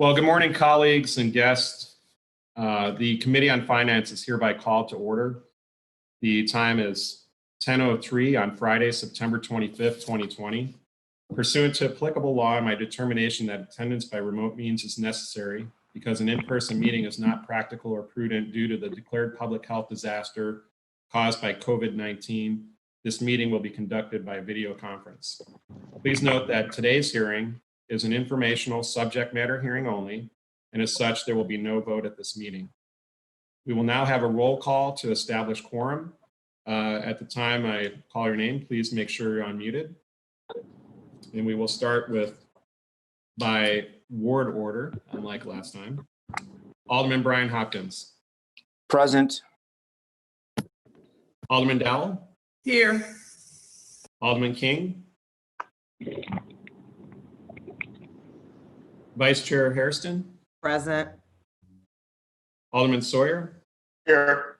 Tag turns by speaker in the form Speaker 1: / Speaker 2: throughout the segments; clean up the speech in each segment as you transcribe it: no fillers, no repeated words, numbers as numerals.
Speaker 1: Well, good morning, colleagues and guests. The Committee on Finance is hereby called to order. The time is 10:03 on Friday, September 25th, 2020. Pursuant to applicable law, my determination that attendance by remote means is necessary because an in-person meeting is not practical or prudent due to the declared public health disaster caused by COVID-19, this meeting will be conducted by video conference. Please note that today's hearing is an informational subject matter hearing only, and as such, there will be no vote at this meeting. We will now have a roll call to establish quorum. At the time I call your name, please make sure you're unmuted. And we will start by ward order, unlike last time. Alderman Brian Hopkins.
Speaker 2: Present.
Speaker 1: Alderman Dowell.
Speaker 3: Here.
Speaker 1: Alderman King. Vice Chair Hairston.
Speaker 3: Present.
Speaker 1: Alderman Sawyer.
Speaker 4: Here.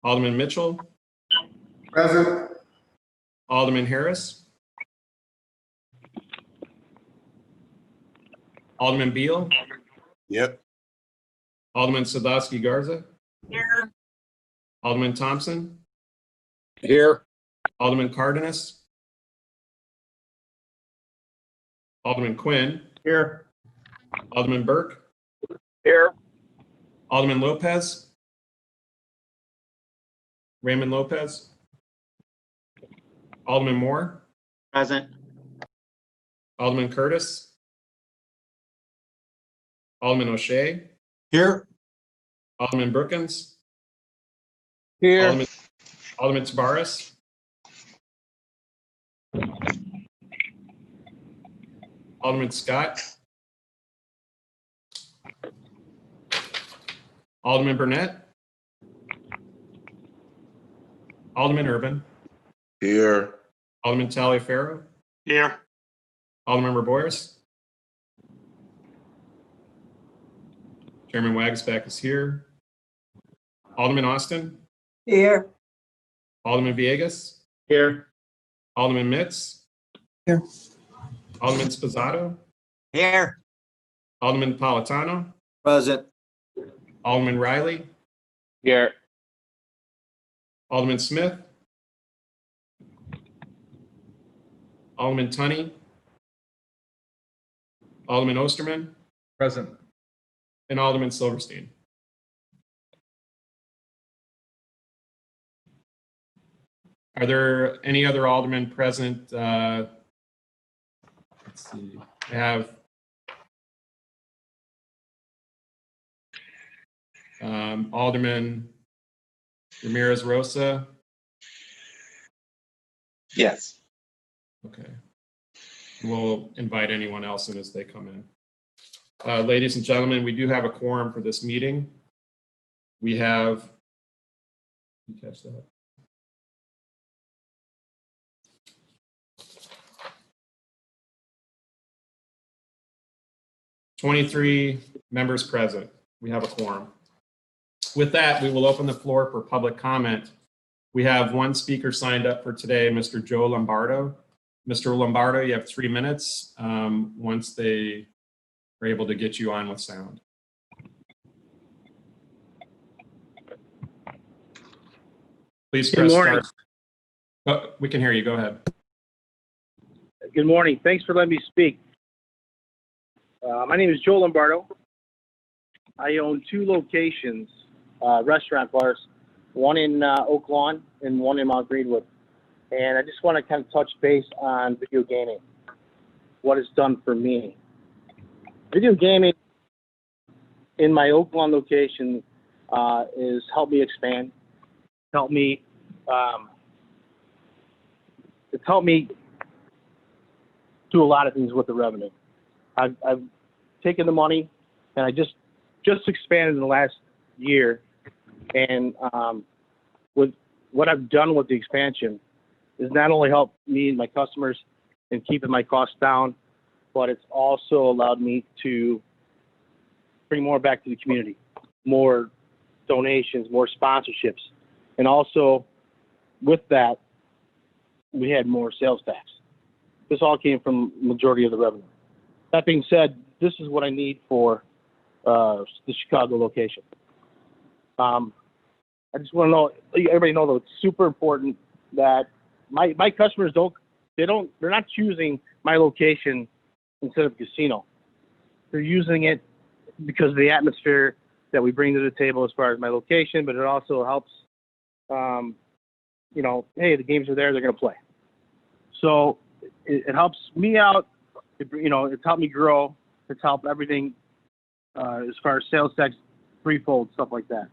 Speaker 1: Alderman Mitchell.
Speaker 4: Present.
Speaker 1: Alderman Harris. Alderman Beal.
Speaker 4: Yep.
Speaker 1: Alderman Sadowski Garza.
Speaker 3: Here.
Speaker 1: Alderman Thompson.
Speaker 2: Here.
Speaker 1: Alderman Cardenas. Alderman Quinn.
Speaker 4: Here.
Speaker 1: Alderman Burke.
Speaker 2: Here.
Speaker 1: Alderman Lopez. Raymond Lopez. Alderman Moore.
Speaker 2: Present.
Speaker 1: Alderman Curtis. Alderman O'Shea.
Speaker 4: Here.
Speaker 1: Alderman Brookins.
Speaker 2: Here.
Speaker 1: Alderman Tabares. Alderman Scott. Alderman Burnett. Alderman Urban.
Speaker 4: Here.
Speaker 1: Alderman Taliaferro.
Speaker 4: Here.
Speaker 1: Alderman Boyers. Chairman Wagasback is here. Alderman Austin.
Speaker 3: Here.
Speaker 1: Alderman Villegas.
Speaker 4: Here.
Speaker 1: Alderman Mitz.
Speaker 3: Here.
Speaker 1: Alderman Sposato.
Speaker 2: Here.
Speaker 1: Alderman Napolitano.
Speaker 2: Present.
Speaker 1: Alderman Riley.
Speaker 2: Here.
Speaker 1: Alderman Smith. Alderman Tunney. Alderman Osterman.
Speaker 4: Present.
Speaker 1: And Alderman Silverstein. Are there any other aldermen present? Let's see. I have Alderman Ramirez Rosa.
Speaker 2: Yes.
Speaker 1: Okay. We'll invite anyone else in as they come in. Ladies and gentlemen, we do have a quorum for this meeting. We have, you catch that? "23 members present. We have a quorum. With that, we will open the floor for public comment. We have one speaker signed up for today, Mr. Joe Lombardo. Mr. Lombardo, you have 3 minutes once they are able to get you on with sound. Please press start. Oh, we can hear you. Go ahead.
Speaker 5: Good morning. Thanks for letting me speak. My name is Joe Lombardo. I own 2 locations, restaurant bars, one in Oak Lawn and one in Mount Greenwood. And I just want to kind of touch base on video gaming, what it's done for me. Video gaming in my Oak Lawn location is helped me expand, it's helped me do a lot of things with the revenue. I've taken the money and I just expanded in the last year, and with what I've done with the expansion is not only helped me and my customers in keeping my costs down, but it's also allowed me to bring more back to the community, more donations, more sponsorships, and also with that, we had more sales tax. This all came from majority of the revenue. That being said, this is what I need for the Chicago location. I just want to know, everybody know that it's super important that my customers they're not choosing my location instead of casino. They're using it because of the atmosphere that we bring to the table as far as my location, but it also helps, hey, the games are there, they're going to play. So it helps me out. It's helped me grow. It's helped everything as far as sales tax, threefold, stuff like that.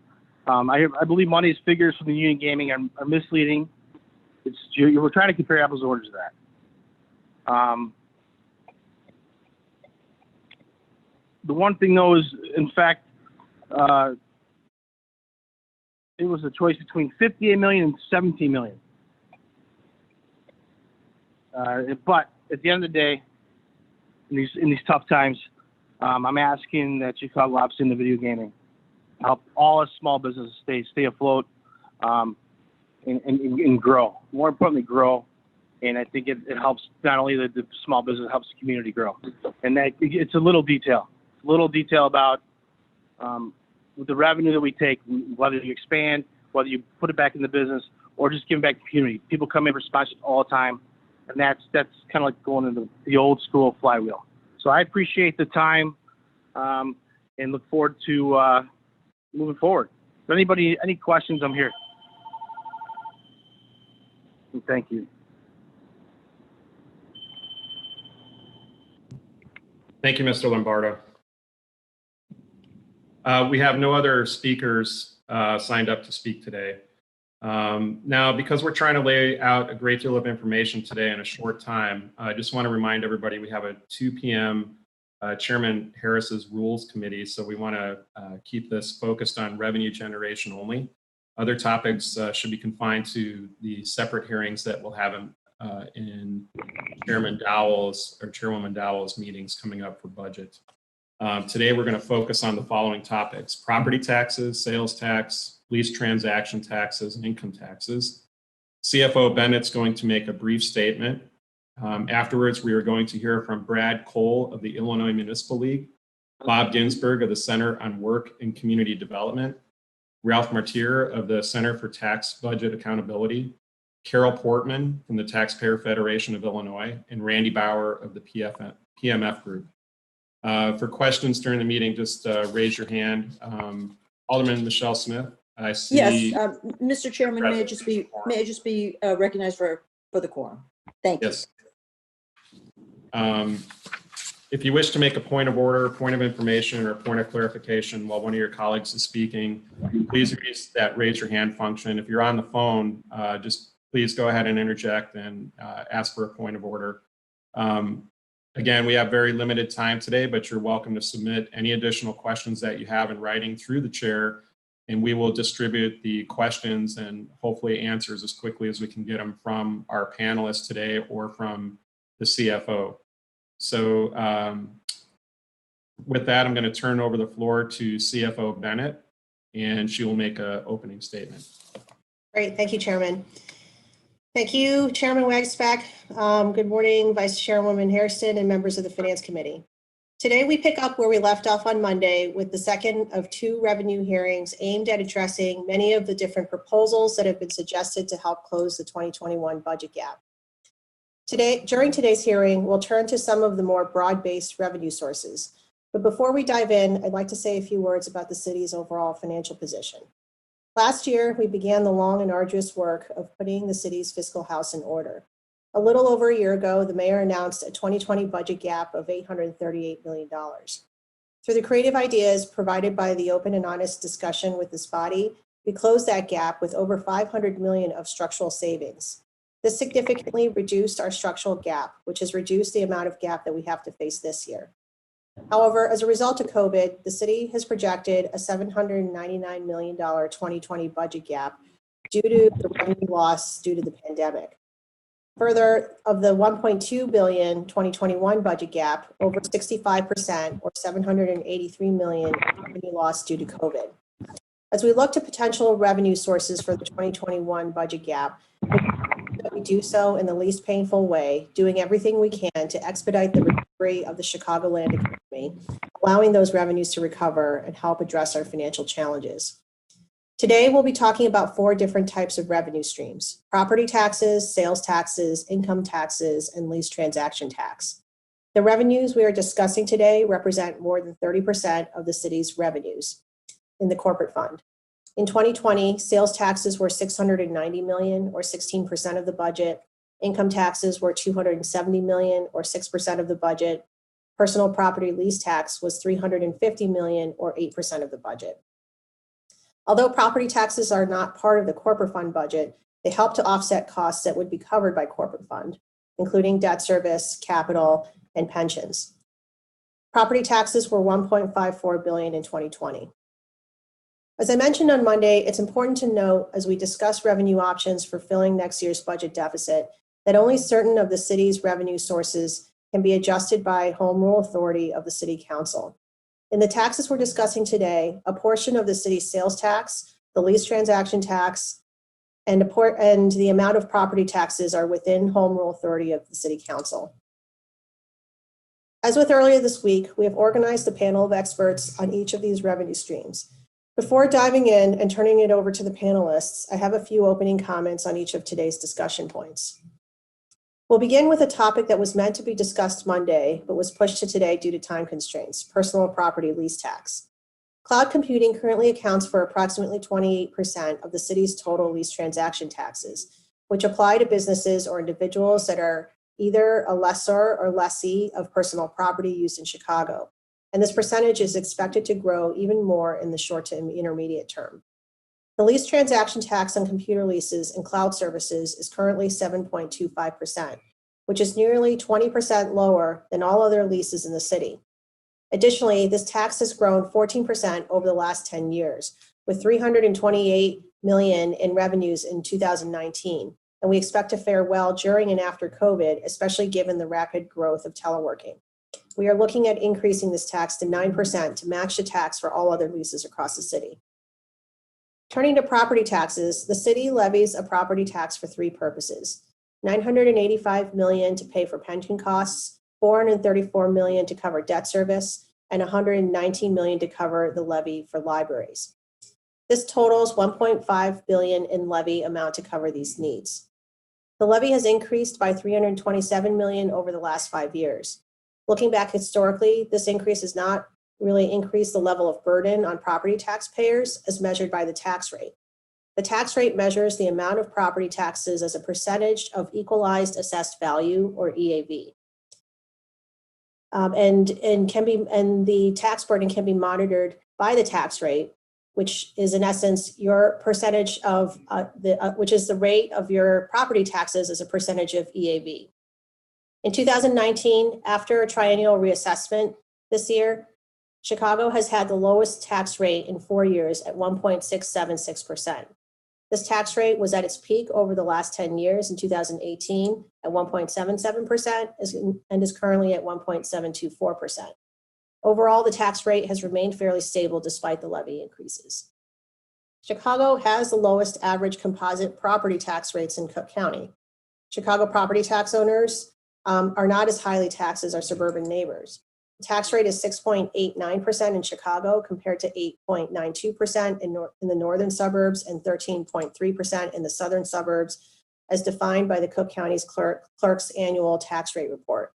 Speaker 5: I believe money's figures from the union gaming are misleading. We're trying to compare apples and oranges to that. The one thing though is, in fact, it was a choice between 58 million and 17 million. But at the end of the day, in these tough times, I'm asking that Chicago opts into video gaming, help all us small businesses stay afloat, and grow. More importantly, grow. And I think it helps not only the small business, it helps the community grow. And that it's a little detail about with the revenue that we take, whether you expand, whether you put it back in the business, or just give it back to the community. People come in for sponsorships all the time, and that's kind of like going into the old school flywheel. So I appreciate the time and look forward to moving forward. If anybody any questions, I'm here. And thank you.
Speaker 1: Thank you, Mr. Lombardo. We have no other speakers signed up to speak today. Now, because we're trying to lay out a great deal of information today in a short time, I just want to remind everybody we have a 2 p.m. Chairman Harris's Rules Committee, so we want to keep this focused on revenue generation only. Other topics should be confined to the separate hearings that we'll have in Chairman Dowell's or Chairwoman Dowell's meetings coming up for budget. Today, we're going to focus on the following topics: property taxes, sales tax, lease transaction taxes, and income taxes. CFO Bennett's going to make a brief statement. Afterwards, we are going to hear from Brad Cole of the Illinois Municipal League, Bob Ginsberg of the Center on Work and Community Development, Ralph Martier of the Center for Tax Budget Accountability, Carol Portman from the Taxpayer Federation of Illinois, and Randy Bauer of the PMF Group. For questions during the meeting, just raise your hand. Alderman Michelle Smith, I see.
Speaker 6: Yes, Mr. Chairman, may I just be recognized for the quorum? Thank you.
Speaker 1: Yes. If you wish to make a point of order, point of information, or point of clarification while one of your colleagues is speaking, please use that raise your hand function. If you're on the phone, just please go ahead and interject and ask for a point of order. Again, we have very limited time today, but you're welcome to submit any additional questions that you have in writing through the chair, and we will distribute the questions and hopefully answers as quickly as we can get them from our panelists today or from the CFO. So with that, I'm going to turn over the floor to CFO Bennett, and she will make an opening statement.
Speaker 7: Great. Thank you, Chairman. Thank you, Chairman Wagsback. Good morning, Vice Chairwoman Hairston and members of the Finance Committee. Today, we pick up where we left off on Monday with the second of 2 revenue hearings aimed at addressing many of the different proposals that have been suggested to help close the 2021 budget gap. During today's hearing, we'll turn to some of the more broad-based revenue sources. But before we dive in, I'd like to say a few words about the city's overall financial position. Last year, we began the long and arduous work of putting the city's fiscal house in order. A little over a year ago, the mayor announced a 2020 budget gap of $838 million. Through the creative ideas provided by the open and honest discussion with this body, we closed that gap with over $500 million of structural savings. This significantly reduced our structural gap, which has reduced the amount of gap that we have to face this year. However, as a result of COVID, the city has projected a $799 million 2020 budget gap due to the revenue loss due to the pandemic. Further, of the $1.2 billion 2021 budget gap, over 65% or $783 million revenue loss due to COVID. As we look to potential revenue sources for the 2021 budget gap, we do so in the least painful way, doing everything we can to expedite the recovery of the Chicagoland economy. allowing those revenues to recover and help address our financial challenges. Today, we'll be talking about 4 different types of revenue streams: property taxes, sales taxes, income taxes, and lease transaction tax. The revenues we are discussing today represent more than 30% of the city's revenues in the corporate fund. In 2020, sales taxes were $690 million, or 16% of the budget. Income taxes were $270 million, or 6% of the budget. Personal property lease tax was $350 million, or 8% of the budget. Although property taxes are not part of the corporate fund budget, they help to offset costs that would be covered by corporate fund, including debt service, capital, and pensions. Property taxes were $1.54 billion in 2020. As I mentioned on Monday, it's important to note as we discuss revenue options for filling next year's budget deficit that only certain of the city's revenue sources can be adjusted by home rule authority of the City Council. In the taxes we're discussing today, a portion of the city's sales tax, the lease transaction tax, and the amount of property taxes are within home rule authority of the City Council. As with earlier this week, we have organized a panel of experts on each of these revenue streams. Before diving in and turning it over to the panelists, I have a few opening comments on each of today's discussion points. We'll begin with a topic that was meant to be discussed Monday, but was pushed to today due to time constraints: personal property lease tax. Cloud computing currently accounts for approximately 28% of the city's total lease transaction taxes, which apply to businesses or individuals that are either a lessor or lessee of personal property used in Chicago. And this percentage is expected to grow even more in the short to intermediate term. The lease transaction tax on computer leases and cloud services is currently 7.25%, which is nearly 20% lower than all other leases in the city. Additionally, this tax has grown 14% over the last 10 years, with $328 million in revenues in 2019, and we expect to fare well during and after COVID, especially given the rapid growth of teleworking. We are looking at increasing this tax to 9% to match the tax for all other leases across the city. Turning to property taxes, the city levies a property tax for 3 purposes: $985 million to pay for pension costs, $434 million to cover debt service, and $119 million to cover the levy for libraries. This totals $1.5 billion in levy amount to cover these needs. The levy has increased by $327 million over the last 5 years. Looking back historically, this increase has not really increased the level of burden on property taxpayers as measured by the tax rate. The tax rate measures the amount of property taxes as a percentage of equalized assessed value, or EAV. And the tax burden can be monitored by the tax rate, which is in essence your percentage of which is the rate of your property taxes as a percentage of EAV. In 2019, after a triennial reassessment this year, Chicago has had the lowest tax rate in 4 years at 1.676%. This tax rate was at its peak over the last 10 years in 2018 at 1.77% and is currently at 1.724%. Overall, the tax rate has remained fairly stable despite the levy increases. Chicago has the lowest average composite property tax rates in Cook County. Chicago property tax owners are not as highly taxed as our suburban neighbors. The tax rate is 6.89% in Chicago compared to 8.92% in the northern suburbs and 13.3% in the southern suburbs, as defined by the Cook County's clerk's annual tax rate report.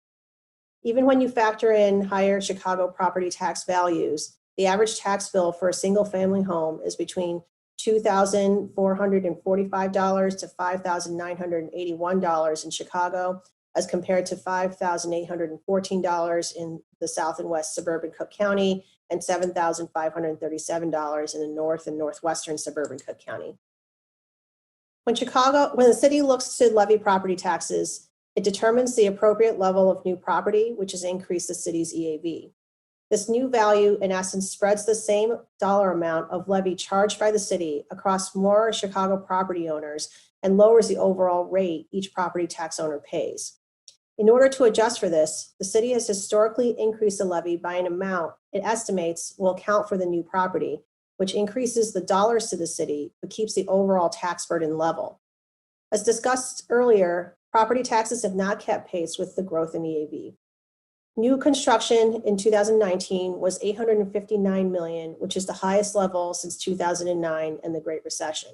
Speaker 7: Even when you factor in higher Chicago property tax values, the average tax bill for a single family home is between $2,445 to $5,981 in Chicago, as compared to $5,814 in the south and west suburban Cook County and $7,537 in the north and northwestern suburban Cook County. When the city looks to levy property taxes, it determines the appropriate level of new property, which has increased the city's EAV. This new value, in essence, spreads the same dollar amount of levy charged by the city across more Chicago property owners and lowers the overall rate each property tax owner pays. In order to adjust for this, the city has historically increased the levy by an amount it estimates will account for the new property, which increases the dollars to the city, but keeps the overall tax burden level. As discussed earlier, property taxes have not kept pace with the growth in EAV. New construction in 2019 was $859 million, which is the highest level since 2009 and the Great Recession.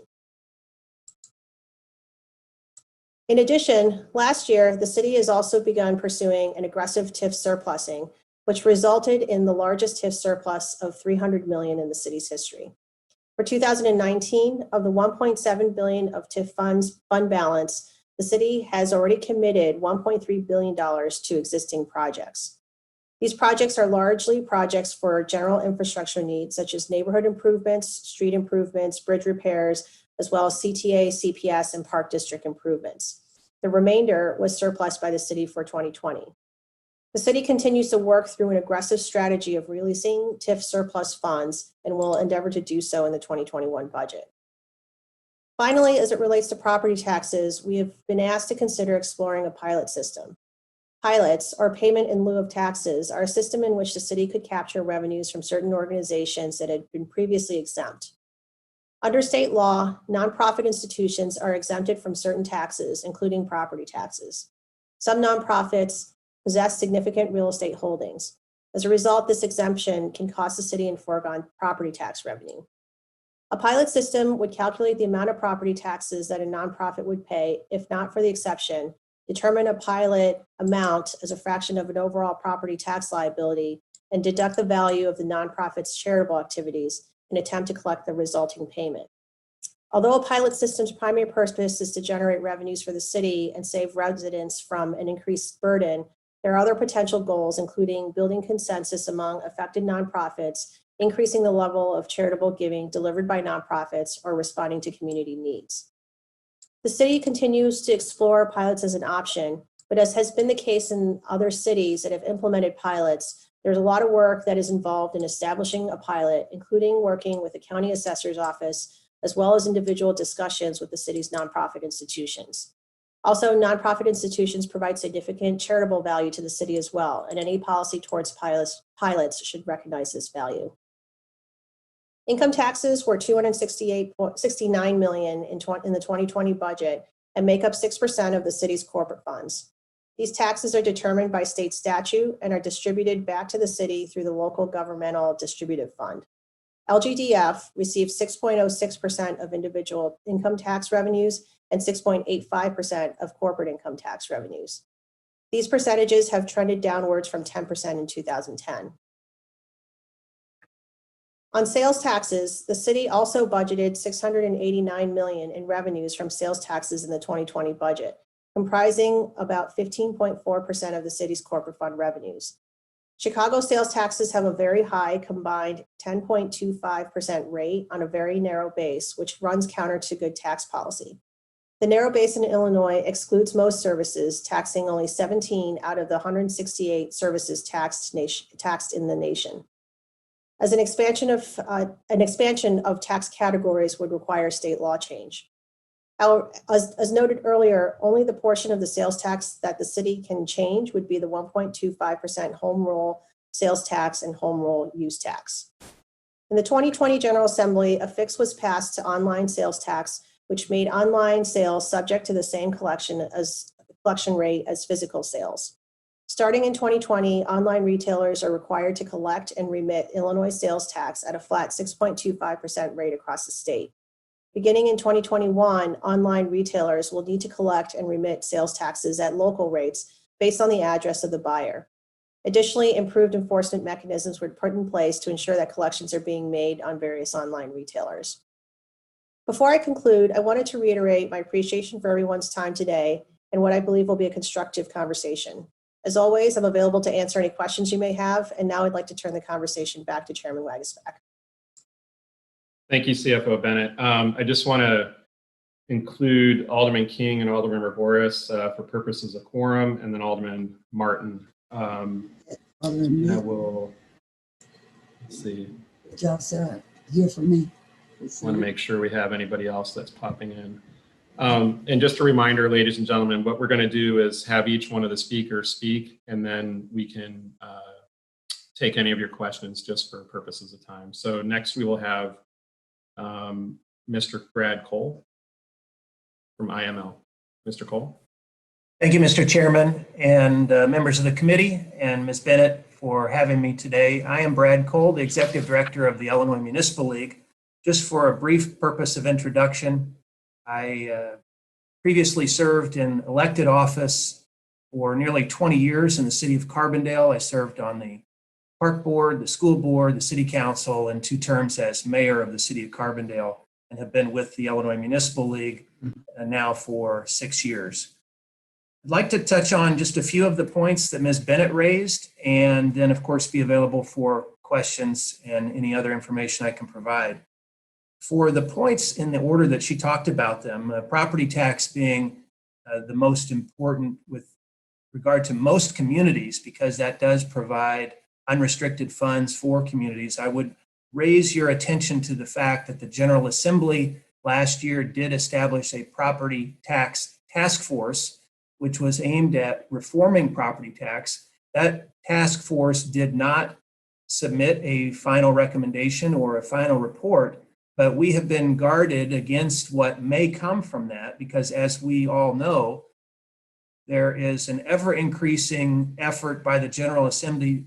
Speaker 7: In addition, last year, the city has also begun pursuing an aggressive TIF surplusing, which resulted in the largest TIF surplus of $300 million in the city's history. For 2019, of the $1.7 billion of TIF fund balance, the city has already committed $1.3 billion to existing projects. These projects are largely projects for general infrastructure needs, such as neighborhood improvements, street improvements, bridge repairs, as well as CTA, CPS, and Park District improvements. The remainder was surplused by the city for 2020. The city continues to work through an aggressive strategy of releasing TIF surplus funds and will endeavor to do so in the 2021 budget. Finally, as it relates to property taxes, we have been asked to consider exploring a pilot system. Pilots, or payment in lieu of taxes, are a system in which the city could capture revenues from certain organizations that had been previously exempt. Under state law, nonprofit institutions are exempted from certain taxes, including property taxes. Some nonprofits possess significant real estate holdings. As a result, this exemption can cost the city in foregone property tax revenue. A pilot system would calculate the amount of property taxes that a nonprofit would pay, if not for the exception, determine a pilot amount as a fraction of an overall property tax liability, and deduct the value of the nonprofit's charitable activities and attempt to collect the resulting payment. Although a pilot system's primary purpose is to generate revenues for the city and save residents from an increased burden, there are other potential goals, including building consensus among affected nonprofits, increasing the level of charitable giving delivered by nonprofits, or responding to community needs. The city continues to explore pilots as an option, but as has been the case in other cities that have implemented pilots, there's a lot of work that is involved in establishing a pilot, including working with the county assessor's office, as well as individual discussions with the city's nonprofit institutions. Also, nonprofit institutions provide significant charitable value to the city as well, and any policy towards pilots should recognize this value. Income taxes were $269 million in the 2020 budget and make up 6% of the city's corporate funds. These taxes are determined by state statute and are distributed back to the city through the local governmental distributive fund. LGDF receives 6.06% of individual income tax revenues and 6.85% of corporate income tax revenues. These percentages have trended downwards from 10% in 2010. On sales taxes, the city also budgeted $689 million in revenues from sales taxes in the 2020 budget, comprising about 15.4% of the city's corporate fund revenues. Chicago sales taxes have a very high combined 10.25% rate on a very narrow base, which runs counter to good tax policy. The narrow base in Illinois excludes most services, taxing only 17 out of the 168 services taxed in the nation. As an expansion of tax categories would require state law change. As noted earlier, only the portion of the sales tax that the city can change would be the 1.25% home rule sales tax and home rule use tax. In the 2020 General Assembly, a fix was passed to online sales tax, which made online sales subject to the same collection rate as physical sales. Starting in 2020, online retailers are required to collect and remit Illinois sales tax at a flat 6.25% rate across the state. Beginning in 2021, online retailers will need to collect and remit sales taxes at local rates based on the address of the buyer. Additionally, improved enforcement mechanisms were put in place to ensure that collections are being made on various online retailers. Before I conclude, I wanted to reiterate my appreciation for everyone's time today and what I believe will be a constructive conversation. As always, I'm available to answer any questions you may have, and now I'd like to turn the conversation back to Chairman Wagesback.
Speaker 1: Thank you, CFO Bennett. I just want to include Alderman King and Alderman Raboris for purposes of quorum, and then Alderman Martin. We'll see.
Speaker 3: Just hear from me.
Speaker 1: Want to make sure we have anybody else that's popping in. And just a reminder, ladies and gentlemen, what we're going to do is have each one of the speakers speak, and then we can take any of your questions just for purposes of time. So next we will have Mr. Brad Cole from IML. Mr. Cole.
Speaker 8: Thank you, Mr. Chairman, and members of the committee, and Ms. Bennett for having me today. I am Brad Cole, the Executive Director of the Illinois Municipal League. Just for a brief purpose of introduction, I previously served in elected office for nearly 20 years in the city of Carbondale. I served on the park board, the school board, the city council, and 2 terms as mayor of the city of Carbondale, and have been with the Illinois Municipal League now for 6 years. I'd like to touch on just a few of the points that Ms. Bennett raised, and then, of course, be available for questions and any other information I can provide. For the points in the order that she talked about them, property tax being the most important with regard to most communities, because that does provide unrestricted funds for communities, I would raise your attention to the fact that the General Assembly last year did establish a property tax task force, which was aimed at reforming property tax. That task force did not submit a final recommendation or a final report, but we have been guarded against what may come from that, because as we all know, there is an ever-increasing effort by the General Assembly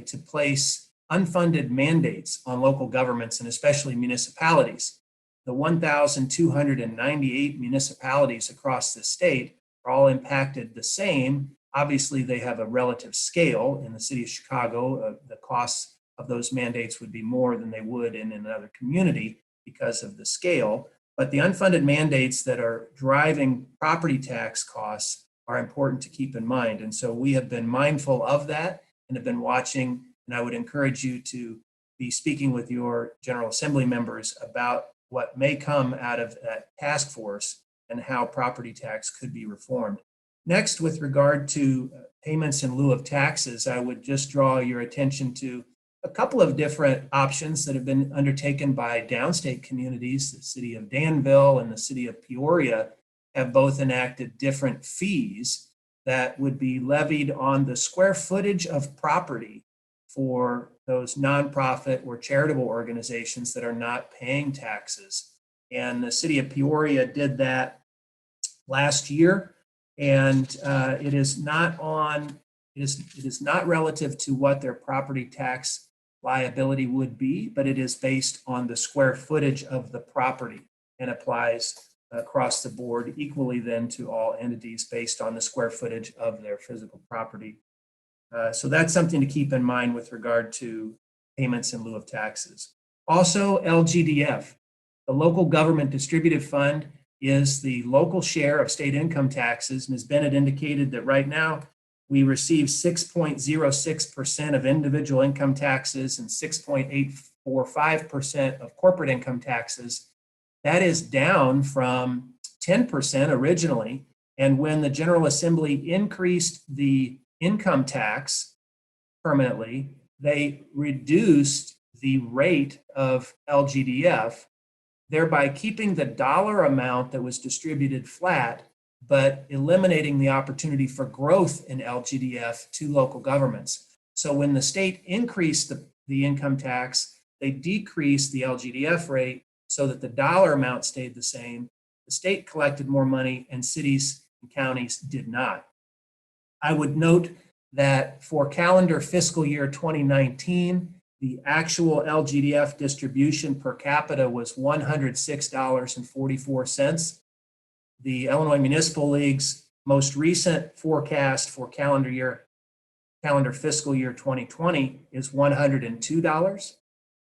Speaker 8: to place unfunded mandates on local governments and especially municipalities. The 1,298 municipalities across the state are all impacted the same. Obviously, they have a relative scale. In the city of Chicago, the costs of those mandates would be more than they would in another community because of the scale. But the unfunded mandates that are driving property tax costs are important to keep in mind. And so we have been mindful of that and have been watching, and I would encourage you to be speaking with your General Assembly members about what may come out of that task force and how property tax could be reformed. Next, with regard to payments in lieu of taxes, I would just draw your attention to a couple of different options that have been undertaken by downstate communities. The city of Danville and the city of Peoria have both enacted different fees that would be levied on the square footage of property for those nonprofit or charitable organizations that are not paying taxes. And the city of Peoria did that last year, and it is not relative to what their property tax liability would be, but it is based on the square footage of the property and applies across the board equally then to all entities based on the square footage of their physical property. So that's something to keep in mind with regard to payments in lieu of taxes. Also, LGDF, the Local Government Distributive Fund, is the local share of state income taxes. Ms. Bennett indicated that right now we receive 6.06% of individual income taxes and 6.845% of corporate income taxes. That is down from 10% originally. And when the General Assembly increased the income tax permanently, they reduced the rate of LGDF, thereby keeping the dollar amount that was distributed flat, but eliminating the opportunity for growth in LGDF to local governments. So when the state increased the income tax, they decreased the LGDF rate so that the dollar amount stayed the same. The state collected more money and cities and counties did not. I would note that for calendar fiscal year 2019, the actual LGDF distribution per capita was $106.44. The Illinois Municipal League's most recent forecast for calendar fiscal year 2020 is $102.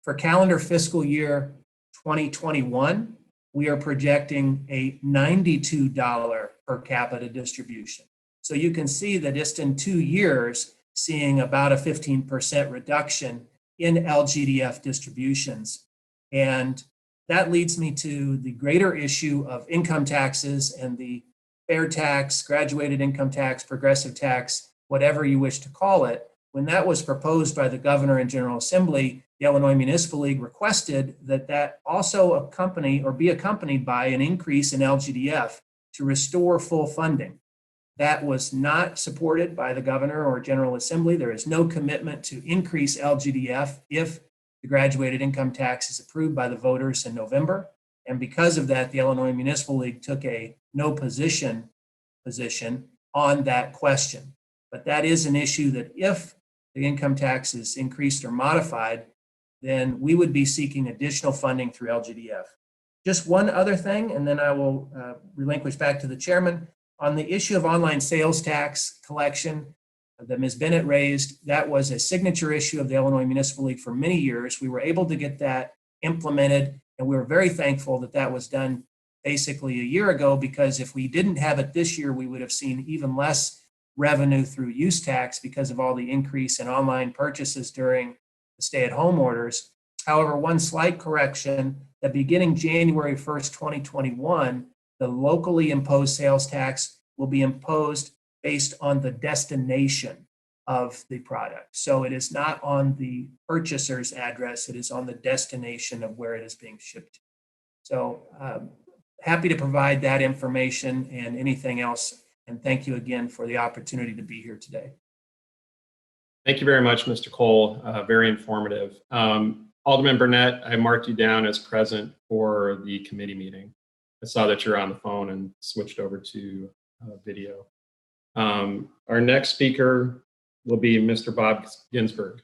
Speaker 8: For calendar fiscal year 2021, we are projecting a $92 per capita distribution. So you can see that just in 2 years, seeing about a 15% reduction in LGDF distributions. And that leads me to the greater issue of income taxes and the fair tax, graduated income tax, progressive tax, whatever you wish to call it. When that was proposed by the governor and General Assembly, the Illinois Municipal League requested that that also be accompanied by an increase in LGDF to restore full funding. That was not supported by the governor or General Assembly. There is no commitment to increase LGDF if the graduated income tax is approved by the voters in November. And because of that, the Illinois Municipal League took a no position on that question. But that is an issue that if the income tax is increased or modified, then we would be seeking additional funding through LGDF. Just one other thing, and then I will relinquish back to the chairman. On the issue of online sales tax collection that Ms. Bennett raised, that was a signature issue of the Illinois Municipal League for many years. We were able to get that implemented, and we were very thankful that that was done basically a year ago, because if we didn't have it this year, we would have seen even less revenue through use tax because of all the increase in online purchases during the stay-at-home orders. However, one slight correction, that beginning January 1st, 2021, the locally imposed sales tax will be imposed based on the destination of the product. So it is not on the purchaser's address, it is on the destination of where it is being shipped to. So happy to provide that information and anything else. And thank you again for the opportunity to be here today.
Speaker 1: Thank you very much, Mr. Cole. Very informative. Alderman Burnett, I marked you down as present for the committee meeting. I saw that you're on the phone and switched over to video. Our next speaker will be Mr. Bob Ginsberg.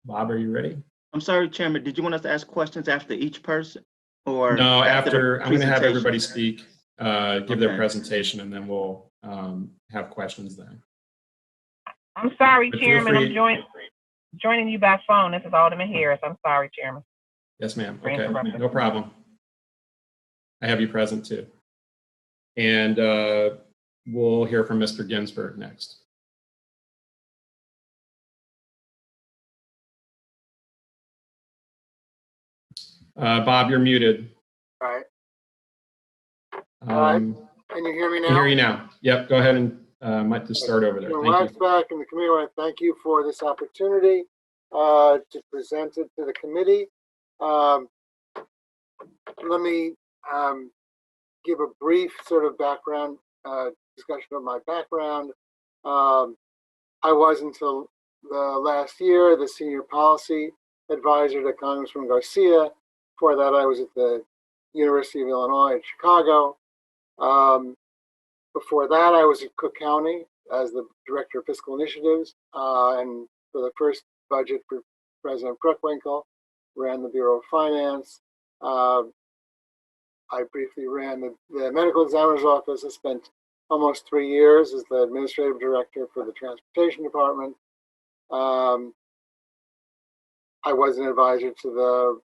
Speaker 1: Bob, are you ready?
Speaker 2: I'm sorry, Chairman, did you want us to ask questions after each person? Or
Speaker 1: No, after I'm going to have
Speaker 2: presentation?
Speaker 1: everybody speak, give their
Speaker 2: Okay.
Speaker 1: presentation, and then we'll have questions then.
Speaker 9: I'm sorry,
Speaker 1: But feel
Speaker 9: Chairman,
Speaker 1: free-
Speaker 9: I'm joining you by phone. This is Alderman Harris. I'm sorry, Chairman.
Speaker 1: Yes, ma'am.
Speaker 9: For
Speaker 1: Okay,
Speaker 9: interrupting.
Speaker 1: no problem. I have you present too. And we'll hear from Mr. Ginsberg next. Bob, you're muted.
Speaker 10: All right.
Speaker 1: Um,
Speaker 10: Can you hear me
Speaker 1: I
Speaker 10: now?
Speaker 1: can hear you now. Yep, go ahead and might just start over there.
Speaker 10: Chairman
Speaker 1: Thank you.
Speaker 10: Waxback and the committee, I want to thank you for this opportunity to present it to the committee. Let me give a brief sort of background discussion of my background. I was until the last year the senior policy advisor to Congressman Garcia. Before that, I was at the University of Illinois at Chicago. Before that, I was at Cook County as the Director of Fiscal Initiatives, and for the first budget for President Preckwinkle, ran the Bureau of Finance. I briefly ran the Medical Examiner's Office. I spent almost 3 years as the Administrative Director for the Transportation Department. I was an advisor to the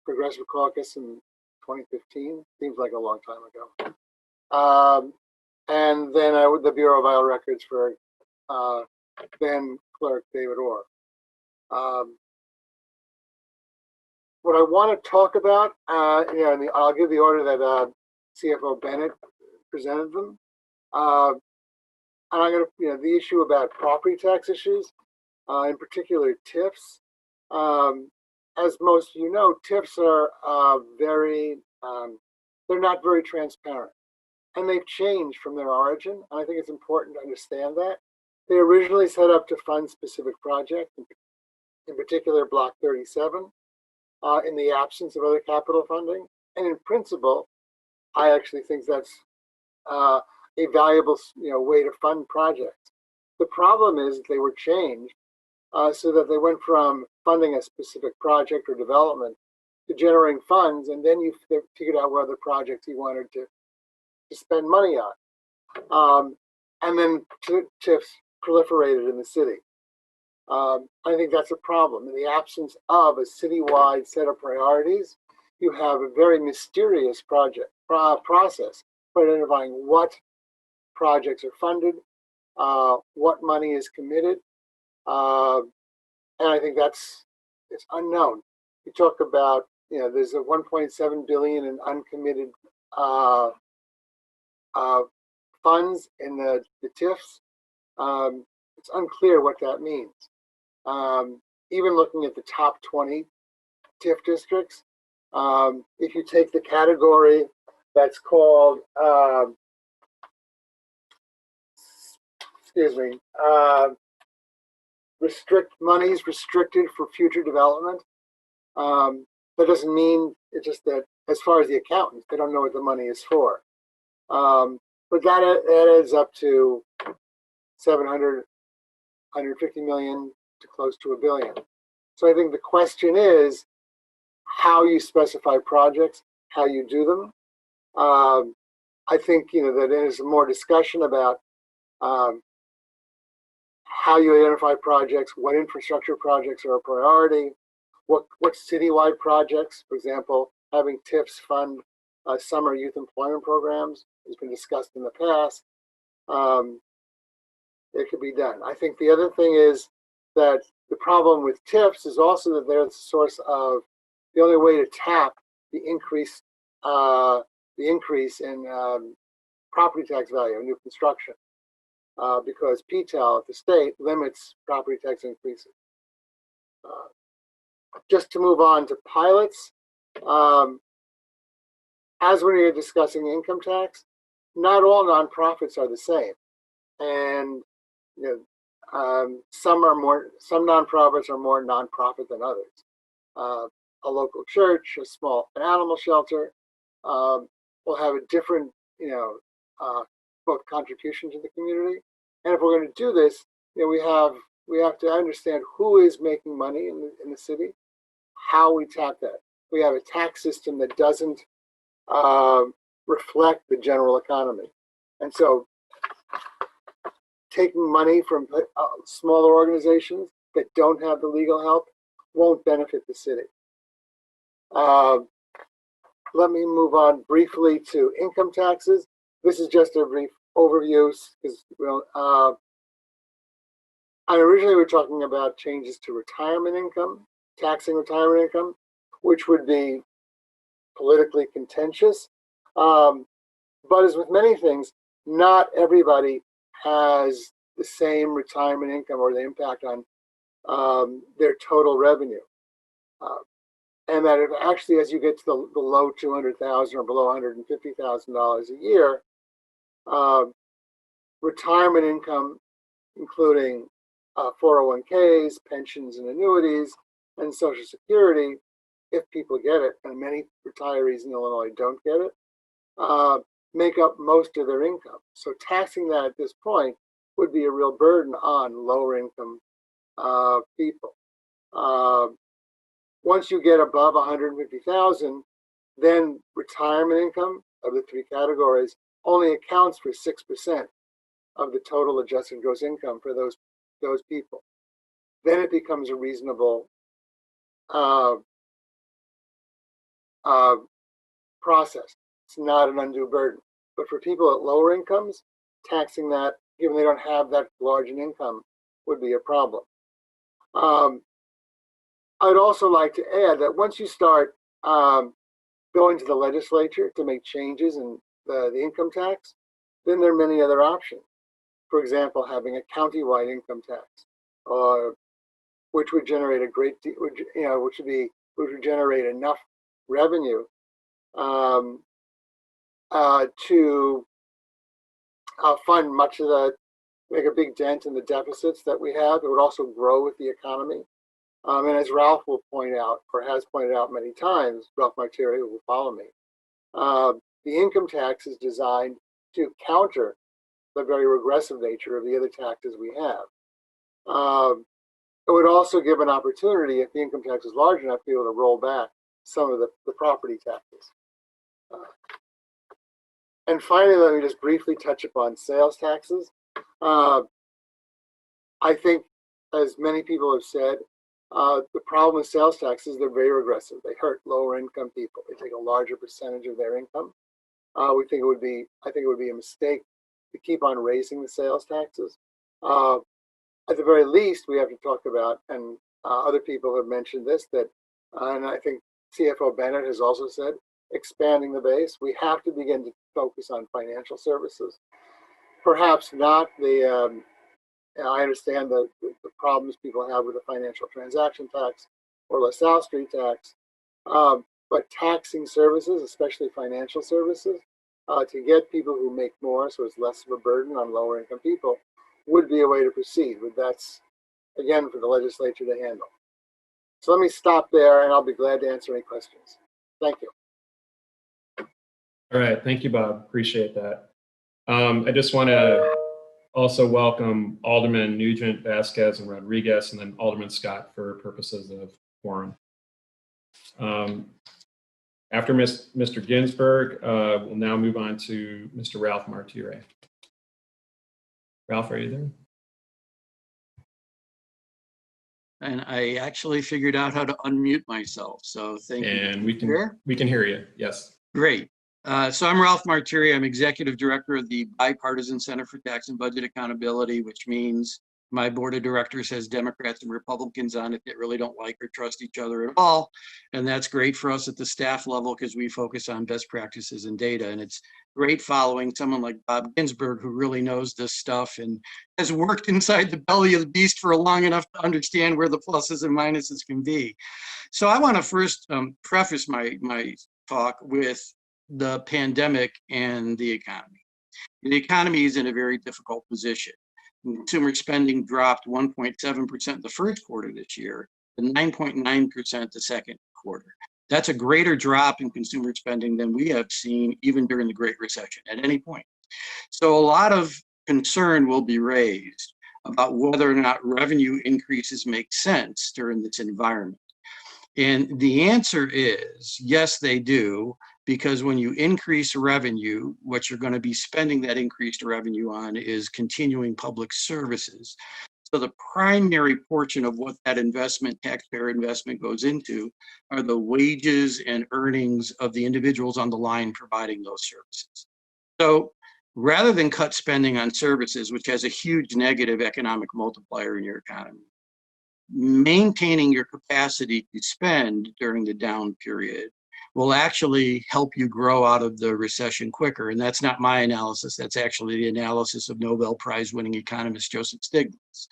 Speaker 10: Progressive Caucus in 2015. Seems like a long time ago. And then I was the Bureau of Vital Records for then Clerk David Orr. What I want to talk about, and I'll give the order that CFO Bennett presented them. And I'm going to, the issue about property tax issues, in particular TIFs. As most of you know, TIFs are they're not very transparent. And they've changed from their origin. And I think it's important to understand that. They originally set up to fund specific projects, in particular Block 37, in the absence of other capital funding. And in principle, I actually think that's a valuable way to fund projects. The problem is they were changed so that they went from funding a specific project or development to generating funds, and then you figured out what other projects you wanted to spend money on. And then TIFs proliferated in the city. I think that's a problem. In the absence of a citywide set of priorities, you have a very mysterious process for identifying what projects are funded, what money is committed, and I think it's unknown. You talk about, there's a 1.7 billion in uncommitted funds in the TIFs. It's unclear what that means. Even looking at the top 20 TIF districts, if you take the category that's called, monies restricted for future development, that doesn't mean, it's just that as far as the accountants, they don't know what the money is for. but that adds up to 700, 150 million to close to $1 billion. So I think the question is how you specify projects, how you do them. I think that there's more discussion about how you identify projects, what infrastructure projects are a priority, what citywide projects, for example, having TIFs fund summer youth employment programs has been discussed in the past. It could be done. I think the other thing is that the problem with TIFs is also that they're the source of the only way to tap the increase in property tax value in new construction, because PTAL at the state limits property tax increases. Just to move on to pilots, as when you're discussing income tax, not all nonprofits are the same, and some nonprofits are more nonprofit than others. A local church, an animal shelter, will have a different, both contribution to the community. And if we're going to do this, we have to understand who is making money in the city, how we tap that. We have a tax system that doesn't reflect the general economy, and so taking money from smaller organizations that don't have the legal help won't benefit the city. Let me move on briefly to income taxes. This is just a brief overview because originally we were talking about changes to retirement income, taxing retirement income, which would be politically contentious. But as with many things, not everybody has the same retirement income or the impact on their total revenue. And that if actually, as you get to the low $200,000 or below $150,000 a year, retirement income, including 401ks, pensions and annuities, and Social Security, if people get it, and many retirees in Illinois don't get it, make up most of their income. So taxing that at this point would be a real burden on lower income people. Once you get above 150,000, then retirement income of the three categories only accounts for 6% of the total adjusted gross income for those people. Then it becomes a reasonable process. It's not an undue burden. But for people at lower incomes, taxing that, given they don't have that large an income, would be a problem. I'd also like to add that once you start going to the legislature to make changes in the income tax, then there are many other options. For example, having a countywide income tax, which would generate a great deal, which would generate enough revenue to fund much of the, make a big dent in the deficits that we have. It would also grow with the economy. And as Ralph will point out, or has pointed out many times, Ralph Martiri, who will follow me, the income tax is designed to counter the very regressive nature of the other taxes we have. It would also give an opportunity, if the income tax is large enough, to be able to roll back some of the property taxes. And finally, let me just briefly touch upon sales taxes. I think, as many people have said, the problem with sales taxes, they're very regressive. They hurt lower income people. They take a larger percentage of their income. I think it would be a mistake to keep on raising the sales taxes. At the very least, we have to talk about, and other people have mentioned this, that, and I think CFO Bennett has also said, expanding the base. We have to begin to focus on financial services. Perhaps not the, I understand the problems people have with the financial transaction tax or LaSalle Street tax, but taxing services, especially financial services, to get people who make more so it's less of a burden on lower income people would be a way to proceed. But that's, again, for the legislature to handle. So let me stop there and I'll be glad to answer any questions. Thank you.
Speaker 1: All right, thank you, Bob. Appreciate that. I just want to also welcome Alderman Nugent, Vasquez, and Rodriguez, and then Alderman Scott for purposes of quorum. After Mr. Ginsberg, we'll now move on to Mr. Ralph Martire. Ralph, are you there?
Speaker 11: And I actually figured out how to unmute myself. So thank you.
Speaker 1: And we can hear you. Yes.
Speaker 11: Great. So I'm Ralph Martire. I'm Executive Director of the Bipartisan Center for Tax and Budget Accountability, which means my board of directors has Democrats and Republicans on it that really don't like or trust each other at all. And that's great for us at the staff level because we focus on best practices and data. And it's great following someone like Bob Ginsberg, who really knows this stuff and has worked inside the belly of the beast for long enough to understand where the pluses and minuses can be. So I want to first preface my talk with the pandemic and the economy. The economy is in a very difficult position. Consumer spending dropped 1.7% the first quarter this year and 9.9% the second quarter. That's a greater drop in consumer spending than we have seen even during the Great Recession at any point. So a lot of concern will be raised about whether or not revenue increases make sense during this environment. And the answer is yes, they do, because when you increase revenue, what you're going to be spending that increased revenue on is continuing public services. So the primary portion of what that investment, taxpayer investment, goes into are the wages and earnings of the individuals on the line providing those services. So rather than cut spending on services, which has a huge negative economic multiplier in your economy, maintaining your capacity to spend during the down period will actually help you grow out of the recession quicker. And that's not my analysis. That's actually the analysis of Nobel Prize winning economist Joseph Stiglitz.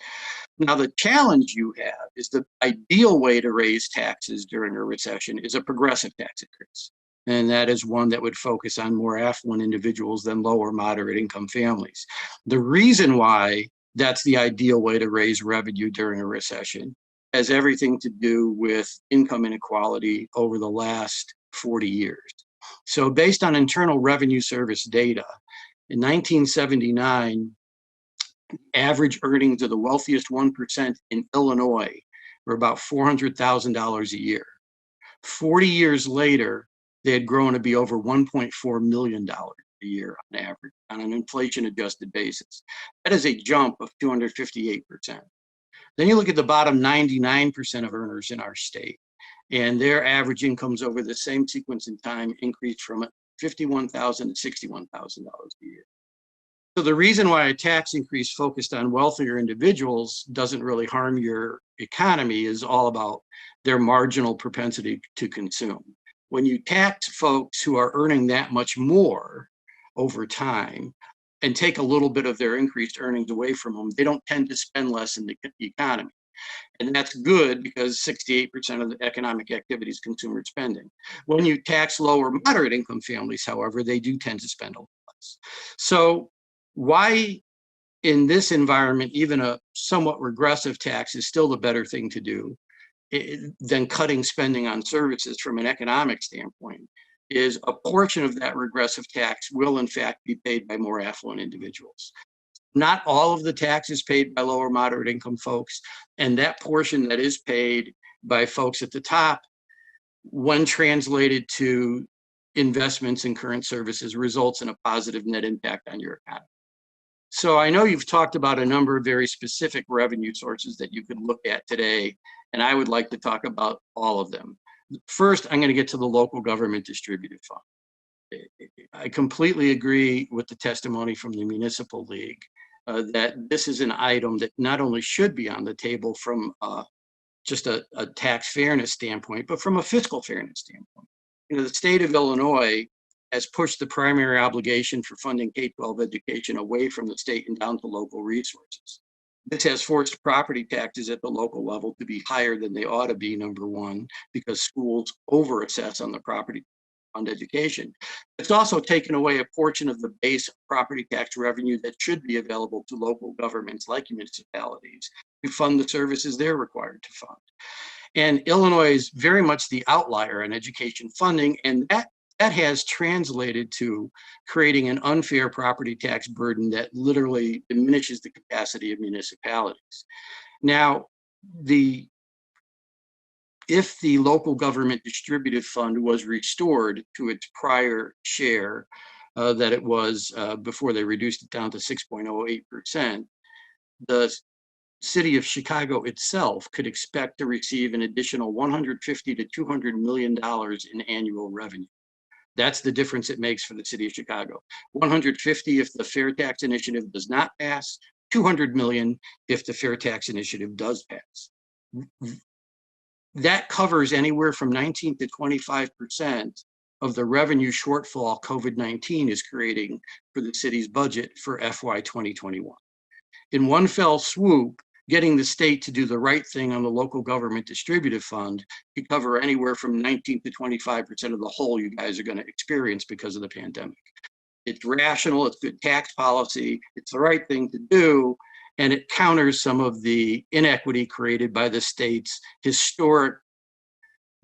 Speaker 11: Now, the challenge you have is the ideal way to raise taxes during a recession is a progressive tax increase. And that is one that would focus on more affluent individuals than lower moderate income families. The reason why that's the ideal way to raise revenue during a recession has everything to do with income inequality over the last 40 years. So based on Internal Revenue Service data, in 1979, average earnings of the wealthiest 1% in Illinois were about $400,000 a year. 40 years later, they had grown to be over $1.4 million a year on average on an inflation-adjusted basis. That is a jump of 258%. Then you look at the bottom 99% of earners in our state, and their average incomes over the same sequence in time increased from $51,000 to $61,000 a year. So the reason why a tax increase focused on wealthier individuals doesn't really harm your economy is all about their marginal propensity to consume. When you tax folks who are earning that much more over time and take a little bit of their increased earnings away from them, they don't tend to spend less in the economy. And that's good because 68% of the economic activity is consumer spending. When you tax lower moderate income families, however, they do tend to spend a lot less. So why in this environment, even a somewhat regressive tax is still the better thing to do than cutting spending on services from an economic standpoint is a portion of that regressive tax will in fact be paid by more affluent individuals. Not all of the tax is paid by lower moderate income folks, and that portion that is paid by folks at the top, when translated to investments in current services, results in a positive net impact on your economy. So I know you've talked about a number of very specific revenue sources that you could look at today, and I would like to talk about all of them. First, I'm going to get to the local government distributed fund. I completely agree with the testimony from the Municipal League that this is an item that not only should be on the table from just a tax fairness standpoint, but from a fiscal fairness standpoint. You know, the state of Illinois has pushed the primary obligation for funding K-12 education away from the state and down to local resources. This has forced property taxes at the local level to be higher than they ought to be, number one, because schools over-assess on the property fund education. It's also taken away a portion of the base property tax revenue that should be available to local governments like municipalities to fund the services they're required to fund. And Illinois is very much the outlier in education funding, and that that has translated to creating an unfair property tax burden that literally diminishes the capacity of municipalities. Now, if the local government distributive fund was restored to its prior share that it was before they reduced it down to 6.08%, the city of Chicago itself could expect to receive an additional $150 to $200 million in annual revenue. That's the difference it makes for the city of Chicago. 150 if the fair tax initiative does not pass, 200 million if the fair tax initiative does pass. That covers anywhere from 19 to 25% of the revenue shortfall COVID-19 is creating for the city's budget for FY 2021. In one fell swoop, getting the state to do the right thing on the local government distributive fund could cover anywhere from 19 to 25% of the hole you guys are going to experience because of the pandemic. It's rational, it's good tax policy, it's the right thing to do, and it counters some of the inequity created by the state's historic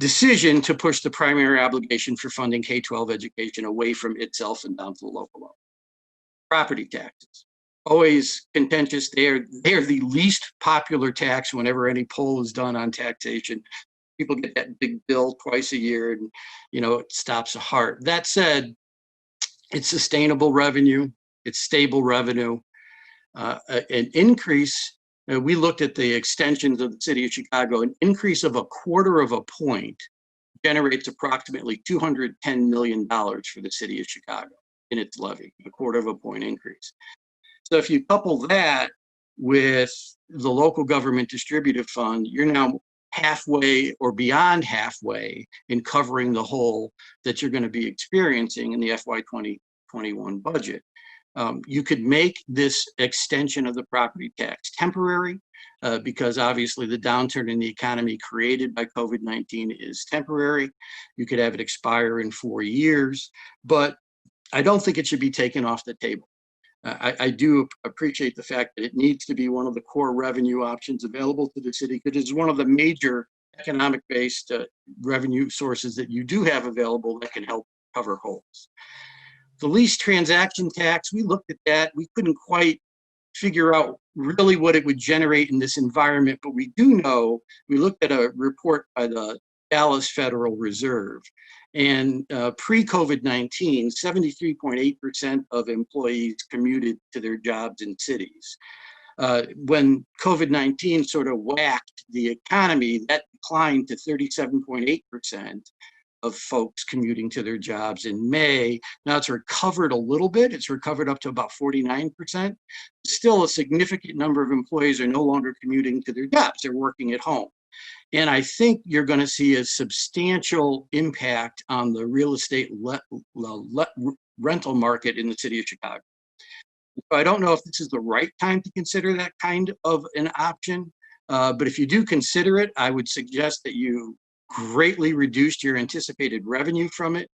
Speaker 11: decision to push the primary obligation for funding K-12 education away from itself and down to the local level. Property taxes. Always contentious. They are the least popular tax whenever any poll is done on taxation. People get that big bill twice a year and, it stops a heart. That said, it's sustainable revenue. It's stable revenue. An increase, we looked at the extensions of the city of Chicago, an increase of 1/4 of a point generates approximately $210 million for the city of Chicago in its levy, 1/4 of a point increase. So if you couple that with the local government distributive fund, you're now halfway or beyond halfway in covering the hole that you're going to be experiencing in the FY 2021 budget. You could make this extension of the property tax temporary because obviously the downturn in the economy created by COVID-19 is temporary. You could have it expire in 4 years, but I don't think it should be taken off the table. I do appreciate the fact that it needs to be one of the core revenue options available to the city because it's one of the major economic-based revenue sources that you do have available that can help cover holes. The lease transaction tax, we looked at that. We couldn't quite figure out really what it would generate in this environment, but we do know, we looked at a report by the Dallas Federal Reserve, and pre-COVID-19, 73.8% of employees commuted to their jobs in cities. When COVID-19 sort of whacked the economy, that declined to 37.8% of folks commuting to their jobs in May. Now it's recovered a little bit. It's recovered up to about 49%. Still a significant number of employees are no longer commuting to their jobs. They're working at home. And I think you're going to see a substantial impact on the real estate rental market in the city of Chicago. So I don't know if this is the right time to consider that kind of an option, but if you do consider it, I would suggest that you greatly reduced your anticipated revenue from it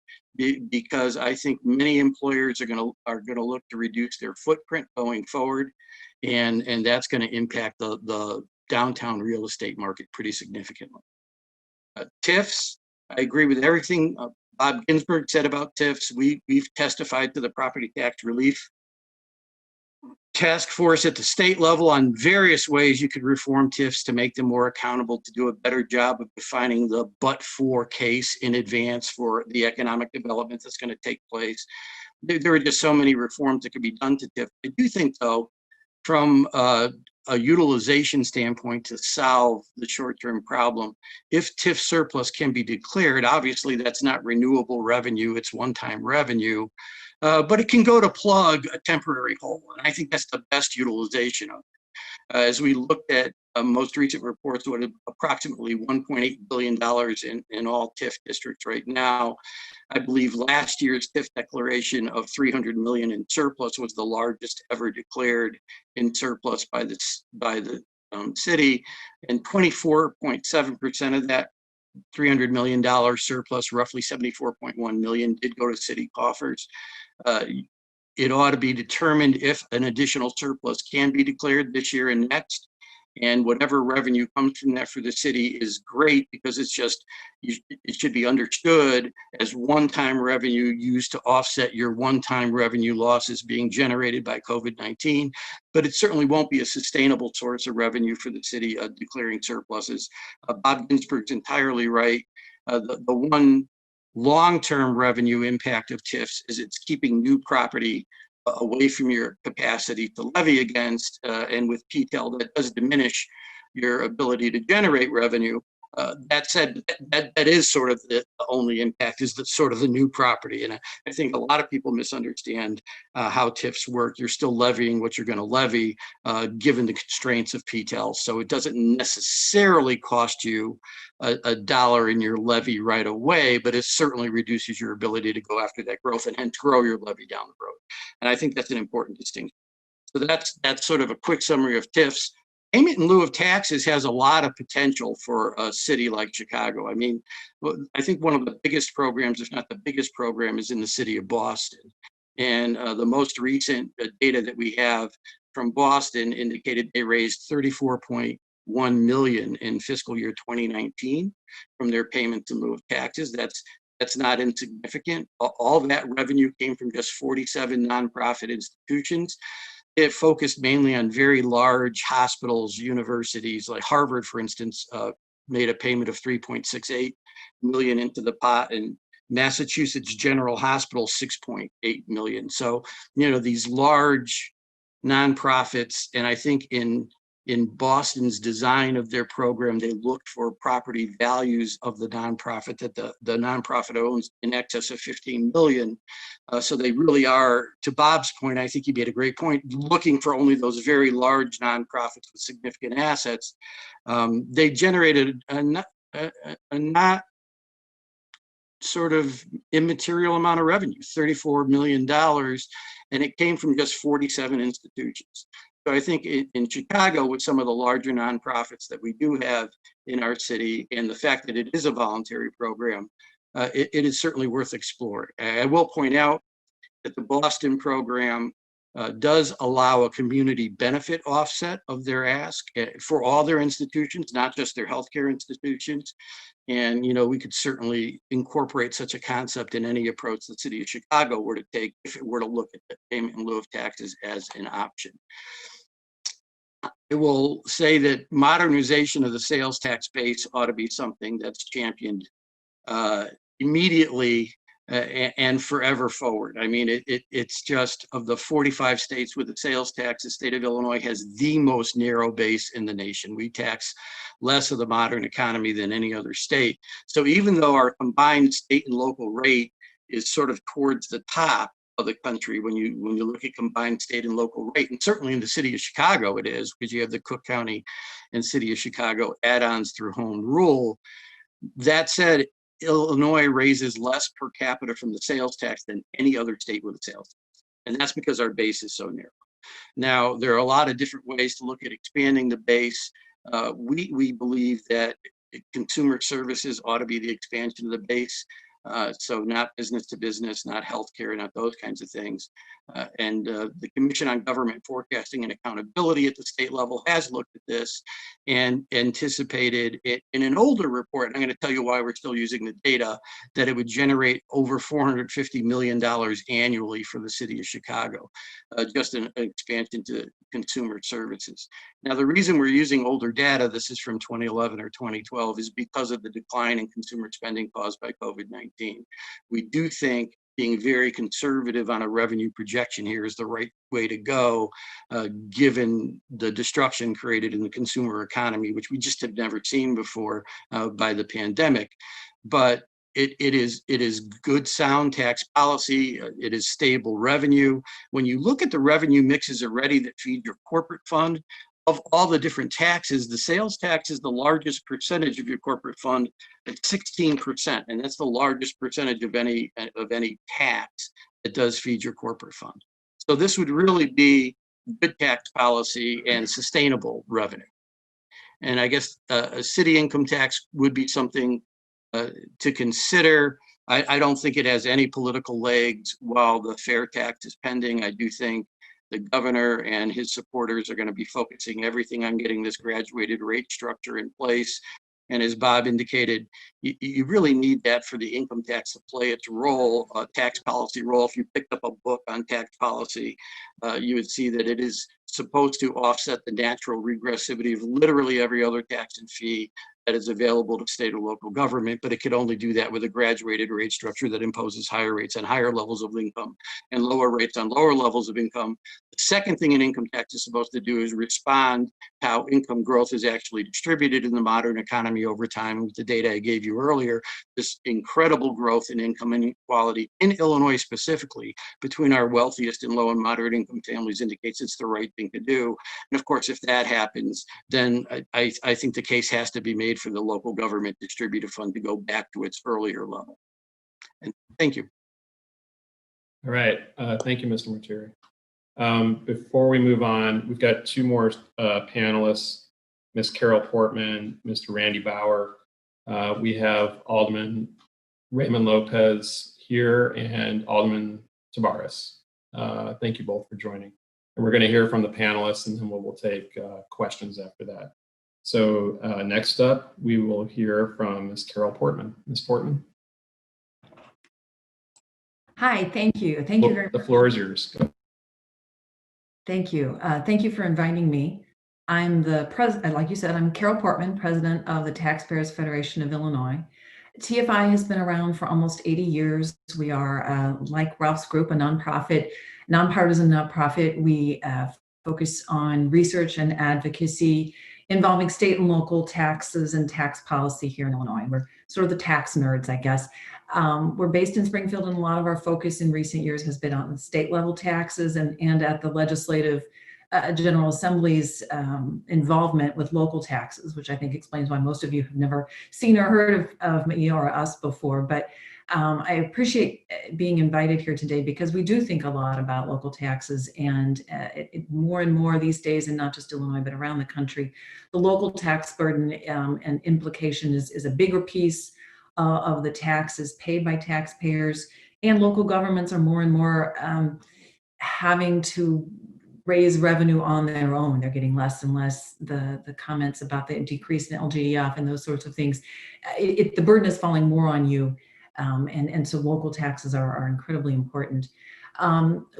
Speaker 11: because I think many employers are going to look to reduce their footprint going forward, and that's going to impact the downtown real estate market pretty significantly. TIFs, I agree with everything Bob Ginsberg said about TIFs. We've testified to the property tax relief task force at the state level on various ways you could reform TIFs to make them more accountable, to do a better job of defining the but-for case in advance for the economic development that's going to take place. There are just so many reforms that could be done to TIF. I do think, though, from a utilization standpoint to solve the short-term problem, if TIF surplus can be declared, obviously that's not renewable revenue, it's one-time revenue, but it can go to plug a temporary hole, and I think that's the best utilization of it. As we looked at most recent reports, what approximately $1.8 billion in all TIF districts right now. I believe last year's TIF declaration of $300 million in surplus was the largest ever declared in surplus by the city, and 24.7% of that $300 million surplus, roughly $74.1 million, did go to city coffers. It ought to be determined if an additional surplus can be declared this year and next. And whatever revenue comes from that for the city is great, because it's just, it should be understood as one-time revenue used to offset your one-time revenue losses being generated by COVID-19. But it certainly won't be a sustainable source of revenue for the city declaring surpluses. Bob Ginsberg's entirely right. The one long-term revenue impact of TIFs is it's keeping new property away from your capacity to levy against, and with PTEL that does diminish your ability to generate revenue. That said, that is sort of the only impact, is the sort of the new property. And I think a lot of people misunderstand how TIFs work. You're still levying what you're going to levy, given the constraints of PTEL. So it doesn't necessarily cost you a dollar in your levy right away, but it certainly reduces your ability to go after that growth and hence grow your levy down the road. And I think that's an important distinction. So that's sort of a quick summary of TIFs. Payment in lieu of taxes has a lot of potential for a city like Chicago. I mean, I think one of the biggest programs, if not the biggest program, is in the city of Boston. And the most recent data that we have from Boston indicated they raised $34.1 million in fiscal year 2019 from their payments in lieu of taxes. That's not insignificant. All that revenue came from just 47 nonprofit institutions. It focused mainly on very large hospitals, universities, like Harvard, for instance, made a payment of $3.68 million into the pot, and Massachusetts General Hospital, $6.8 million. So, you know, these large nonprofits, and I think in Boston's design of their program, they looked for property values of the nonprofit that the nonprofit owns in excess of 15 million. So they really are, to Bob's point, I think he made a great point, looking for only those very large nonprofits with significant assets. They generated a not sort of immaterial amount of revenue, $34 million, and it came from just 47 institutions. So I think in Chicago, with some of the larger nonprofits that we do have in our city, and the fact that it is a voluntary program, it is certainly worth exploring. I will point out that the Boston program does allow a community benefit offset of their ask for all their institutions, not just their healthcare institutions. And, you know, we could certainly incorporate such a concept in any approach the city of Chicago were to take if it were to look at the payment in lieu of taxes as an option. I will say that modernization of the sales tax base ought to be something that's championed immediately and forever forward. I mean, it's just, of the 45 states with a sales tax, the state of Illinois has the most narrow base in the nation. We tax less of the modern economy than any other state. So even though our combined state and local rate is sort of towards the top of the country when you look at combined state and local rate, and certainly in the city of Chicago it is, because you have the Cook County and city of Chicago add-ons through home rule. That said, Illinois raises less per capita from the sales tax than any other state with a sales tax. And that's because our base is so narrow. Now, there are a lot of different ways to look at expanding the base. We believe that consumer services ought to be the expansion of the base. So not business to business, not healthcare, not those kinds of things. And the Commission on Government Forecasting and Accountability at the state level has looked at this and anticipated it in an older report. And I'm going to tell you why we're still using the data, that it would generate over $450 million annually for the city of Chicago, just an expansion to consumer services. Now, the reason we're using older data, this is from 2011 or 2012, is because of the decline in consumer spending caused by COVID-19. We do think being very conservative on a revenue projection here is the right way to go, given the destruction created in the consumer economy, which we just have never seen before by the pandemic. But it is good, sound tax policy. It is stable revenue. When you look at the revenue mixes already that feed your corporate fund, of all the different taxes, the sales tax is the largest percentage of your corporate fund at 16%, and that's the largest percentage of any tax that does feed your corporate fund. So this would really be good tax policy and sustainable revenue. And I guess a city income tax would be something to consider. I don't think it has any political legs while the fair tax is pending. I do think The governor and his supporters are going to be focusing everything on getting this graduated rate structure in place. And as Bob indicated, you really need that for the income tax to play its role, tax policy role. If you picked up a book on tax policy, you would see that it is supposed to offset the natural regressivity of literally every other tax and fee that is available to state or local government, but it could only do that with a graduated rate structure that imposes higher rates on higher levels of income and lower rates on lower levels of income. The second thing an income tax is supposed to do is respond how income growth is actually distributed in the modern economy over time. With the data I gave you earlier, this incredible growth in income inequality in Illinois specifically between our wealthiest and low and moderate income families indicates it's the right thing to do. And of course, if that happens, then I think the case has to be made for the local government distributive fund to go back to its earlier level. And thank you.
Speaker 1: All right. Thank you, Mr. Martiri. Before we move on, we've got two more panelists, Ms. Carol Portman, Mr. Randy Bauer. We have Alderman Raymond Lopez here and Alderman Tabares. Thank you both for joining. And we're going to hear from the panelists, and then we'll take questions after that. So next up, we will hear from Ms. Carol Portman. Ms. Portman.
Speaker 12: Hi, thank you. Thank you very much.
Speaker 1: The floor is yours.
Speaker 12: Thank you. Thank you for inviting me. I'm the president, like you said, I'm Carol Portman, president of the Taxpayers Federation of Illinois. TFI has been around for almost 80 years. We are, like Ralph's group, a nonprofit, nonpartisan nonprofit. We focus on research and advocacy involving state and local taxes and tax policy here in Illinois. We're sort of the tax nerds, I guess. We're based in Springfield, and a lot of our focus in recent years has been on state level taxes and at the legislative General Assembly's involvement with local taxes, which I think explains why most of you have never seen or heard of me or us before. But I appreciate being invited here today because we do think a lot about local taxes, and more and more these days, and not just Illinois, but around the country, the local tax burden and implication is a bigger piece of the taxes paid by taxpayers, and local governments are more and more having to raise revenue on their own. They're getting less and less. The comments about the decrease in LGF and those sorts of things, the burden is falling more on you. And so local taxes are incredibly important.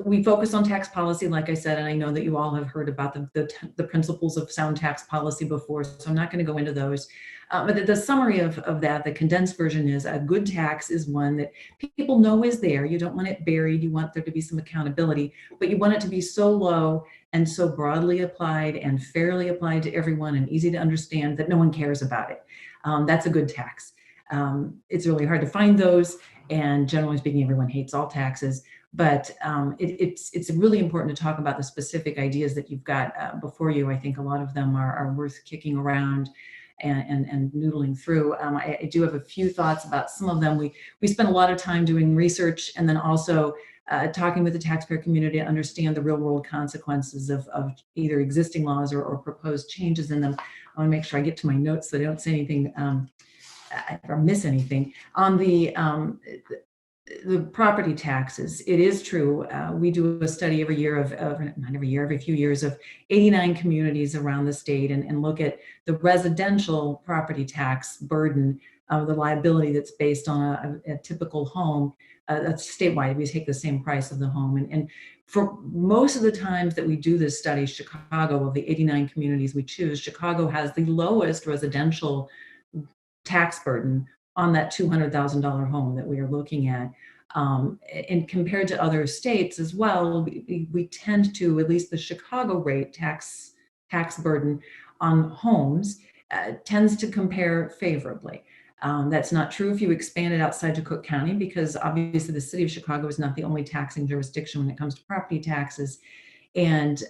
Speaker 12: We focus on tax policy, like I said, and I know that you all have heard about the principles of sound tax policy before, so I'm not going to go into those. But the summary of that, the condensed version is a good tax is one that people know is there. You don't want it buried. You want there to be some accountability, but you want it to be so low and so broadly applied and fairly applied to everyone and easy to understand that no one cares about it. That's a good tax. It's really hard to find those, and generally speaking, everyone hates all taxes. But it's really important to talk about the specific ideas that you've got before you. I think a lot of them are worth kicking around and noodling through. I do have a few thoughts about some of them. We spent a lot of time doing research and then also talking with the taxpayer community to understand the real world consequences of either existing laws or proposed changes in them. I want to make sure I get to my notes so I don't say anything or miss anything. On the property taxes, it is true. We do a study every year not every year, every few years of 89 communities around the state and look at the residential property tax burden of the liability that's based on a typical home. That's statewide. We take the same price of the home. And for most of the times that we do this study, Chicago, of the 89 communities we choose, Chicago has the lowest residential tax burden on that $200,000 home that we are looking at. And compared to other states as well, we tend to, at least the Chicago rate tax burden on homes tends to compare favorably. That's not true if you expand it outside to Cook County, because obviously the city of Chicago is not the only taxing jurisdiction when it comes to property taxes. And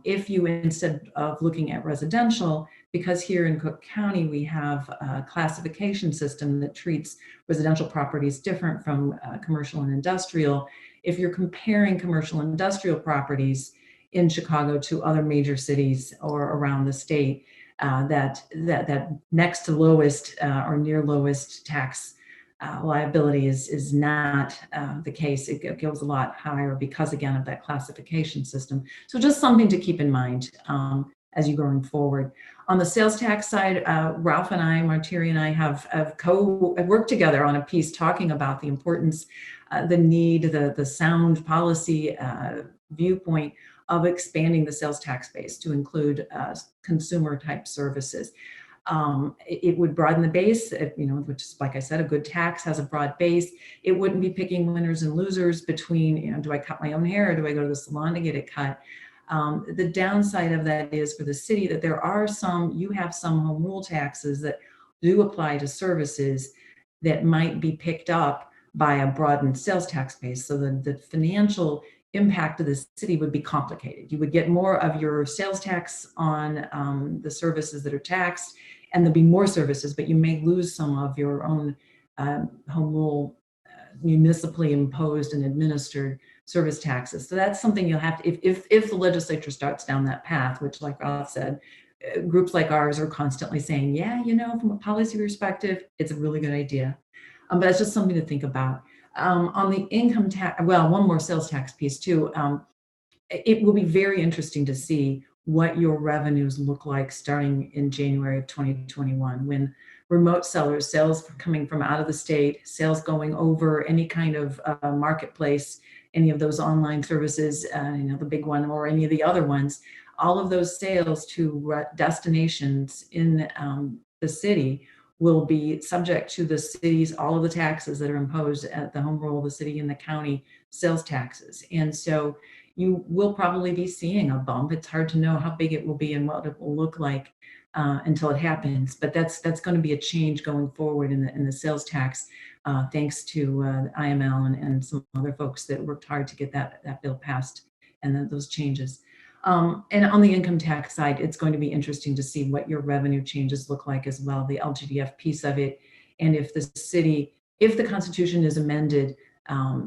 Speaker 12: if you, instead of looking at residential, because here in Cook County, we have a classification system that treats residential properties different from commercial and industrial. If you're comparing commercial and industrial properties in Chicago to other major cities or around the state, that next to lowest or near lowest tax liability is not the case. It goes a lot higher because, again, of that classification system. So just something to keep in mind as you're going forward. On the sales tax side, Ralph and I, Martiri and I have worked together on a piece talking about the importance, the need, the sound policy viewpoint of expanding the sales tax base to include consumer type services. It would broaden the base, which is, like I said, a good tax has a broad base. It wouldn't be picking winners and losers between, do I cut my own hair or do I go to the salon to get it cut? The downside of that is for the city that you have some home rule taxes that do apply to services that might be picked up by a broadened sales tax base. So the financial impact of the city would be complicated. You would get more of your sales tax on the services that are taxed, and there'll be more services, but you may lose some of your own home rule municipally imposed and administered service taxes. So that's something you'll have to, if the legislature starts down that path, which, like Ralph said, groups like ours are constantly saying, yeah, from a policy perspective, it's a really good idea. But it's just something to think about. On the income tax, well, one more sales tax piece too. It will be very interesting to see what your revenues look like starting in January of 2021, when remote sales coming from out of the state, sales going over any kind of marketplace, any of those online services, the big one or any of the other ones, all of those sales to destinations in the city will be subject to the city's, all of the taxes that are imposed at the home rule, the city and the county sales taxes. And so you will probably be seeing a bump. It's hard to know how big it will be and what it will look like until it happens. But that's going to be a change going forward in the sales tax, thanks to IML and some other folks that worked hard to get that bill passed and those changes. And on the income tax side, it's going to be interesting to see what your revenue changes look like as well, the LGDF piece of it. And if the Constitution is amended,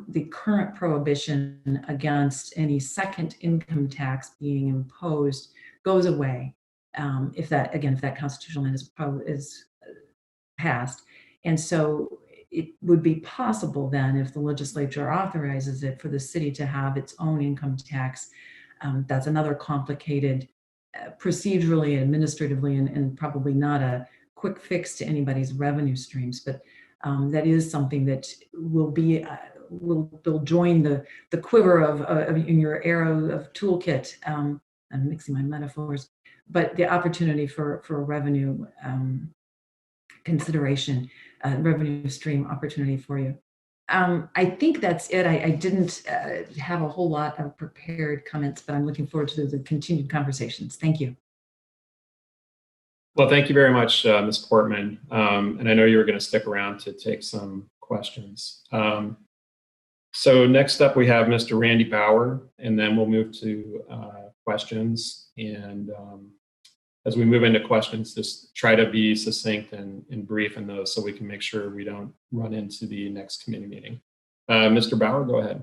Speaker 12: the current prohibition against any second income tax being imposed goes away. If that constitutional amendment is passed. And so it would be possible then, if the legislature authorizes it, for the city to have its own income tax. That's another complicated, procedurally, administratively, and probably not a quick fix to anybody's revenue streams. But that is something that will join the quiver of in your arrow of toolkit. I'm mixing my metaphors, but the opportunity for a revenue consideration, revenue stream opportunity for you. I think that's it. I didn't have a whole lot of prepared comments, but I'm looking forward to the continued conversations. Thank you.
Speaker 1: Well, thank you very much, Ms. Portman. And I know you were going to stick around to take some questions. So next up, we have Mr. Randy Bauer, and then we'll move to questions. And as we move into questions, just try to be succinct and brief in those so we can make sure we don't run into the next committee meeting. Mr. Bauer, go ahead.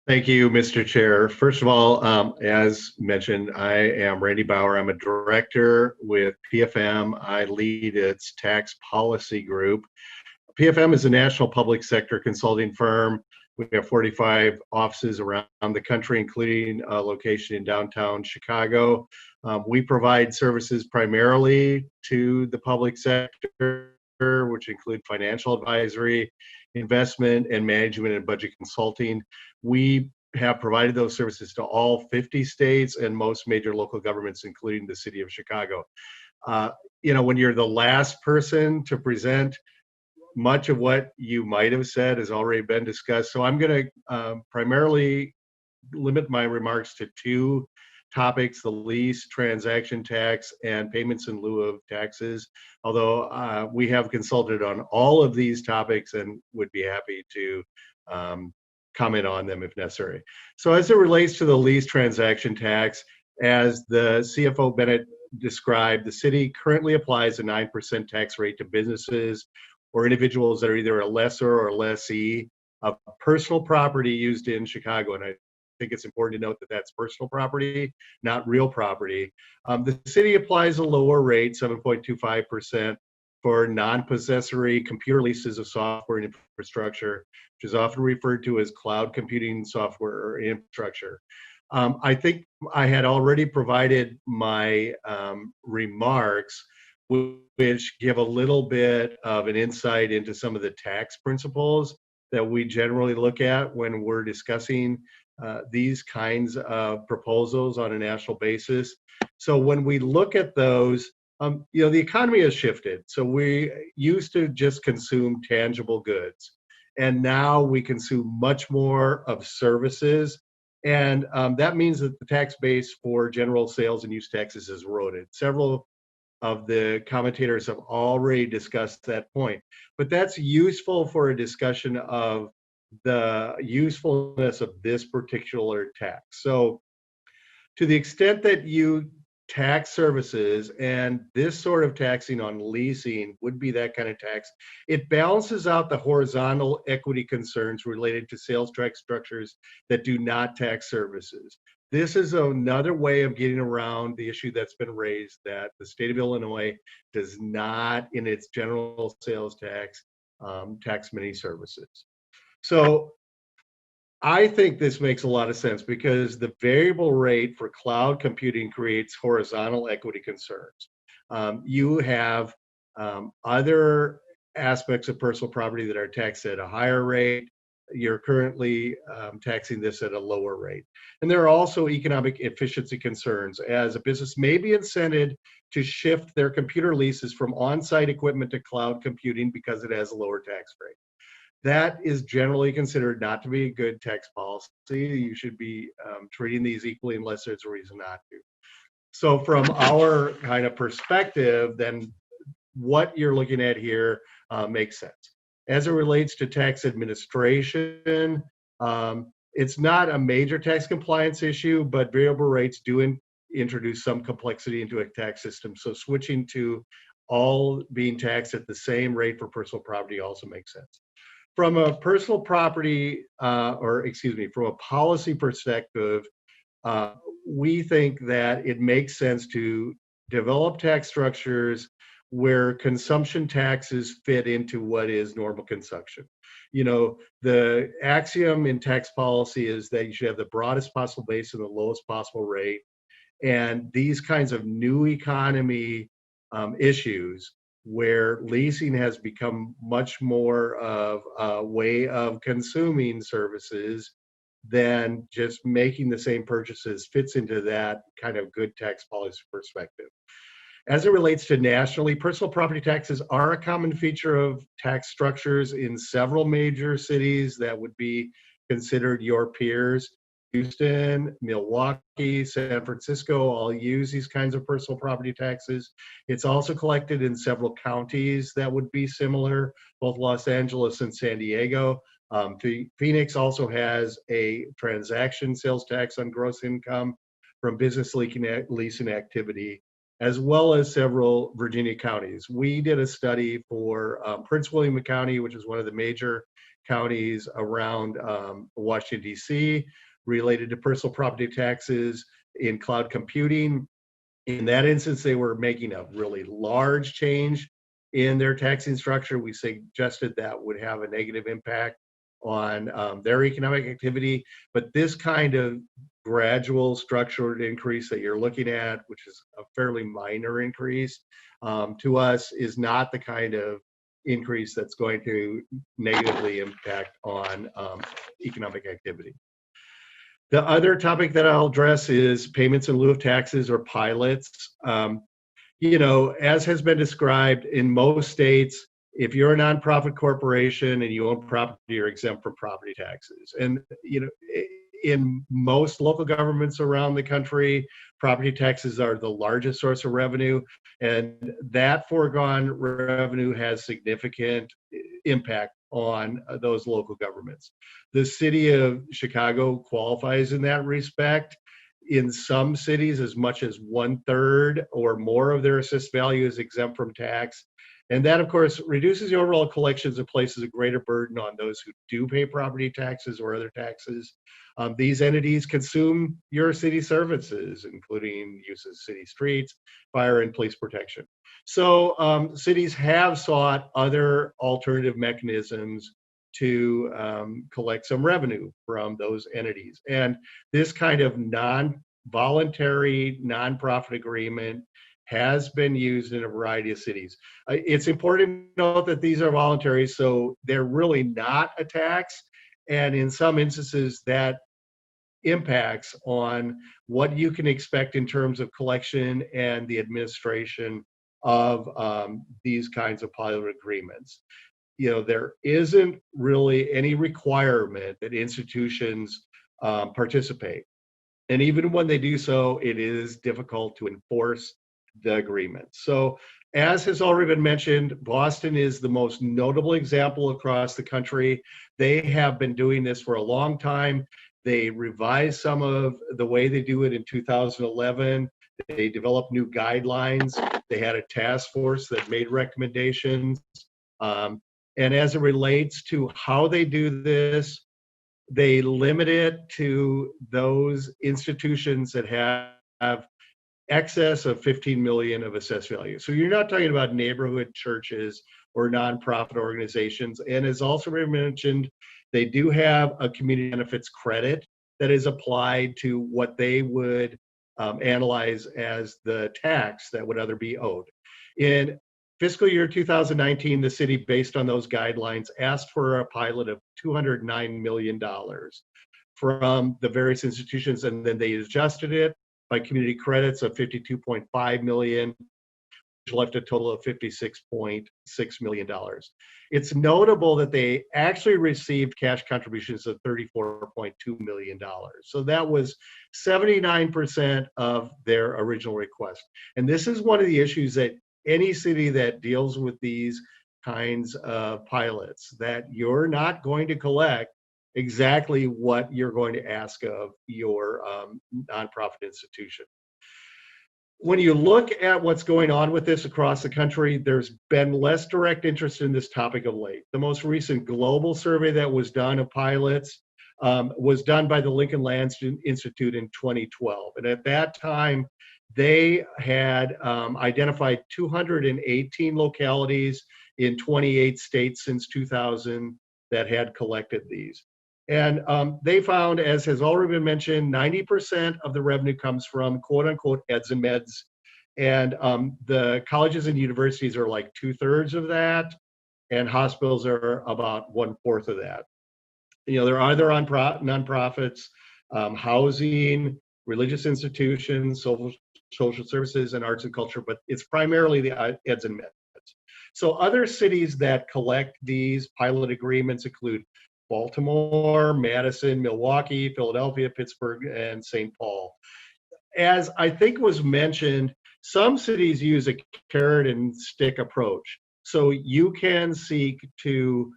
Speaker 13: Thank you, Mr. Chair. First of all, as mentioned, I am Randy Bauer. I'm a director with PFM. I lead its tax policy group. PFM is a national public sector consulting firm. We have 45 offices around the country, including a location in downtown Chicago. We provide services primarily to the public sector, which include financial advisory, investment and management and budget consulting. We have provided those services to all 50 states and most major local governments, including the city of Chicago. When you're the last person to present, much of what you might have said has already been discussed. So I'm going to primarily limit my remarks to two topics: the lease, transaction tax, and payments in lieu of taxes. Although we have consulted on all of these topics and would be happy to comment on them if necessary. So as it relates to the lease transaction tax, as the CFO Bennett described, the city currently applies a 9% tax rate to businesses or individuals that are either a lessor or lessee of personal property used in Chicago. And I think it's important to note that that's personal property, not real property. The city applies a lower rate, 7.25%, for non-possessory computer leases of software and infrastructure, which is often referred to as cloud computing software or infrastructure. I think I had already provided my remarks, which give a little bit of an insight into some of the tax principles that we generally look at when we're discussing these kinds of proposals on a national basis. So when we look at those, the economy has shifted. So we used to just consume tangible goods, and now we consume much more of services. And that means that the tax base for general sales and use taxes is eroded. Several of the commentators have already discussed that point, but that's useful for a discussion of the usefulness of this particular tax. So to the extent that you tax services, and this sort of taxing on leasing would be that kind of tax, it balances out the horizontal equity concerns related to sales tax structures that do not tax services. This is another way of getting around the issue that's been raised that the state of Illinois does not, in its general sales tax, tax many services. So I think this makes a lot of sense because the variable rate for cloud computing creates horizontal equity concerns. You have other aspects of personal property that are taxed at a higher rate. You're currently taxing this at a lower rate. And there are also economic efficiency concerns, as a business may be incented to shift their computer leases from on-site equipment to cloud computing because it has a lower tax rate. That is generally considered not to be a good tax policy. You should be treating these equally unless there's a reason not to. So from our kind of perspective, then what you're looking at here makes sense. As it relates to tax administration, it's not a major tax compliance issue, but variable rates do introduce some complexity into a tax system. So switching to all being taxed at the same rate for personal property also makes sense. From a personal property, from a policy perspective, we think that it makes sense to develop tax structures where consumption taxes fit into what is normal consumption. You know, the axiom in tax policy is that you should have the broadest possible base and the lowest possible rate. And these kinds of new economy issues where leasing has become much more of a way of consuming services than just making the same purchases fits into that kind of good tax policy perspective. As it relates to nationally, personal property taxes are a common feature of tax structures in several major cities that would be considered your peers. Houston, Milwaukee, San Francisco all use these kinds of personal property taxes. It's also collected in several counties that would be similar, both Los Angeles and San Diego. Phoenix also has a transaction sales tax on gross income from business leasing activity, as well as several Virginia counties. We did a study for Prince William County, which is one of the major counties around Washington, D.C., related to personal property taxes in cloud computing. In that instance, they were making a really large change in their taxing structure. We suggested that would have a negative impact on their economic activity. But this kind of gradual structured increase that you're looking at, which is a fairly minor increase, to us is not the kind of increase that's going to negatively impact on economic activity. The other topic that I'll address is payments in lieu of taxes or pilots. As has been described in most states, if you're a nonprofit corporation and you own property, you're exempt from property taxes. And, in most local governments around the country, property taxes are the largest source of revenue, and that foregone revenue has significant impact on those local governments. The city of Chicago qualifies in that respect. In some cities, as much as 1/3 or more of their assessed value is exempt from tax. And that, of course, reduces the overall collections and places a greater burden on those who do pay property taxes or other taxes. These entities consume your city services, including use of city streets, fire and police protection. So cities have sought other alternative mechanisms to collect some revenue from those entities. And this kind of non-voluntary, nonprofit agreement has been used in a variety of cities. It's important to note that these are voluntary, so they're really not a tax. And in some instances, that impacts on what you can expect in terms of collection and the administration of these kinds of pilot agreements. You know, there isn't really any requirement that institutions participate. And even when they do so, it is difficult to enforce the agreement. So as has already been mentioned, Boston is the most notable example across the country. They have been doing this for a long time. They revised some of the way they do it in 2011. They developed new guidelines. They had a task force that made recommendations. And as it relates to how they do this, they limit it to those institutions that have excess of 15 million of assessed value. So you're not talking about neighborhood churches or nonprofit organizations. And as also been mentioned, they do have a community benefits credit that is applied to what they would analyze as the tax that would other be owed. In fiscal year 2019, the city, based on those guidelines, asked for a pilot of $209 million from the various institutions, and then they adjusted it by community credits of 52.5 million, which left a total of $56.6 million. It's notable that they actually received cash contributions of $34.2 million. So that was 79% of their original request. And this is one of the issues that any city that deals with these kinds of pilots, that you're not going to collect exactly what you're going to ask of your nonprofit institution. When you look at what's going on with this across the country, there's been less direct interest in this topic of late. The most recent global survey that was done of pilots was done by the Lincoln Land Institute in 2012. And at that time, they had identified 218 localities in 28 states since 2000 that had collected these. And they found, as has already been mentioned, 90% of the revenue comes from quote unquote eds and meds. And the colleges and universities are like 2/3 of that, and hospitals are about 1/4 of that. You know, there are other nonprofits, housing, religious institutions, social services, and arts and culture, but it's primarily the eds and meds. So other cities that collect these pilot agreements include Baltimore, Madison, Milwaukee, Philadelphia, Pittsburgh, and St. Paul. As I think was mentioned, some cities use a carrot and stick approach. So you can seek to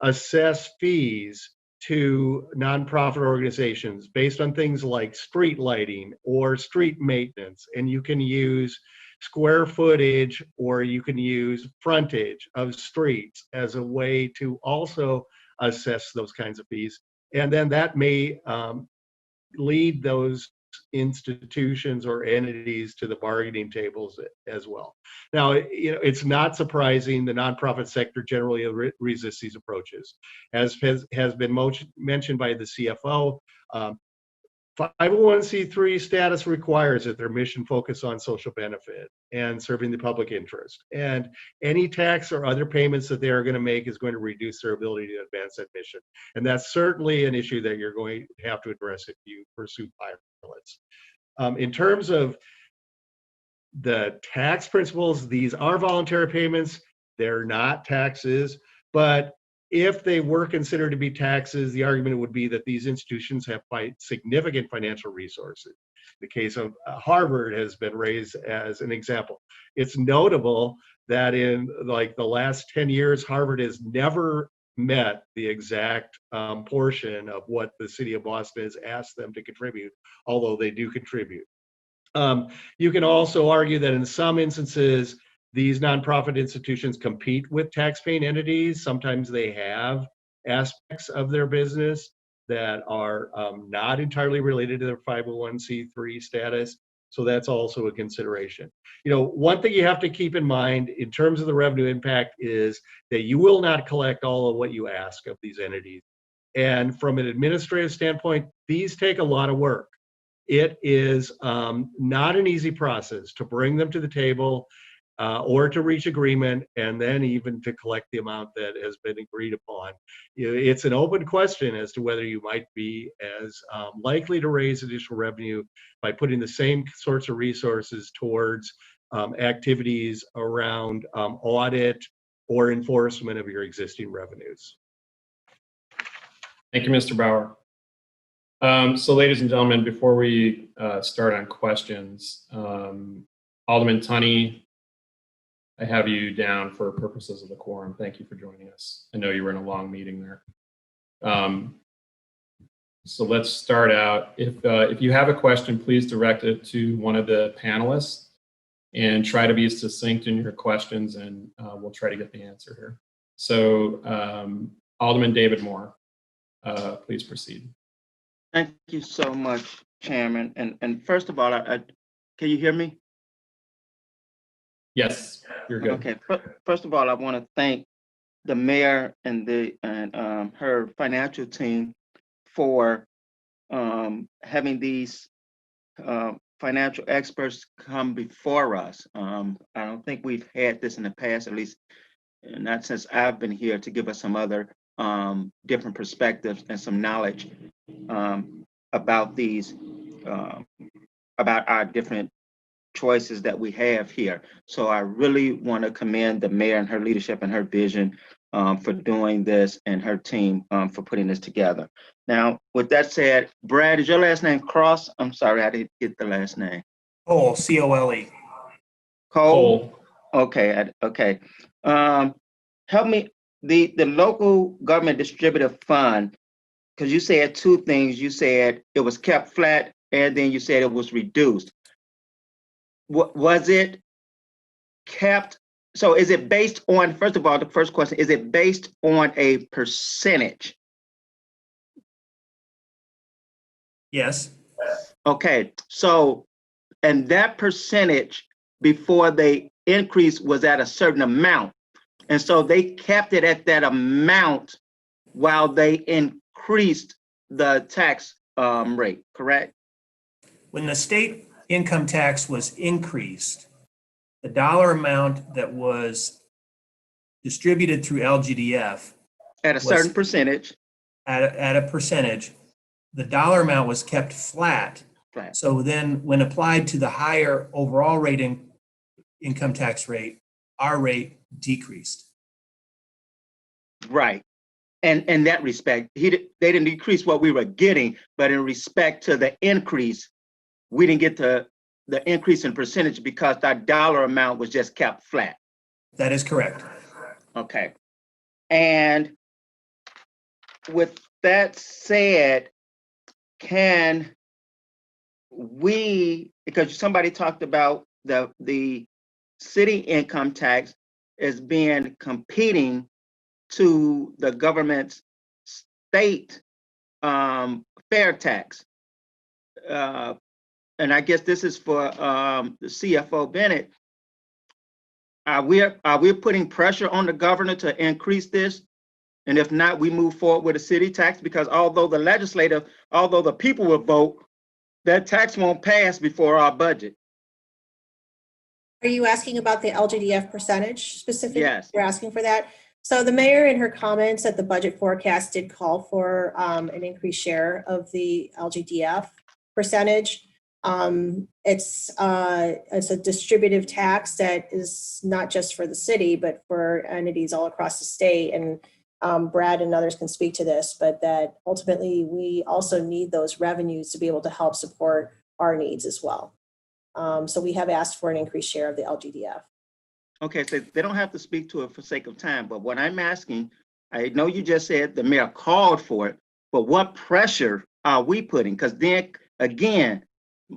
Speaker 13: assess fees to nonprofit organizations based on things like street lighting or street maintenance, and you can use square footage or you can use frontage of streets as a way to also assess those kinds of fees. And then that may lead those institutions or entities to the bargaining tables as well. Now, you know, it's not surprising the nonprofit sector generally resists these approaches. As has been mentioned by the CFO, 501c3 status requires that their mission focus on social benefit and serving the public interest. And any tax or other payments that they are going to make is going to reduce their ability to advance that mission. And that's certainly an issue that you're going to have to address if you pursue pilots. In terms of the tax principles, these are voluntary payments. They're not taxes, but if they were considered to be taxes, the argument would be that these institutions have significant financial resources. The case of Harvard has been raised as an example. It's notable that in like the last 10 years, Harvard has never met the exact portion of what the city of Boston has asked them to contribute, although they do contribute. You can also argue that in some instances, these nonprofit institutions compete with taxpaying entities. Sometimes they have aspects of their business that are not entirely related to their 501c3 status. So that's also a consideration. You know, one thing you have to keep in mind in terms of the revenue impact is that you will not collect all of what you ask of these entities. And from an administrative standpoint, these take a lot of work. It is not an easy process to bring them to the table or to reach agreement, and then even to collect the amount that has been agreed upon. It's an open question as to whether you might be as likely to raise additional revenue by putting the same sorts of resources towards activities around audit or enforcement of your existing revenues.
Speaker 1: Thank you, Mr. Bauer. So ladies and gentlemen, before we start on questions, Alderman Tunney, I have you down for purposes of the quorum. Thank you for joining us. I know you were in a long meeting there. So let's start out. If you have a question, please direct it to one of the panelists and try to be succinct in your questions, and we'll try to get the answer here. So Alderman David Moore, please proceed.
Speaker 2: Thank you so much, Chairman. And first of all, can you hear me?
Speaker 1: Yes, you're good.
Speaker 2: Okay. First of all, I want to thank the mayor and her financial team for having these financial experts come before us. I don't think we've had this in the past, at least not since I've been here, to give us some other different perspectives and some knowledge about these, about our different choices that we have here. So I really want to commend the mayor and her leadership and her vision for doing this, and her team for putting this together. Now, with that said, Brad, is your last name Cross? I'm sorry, I didn't get the last name.
Speaker 8: Cole, C-O-L-E.
Speaker 2: Cole? Okay, okay. Help me, the local government distributor fund, because you said two things. You said it was kept flat, and then you said it was reduced. Was it kept? So is it based on, first of all, the first question, is it based on a percentage?
Speaker 8: Yes.
Speaker 2: Okay, so, and that percentage before they increased was at a certain amount. And so they kept it at that amount while they increased the tax rate, correct?
Speaker 8: When the state income tax was increased, the dollar amount that was distributed through LGDF
Speaker 2: at a certain percentage,
Speaker 8: at a percentage, the dollar amount was kept flat. So then when applied to the higher overall rate income tax rate, our rate decreased.
Speaker 2: Right. And in that respect, they didn't decrease what we were getting, but in respect to the increase, we didn't get the increase in percentage because that dollar amount was just kept flat.
Speaker 8: That is correct.
Speaker 2: Okay. And with that said, can we, because somebody talked about the city income tax as being competing to the government's state fair tax. And I guess this is for the CFO Bennett. Are we putting pressure on the governor to increase this? And if not, we move forward with a city tax, because although the people will vote, that tax won't pass before our budget.
Speaker 7: Are you asking about the LGDF percentage specifically?
Speaker 2: Yes.
Speaker 7: You're asking for that? So the mayor in her comments at the budget forecast did call for an increased share of the LGDF percentage. It's a distributive tax that is not just for the city, but for entities all across the state. And Brad and others can speak to this, but that ultimately we also need those revenues to be able to help support our needs as well. So we have asked for an increased share of the LGDF.
Speaker 2: Okay, so they don't have to speak to it for sake of time, but what I'm asking, I know you just said the mayor called for it, but what pressure are we putting? Because then again,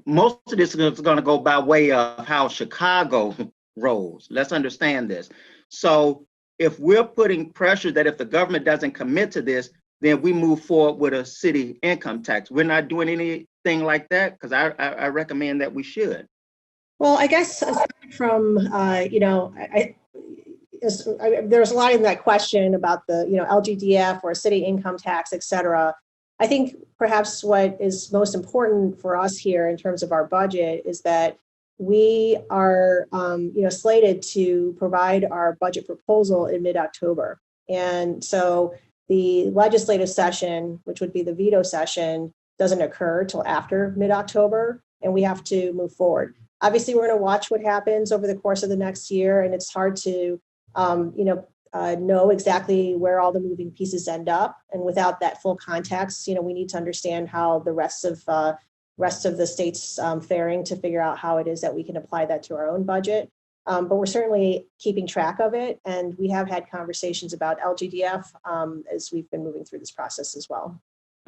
Speaker 2: most of this is going to go by way of how Chicago roles. Let's understand this. So if we're putting pressure that if the government doesn't commit to this, then we move forward with a city income tax. We're not doing anything like that, because I recommend that we should.
Speaker 7: Well, I guess aside from, there's a lot in that question about the, LGDF or city income tax, et cetera. I think perhaps what is most important for us here in terms of our budget is that we are, slated to provide our budget proposal in mid-October. And so the legislative session, which would be the veto session, doesn't occur till after mid-October, and we have to move forward. Obviously, we're going to watch what happens over the course of the next year, and it's hard to, know exactly where all the moving pieces end up. And without that full context, we need to understand how the rest of the states faring to figure out how it is that we can apply that to our own budget. But we're certainly keeping track of it, and we have had conversations about LGDF as we've been moving through this process as well.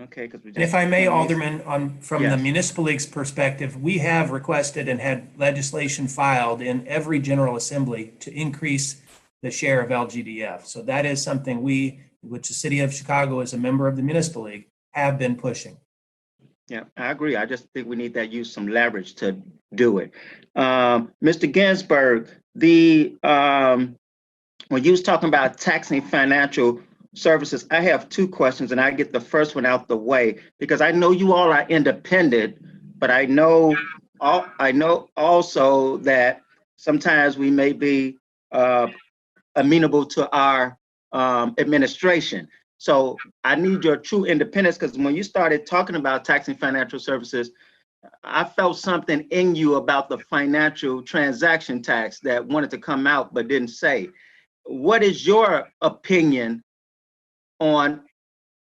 Speaker 2: Okay,
Speaker 8: And if I may, Alderman, from the Municipal League's perspective, we have requested and had legislation filed in every General Assembly to increase the share of LGDF. So that is something which the City of Chicago is a member of the Municipal League, have been pushing.
Speaker 2: Yeah, I agree. I just think we need to use some leverage to do it. Mr. Ginsberg, when you was talking about taxing financial services, I have two questions, and I get the first one out the way because I know you all are independent, but I know also that sometimes we may be amenable to our administration. So I need your true independence, because when you started talking about taxing financial services, I felt something in you about the financial transaction tax that wanted to come out but didn't say. What is your opinion on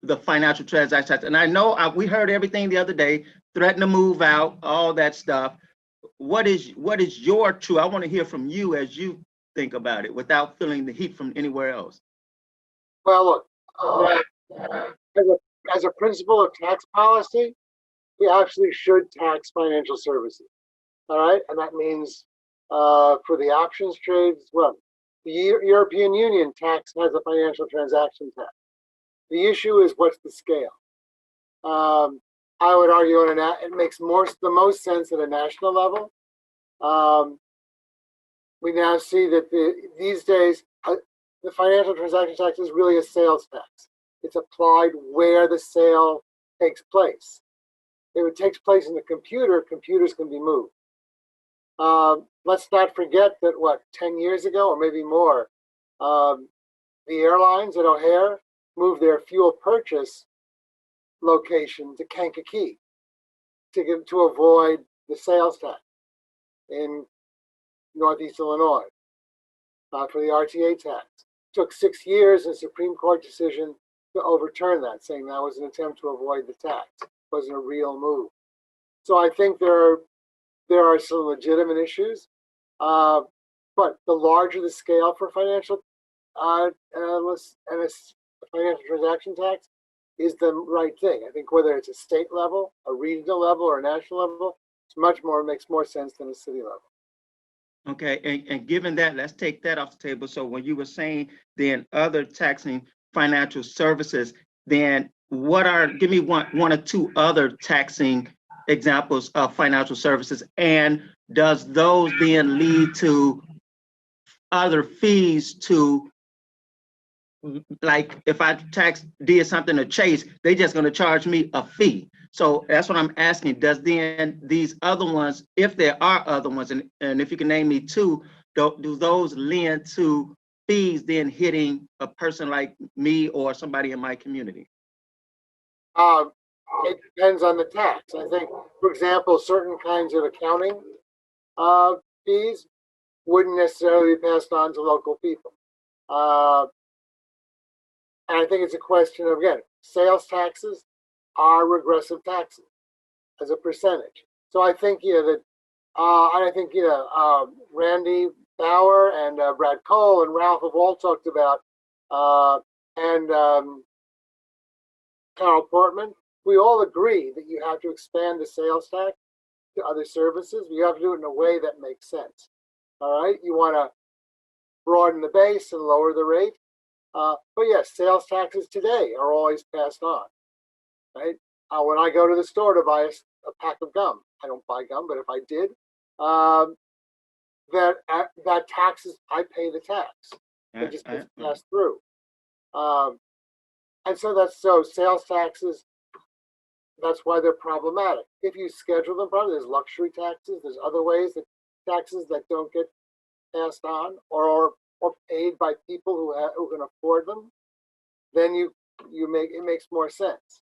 Speaker 2: the financial transaction tax? And I know we heard everything the other day, threaten to move out, all that stuff. What is your true? I want to hear from you as you think about it without feeling the heat from anywhere else.
Speaker 10: Well, look, as a principle of tax policy, we actually should tax financial services. All right, and that means for the options trades, well, the European Union tax has a financial transaction tax. The issue is what's the scale. I would argue it makes the most sense at a national level. We now see that these days the financial transaction tax is really a sales tax. It's applied where the sale takes place. If it takes place in the computer, computers can be moved. Let's not forget that 10 years ago or maybe more, the airlines at O'Hare moved their fuel purchase location to Kankakee to avoid the sales tax in Northeast Illinois for the RTA tax. It took 6 years in a Supreme Court decision to overturn that, saying that was an attempt to avoid the tax. It wasn't a real move. So I think there are some legitimate issues, but the larger the scale for financial financial transaction tax is the right thing. I think whether it's a state level, a regional level, or a national level, makes more sense than a city level.
Speaker 2: Okay, and given that, let's take that off the table. So when you were saying then other taxing financial services, then give me one or two other taxing examples of financial services, and does those then lead to other fees to, like if I did something to Chase, they just going to charge me a fee. So that's what I'm asking. Does then these other ones, if there are other ones, and if you can name me two, do those lend to fees then hitting a person like me or somebody in my community?
Speaker 10: It depends on the tax. I think, for example, certain kinds of accounting fees wouldn't necessarily be passed on to local people. And I think it's a question of, again, sales taxes are regressive taxes as a percentage. So I think, Randy Bauer and Brad Cole and Ralph have all talked about, and Carol Portman, we all agree that you have to expand the sales tax to other services. You have to do it in a way that makes sense. All right, you want to broaden the base and lower the rate. But yes, sales taxes today are always passed on, right? When I go to the store to buy a pack of gum, I don't buy gum, but if I did, that taxes, I pay the tax. It just gets passed through. And so sales taxes, that's why they're problematic. If you schedule them properly, there's luxury taxes, there's other ways that taxes that don't get passed on or paid by people who can afford them, then it makes more sense.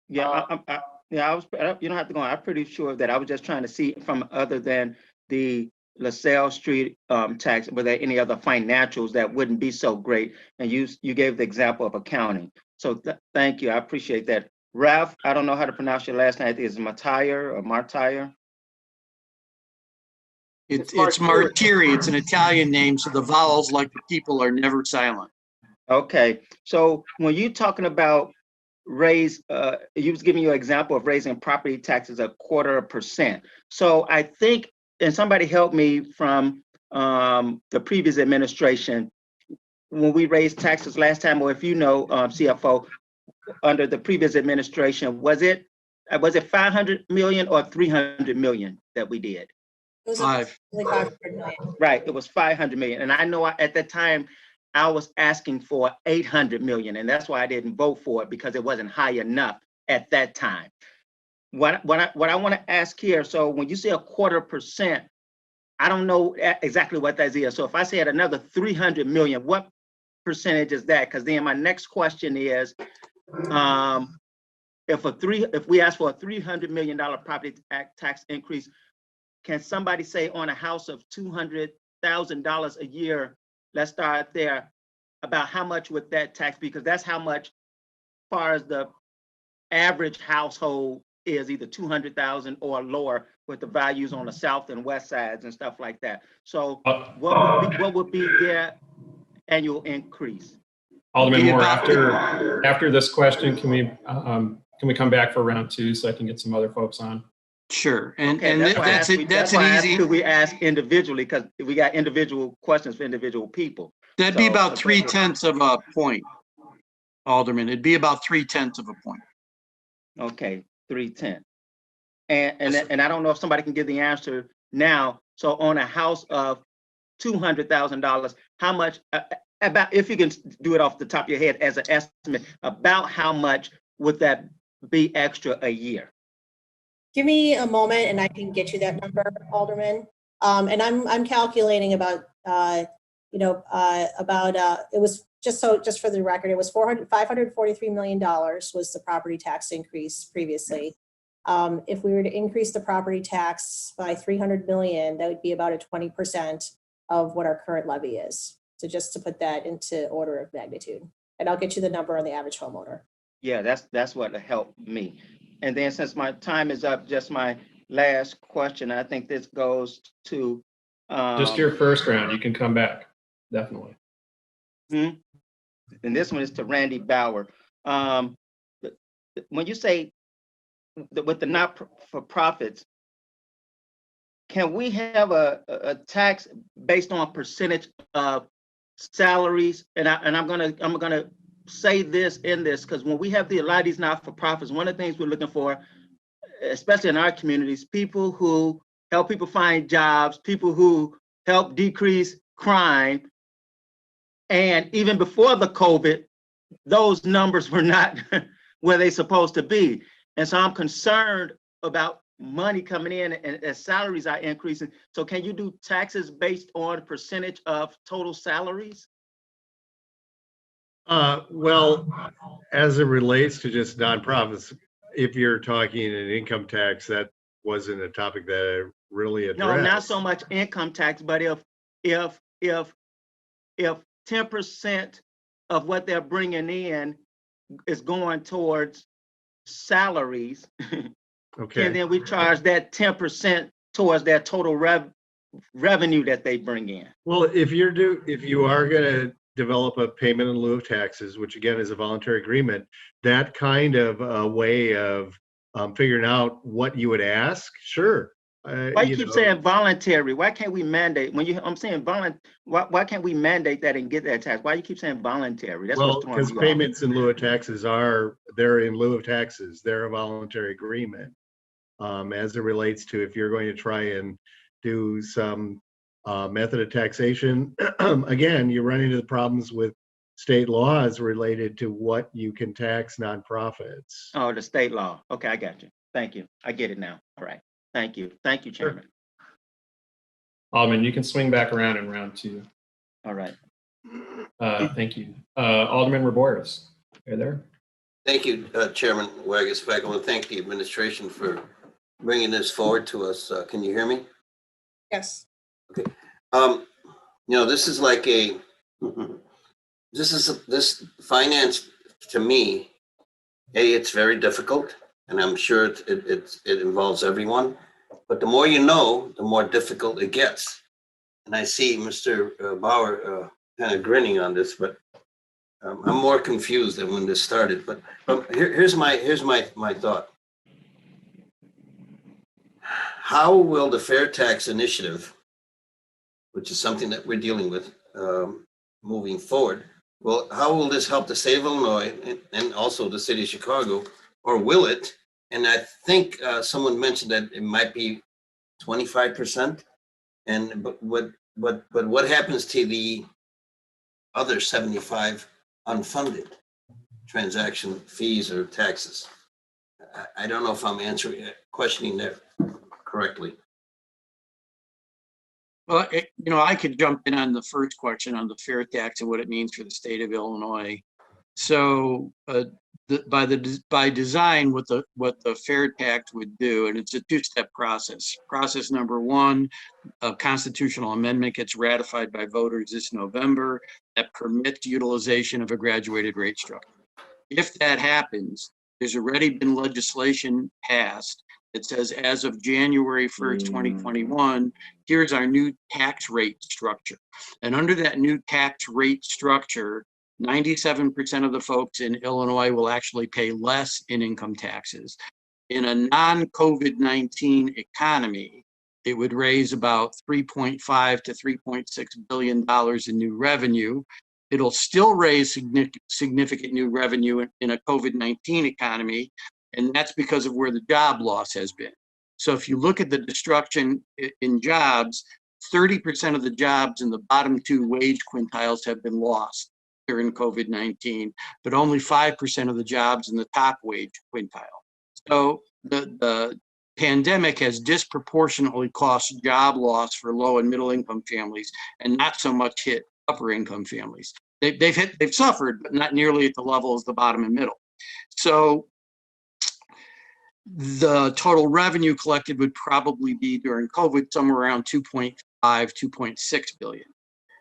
Speaker 2: Yeah, I was. You don't have to go on. I'm pretty sure that I was just trying to see from other than the LaSalle Street tax, were there any other financials that wouldn't be so great? And you gave the example of accounting. So thank you. I appreciate that. Ralph, I don't know how to pronounce your last name. I think it's Matire or Martire.
Speaker 11: It's Martiri. It's an Italian name, so the vowels, like the people, are never silent.
Speaker 2: Okay. So when you're talking about you was giving you an example of raising property taxes 0.25%. So I think, and somebody helped me from the previous administration, when we raised taxes last time, or if you know, CFO, under the previous administration, was it 500 million or 300 million that we did?
Speaker 7: It was
Speaker 11: Five.
Speaker 7: like 500 million.
Speaker 2: Right, it was 500 million. And I know at that time, I was asking for 800 million, and that's why I didn't vote for it, because it wasn't high enough at that time. What I want to ask here, so when you say 0.25%, I don't know exactly what that is. So if I said another 300 million, what percentage is that? Because then my next question is, if we ask for a $300 million property tax increase, can somebody say on a house of $200,000 a year, let's start there, about how much would that tax be? Because that's how much, as far as the average household is, either 200,000 or lower, with the values on the south and west sides and stuff like that. So what would be their annual increase?
Speaker 1: Alderman Moore, after this question, can we come back for round two so I can get some other folks on?
Speaker 11: Sure, and
Speaker 2: Okay,
Speaker 11: that's an easy.
Speaker 2: Could we ask individually, because we got individual questions for individual people.
Speaker 11: That'd be about 0.3 of a point, Alderman. It'd be about 0.3 of a point.
Speaker 2: Okay, 3/10. And I don't know if somebody can give the answer now. So on a house of $200,000, how much, about, if you can do it off the top of your head as an estimate, about how much would that be extra a year?
Speaker 7: Give me a moment and I can get you that number, Alderman. And I'm calculating about, it was just for the record, it was $543 million was the property tax increase previously. If we were to increase the property tax by 300 million, that would be about a 20% of what our current levy is. So just to put that into order of magnitude, and I'll get you the number on the average homeowner.
Speaker 2: Yeah, that's what helped me. And then since my time is up, just my last question. I think this goes to
Speaker 1: just your first round. You can come back, definitely.
Speaker 2: And this one is to Randy Bauer. When you say with the not-for-profits, can we have a tax based on percentage of salaries? And I'm gonna say this in this, because when we have a lot of these not-for-profits, one of the things we're looking for, especially in our communities, people who help people find jobs, people who help decrease crime. And even before the COVID, those numbers were not where they're supposed to be. And so I'm concerned about money coming in and as salaries are increasing. So can you do taxes based on percentage of total salaries?
Speaker 13: Well, as it relates to just nonprofits, if you're talking an income tax, that wasn't a topic that I really addressed.
Speaker 2: No, not so much income tax, but if 10% of what they're bringing in is going towards salaries,
Speaker 13: okay,
Speaker 2: and then we charge that 10% towards their total revenue that they bring in.
Speaker 13: Well, if you are going to develop a payment in lieu of taxes, which again is a voluntary agreement, that kind of a way of figuring out what you would ask, sure,
Speaker 2: Why you keep saying voluntary? Why can't we mandate I'm saying why can't we mandate that and get that tax? Why you keep saying voluntary? That's
Speaker 13: Well,
Speaker 2: what's throwing
Speaker 13: because
Speaker 2: me off.
Speaker 13: payments in lieu of taxes they're in lieu of taxes. They're a voluntary agreement. As it relates to if you're going to try and do some method of taxation, again, you run into the problems with state laws related to what you can tax nonprofits.
Speaker 2: Oh, the state law. Okay, I got you. Thank you. I get it now. All right. Thank you. Thank you, Chairman.
Speaker 1: Alderman, you can swing back around in round 2.
Speaker 2: All right.
Speaker 1: Thank you. Alderman Raboris, are you there?
Speaker 14: Thank you, Chairman Wagisback. I want to thank the administration for bringing this forward to us. Can you hear me?
Speaker 7: Yes.
Speaker 14: Okay. This is like this finance to me. It's very difficult, and I'm sure it involves everyone. But the more you know, the more difficult it gets. And I see Mr. Bauer kind of grinning on this, but I'm more confused than when this started. But here's my thought. How will the Fair Tax Initiative, which is something that we're dealing with moving forward, well, how will this help the state of Illinois and also the city of Chicago, or will it? And I think someone mentioned that it might be 25%. But what happens to the other 75 unfunded transaction fees or taxes? I don't know if I'm questioning that correctly.
Speaker 11: Well, I could jump in on the first question on the fair tax and what it means for the state of Illinois. So by design, what the fair tax would do, and it's a two-step process. Process number 1, a constitutional amendment gets ratified by voters this November that permits utilization of a graduated rate structure. If that happens, there's already been legislation passed that says as of January 1st, 2021, here's our new tax rate structure. And under that new tax rate structure, 97% of the folks in Illinois will actually pay less in income taxes. In a non-COVID-19 economy, it would raise about $3.5 to $3.6 billion in new revenue. It'll still raise significant new revenue in a COVID-19 economy, and that's because of where the job loss has been. So if you look at the destruction in jobs, 30% of the jobs in the bottom 2 wage quintiles have been lost during COVID-19, but only 5% of the jobs in the top wage quintile. So the pandemic has disproportionately cost job loss for low and middle income families, and not so much hit upper income families. They've suffered, but not nearly at the level as the bottom and middle. So the total revenue collected would probably be during COVID somewhere around 2.5, 2.6 billion.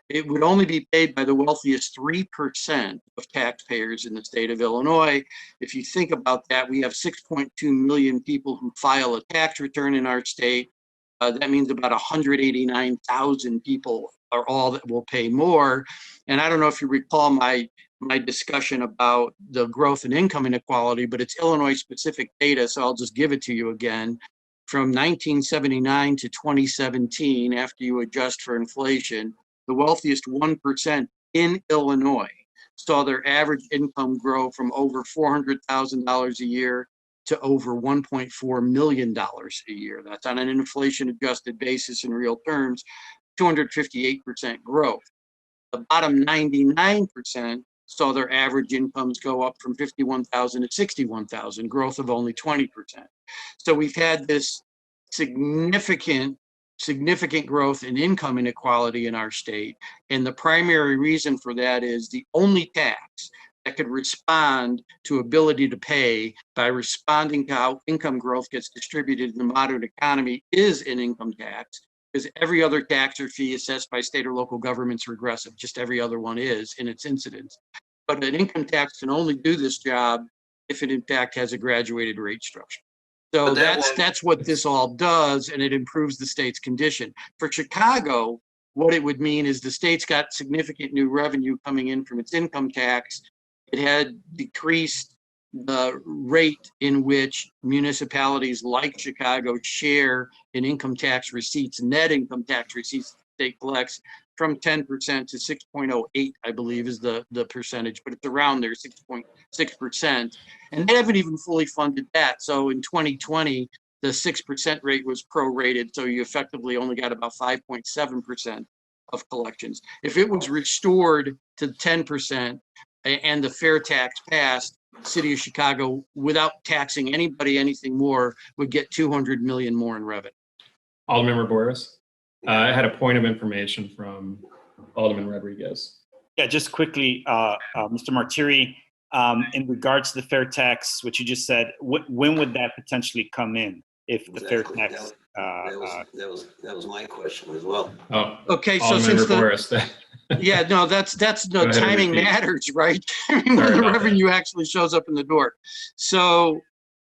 Speaker 11: It would only be paid by the wealthiest 3% of taxpayers in the state of Illinois. If you think about that, we have 6.2 million people who file a tax return in our state. That means about 189,000 people are all that will pay more. And I don't know if you recall my discussion about the growth in income inequality, but it's Illinois specific data, so I'll just give it to you again. From 1979 to 2017, after you adjust for inflation, the wealthiest 1% in Illinois saw their average income grow from over $400,000 a year to over $1.4 million a year. That's on an inflation adjusted basis in real terms, 258% growth. The bottom 99% saw their average incomes go up from 51,000 to 61,000, growth of only 20%. So we've had this significant growth in income inequality in our state. And the primary reason for that is the only tax that could respond to ability to pay by responding to how income growth gets distributed in the modern economy is an income tax, because every other tax or fee assessed by state or local government's regressive. Just every other one is in its incidence. But an income tax can only do this job if it in fact has a graduated rate structure. So that's what this all does, and it improves the state's condition. For Chicago, what it would mean is the state's got significant new revenue coming in from its income tax. It had decreased the rate in which municipalities like Chicago share in income tax receipts, net income tax receipts the state collects, from 10% to 6.08, I believe is the percentage, but it's around there, 6.6%. And they haven't even fully funded that. So in 2020, the 6% rate was prorated. So you effectively only got about 5.7% of collections. If it was restored to 10% and the fair tax passed, City of Chicago, without taxing anybody anything more, would get 200 million more in revenue.
Speaker 1: Alderman Boris. I had a point of information from Alderman Rodriguez.
Speaker 15: Yeah, just quickly, Mr. Martiri, in regards to the fair tax, what you just said, when would that potentially come in if the fair tax?
Speaker 14: That was my question as well.
Speaker 1: Oh,
Speaker 11: okay. So
Speaker 1: Alderman
Speaker 11: since
Speaker 1: Boris.
Speaker 11: yeah, no, that's no timing matters, right? I mean, when the revenue actually shows up in the door. So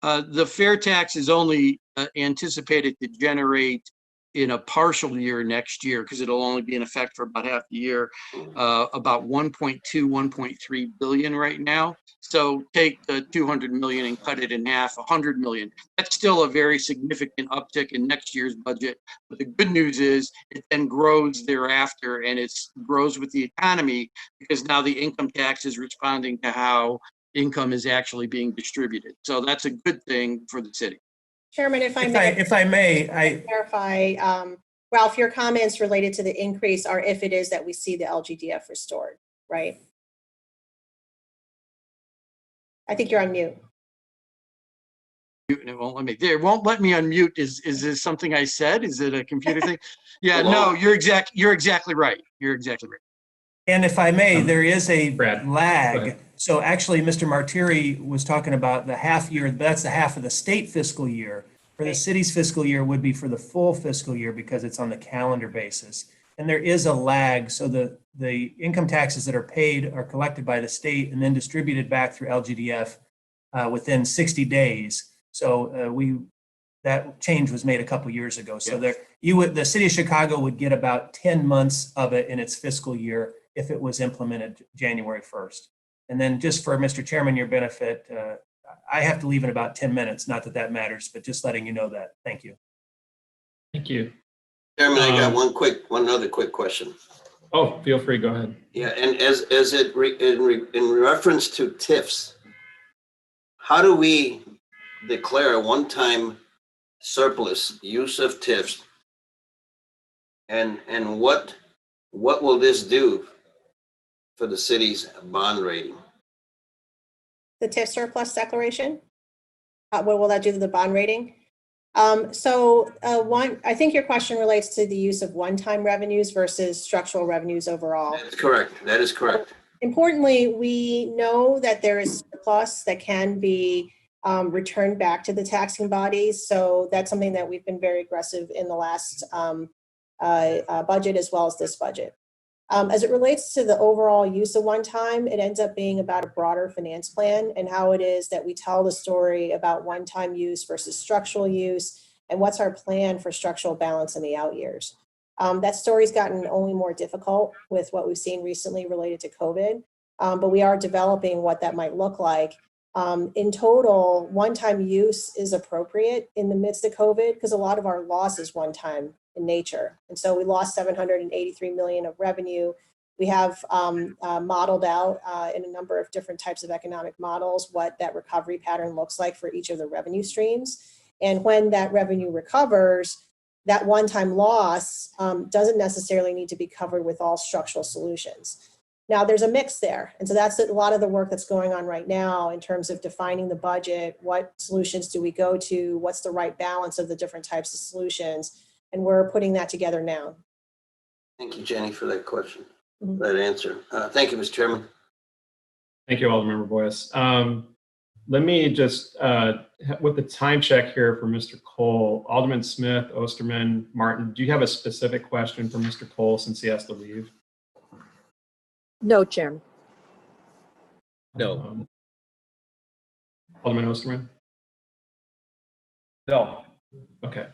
Speaker 11: the fair tax is only anticipated to generate in a partial year next year, because it'll only be in effect for about half the year, about 1.2, 1.3 billion right now. So take the 200 million and cut it in half, 100 million. That's still a very significant uptick in next year's budget. But the good news is it then grows thereafter, and it grows with the economy, because now the income tax is responding to how income is actually being distributed. So that's a good thing for the city.
Speaker 7: Chairman, if I
Speaker 8: may,
Speaker 7: clarify, Ralph, your comments related to the increase are if it is that we see the LGDF restored, right? I think you're on mute.
Speaker 11: And it won't let me. It won't let me unmute. Is this something I said? Is it a computer thing? Yeah, no, you're exactly right. You're exactly right.
Speaker 8: And if I may, there is a lag. So actually, Mr. Martiri was talking about the half year, but that's the half of the state fiscal year. For the city's fiscal year would be for the full fiscal year because it's on the calendar basis. And there is a lag. So the income taxes that are paid are collected by the state and then distributed back through LGDF within 60 days. So that change was made a couple years ago. So the city of Chicago would get about 10 months of it in its fiscal year if it was implemented January 1st. And then just for Mr. Chairman, your benefit, I have to leave in about 10 minutes. Not that that matters, but just letting you know that. Thank you.
Speaker 1: Thank you.
Speaker 14: Chairman, I got one other quick question.
Speaker 1: Oh, feel free, go ahead.
Speaker 14: Yeah, and as it in reference to TIFs, how do we declare a one-time surplus use of TIFs? And what will this do for the city's bond rating?
Speaker 7: The TIF surplus declaration? What will that do to the bond rating? I think your question relates to the use of one-time revenues versus structural revenues overall.
Speaker 14: That is correct. That is correct.
Speaker 7: Importantly, we know that there is surplus that can be returned back to the taxing bodies. So that's something that we've been very aggressive in the last budget as well as this budget. As it relates to the overall use of one time, it ends up being about a broader finance plan and how it is that we tell the story about one-time use versus structural use and what's our plan for structural balance in the out years. That story's gotten only more difficult with what we've seen recently related to COVID, but we are developing what that might look like. In total, one-time use is appropriate in the midst of COVID because a lot of our loss is one-time in nature. And so we lost 783 million of revenue. We have modeled out in a number of different types of economic models what that recovery pattern looks like for each of the revenue streams. And when that revenue recovers, that one-time loss doesn't necessarily need to be covered with all structural solutions. Now there's a mix there. And so that's a lot of the work that's going on right now in terms of defining the budget, what solutions do we go to, what's the right balance of the different types of solutions. And we're putting that together now.
Speaker 14: Thank you, Jenny, for that question, that answer. Thank you, Mr. Chairman.
Speaker 1: Thank you, Alderman Boyce. Let me just, with the time check here for Mr. Cole, Alderman Smith, Osterman, Martin, do you have a specific question for Mr. Cole since he has to leave?
Speaker 6: No, Chairman.
Speaker 1: No. Alderman Osterman?
Speaker 4: No.
Speaker 1: Okay.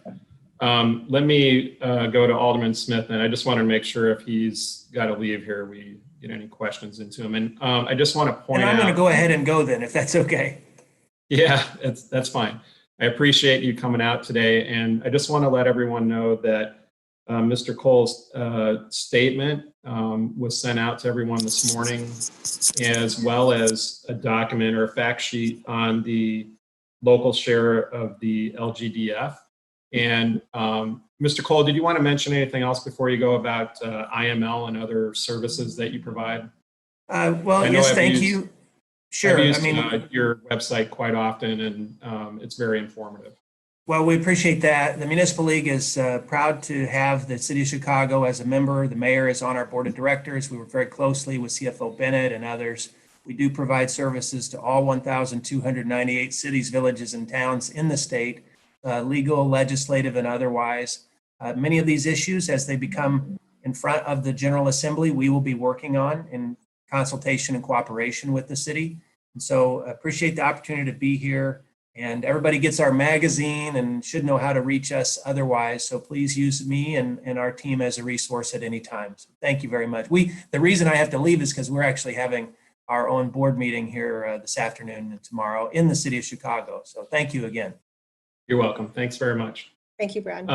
Speaker 1: Let me go to Alderman Smith, and I just want to make sure if he's got to leave here, we get any questions into him. And I just want to point out.
Speaker 8: And I'm going to go ahead and go then, if that's okay.
Speaker 1: Yeah, that's fine. I appreciate you coming out today, and I just want to let everyone know that Mr. Cole's statement was sent out to everyone this morning, as well as a document or a fact sheet on the local share of the LGDF. And Mr. Cole, did you want to mention anything else before you go about IML and other services that you provide?
Speaker 8: Well,
Speaker 1: I know
Speaker 8: yes,
Speaker 1: I've
Speaker 8: thank
Speaker 1: used-
Speaker 8: you. Sure.
Speaker 1: I've used
Speaker 8: I mean,
Speaker 1: your website quite often, and it's very informative.
Speaker 8: well, we appreciate that. The Municipal League is proud to have the City of Chicago as a member. The mayor is on our board of directors. We work very closely with CFO Bennett and others. We do provide services to all 1,298 cities, villages, and towns in the state, legal, legislative, and otherwise. Many of these issues, as they become in front of the General Assembly, we will be working on in consultation and cooperation with the city. And so appreciate the opportunity to be here. And everybody gets our magazine and should know how to reach us otherwise. So please use me and our team as a resource at any time. So thank you very much. The reason I have to leave is because we're actually having our own board meeting here this afternoon and tomorrow in the city of Chicago. So thank you again.
Speaker 1: You're welcome. Thanks very much.
Speaker 7: Thank you, Brad.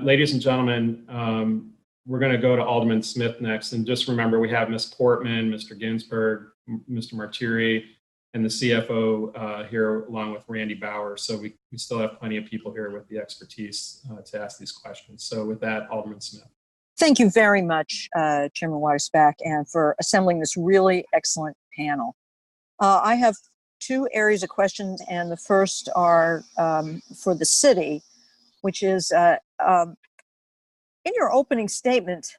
Speaker 1: Ladies and gentlemen, we're going to go to Alderman Smith next. And just remember, we have Ms. Portman, Mr. Ginsberg, Mr. Martiri, and the CFO here, along with Randy Bauer. So we still have plenty of people here with the expertise to ask these questions. So with that, Alderman Smith.
Speaker 6: Thank you very much, Chairman Weisbach, and for assembling this really excellent panel. I have two areas of questions, and the first are for the city, which is in your opening statement,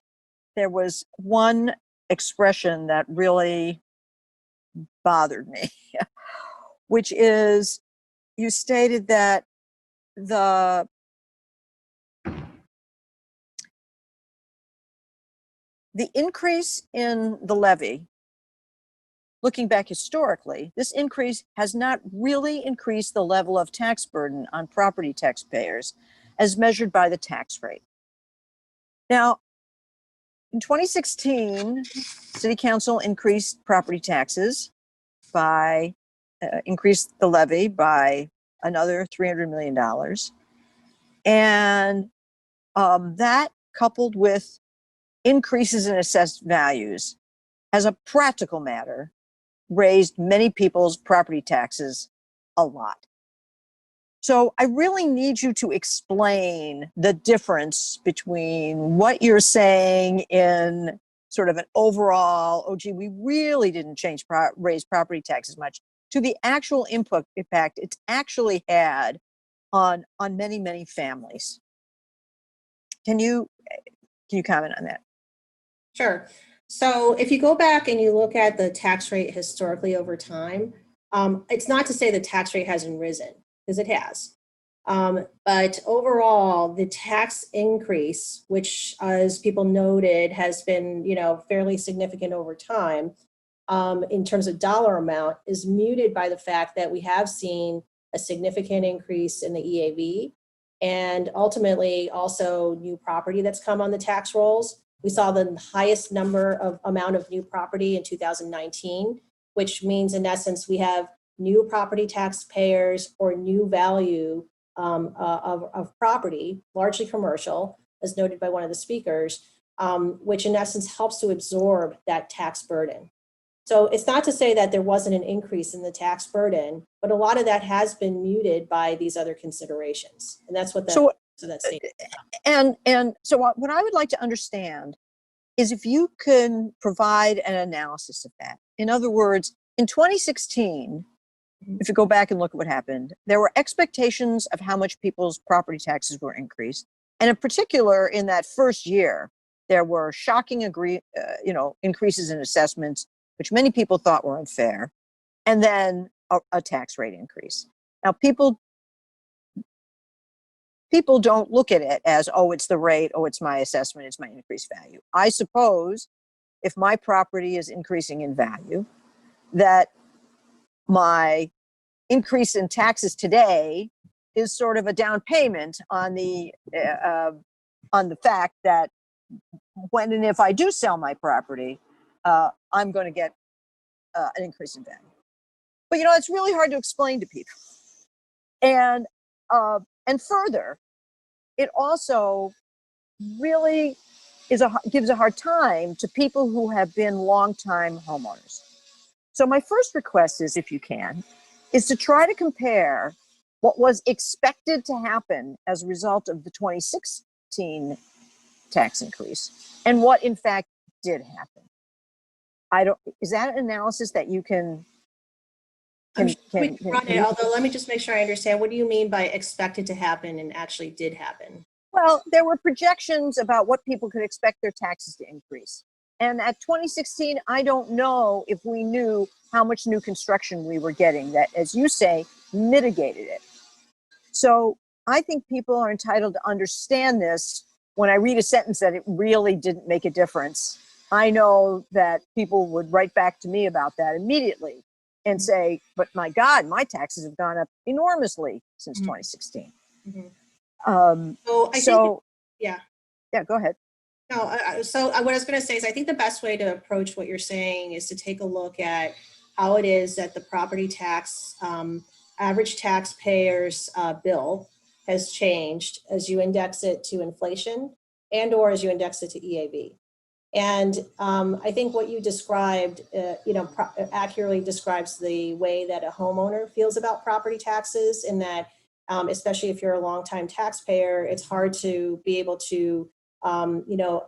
Speaker 6: there was one expression that really bothered me, which is you stated that the increase in the levy, looking back historically, this increase has not really increased the level of tax burden on property taxpayers as measured by the tax rate. Now, in 2016, City Council increased property taxes by, increased the levy by another $300 million. And that, coupled with increases in assessed values, as a practical matter, raised many people's property taxes a lot. So I really need you to explain the difference between what you're saying in sort of an overall, oh gee, we really didn't raise property taxes much, to the actual impact it's actually had on many, many families. Can you comment on that?
Speaker 7: Sure. So if you go back and you look at the tax rate historically over time, it's not to say the tax rate hasn't risen, because it has. But overall, the tax increase, which as people noted, has been, fairly significant over time, in terms of dollar amount, is muted by the fact that we have seen a significant increase in the EAV and ultimately also new property that's come on the tax rolls. We saw the highest amount of new property in 2019, which means in essence, we have new property taxpayers or new value of property, largely commercial, as noted by one of the speakers, which in essence helps to absorb that tax burden. So it's not to say that there wasn't an increase in the tax burden, but a lot of that has been muted by these other considerations. And that's what that, so that's
Speaker 6: and so what I would like to understand is if you can provide an analysis of that. In other words, in 2016, if you go back and look at what happened, there were expectations of how much people's property taxes were increased. And in particular, in that first year, there were shocking increases in assessments, which many people thought were unfair, and then a tax rate increase. Now, people don't look at it as, oh, it's the rate, oh, it's my assessment, it's my increased value. I suppose if my property is increasing in value, that my increase in taxes today is sort of a down payment on the fact that when and if I do sell my property, I'm going to get an increase in value. But it's really hard to explain to people. And further, it also really gives a hard time to people who have been longtime homeowners. So my first request is, if you can, is to try to compare what was expected to happen as a result of the 2016 tax increase and what in fact did happen. Is that an analysis that you can
Speaker 7: run it, although let me just make sure I understand. What do you mean by expected to happen and actually did happen?
Speaker 6: Well, there were projections about what people could expect their taxes to increase. And at 2016, I don't know if we knew how much new construction we were getting that, as you say, mitigated it. So I think people are entitled to understand this. When I read a sentence that it really didn't make a difference, I know that people would write back to me about that immediately and say, but my God, my taxes have gone up enormously since 2016.
Speaker 7: Yeah,
Speaker 6: go ahead.
Speaker 7: No, so what I was going to say is I think the best way to approach what you're saying is to take a look at how it is that the property tax, average taxpayers bill has changed as you index it to inflation or as you index it to EAV. And I think what you described, accurately describes the way that a homeowner feels about property taxes, in that, especially if you're a longtime taxpayer, it's hard to be able to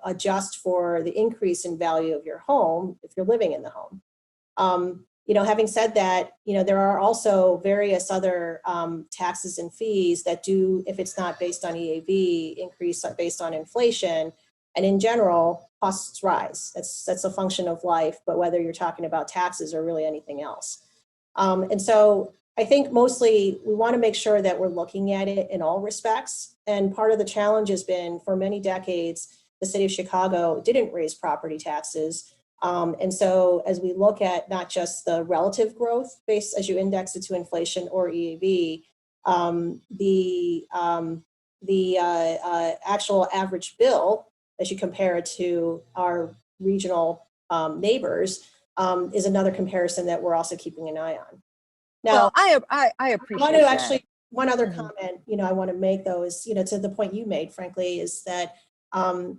Speaker 7: adjust for the increase in value of your home if you're living in the home. Having said that, there are also various other taxes and fees that do, if it's not based on EAV, increase based on inflation. And in general, costs rise. That's a function of life, but whether you're talking about taxes or really anything else. And so I think mostly we want to make sure that we're looking at it in all respects. And part of the challenge has been, for many decades, the city of Chicago didn't raise property taxes. And so as we look at not just the relative growth based as you index it to inflation or EAV, the actual average bill, as you compare it to our regional neighbors, is another comparison that we're also keeping an eye on. Now,
Speaker 6: I appreciate
Speaker 7: I want to
Speaker 6: that.
Speaker 7: actually, one other comment, I want to make, though, is, to the point you made, frankly, is that, to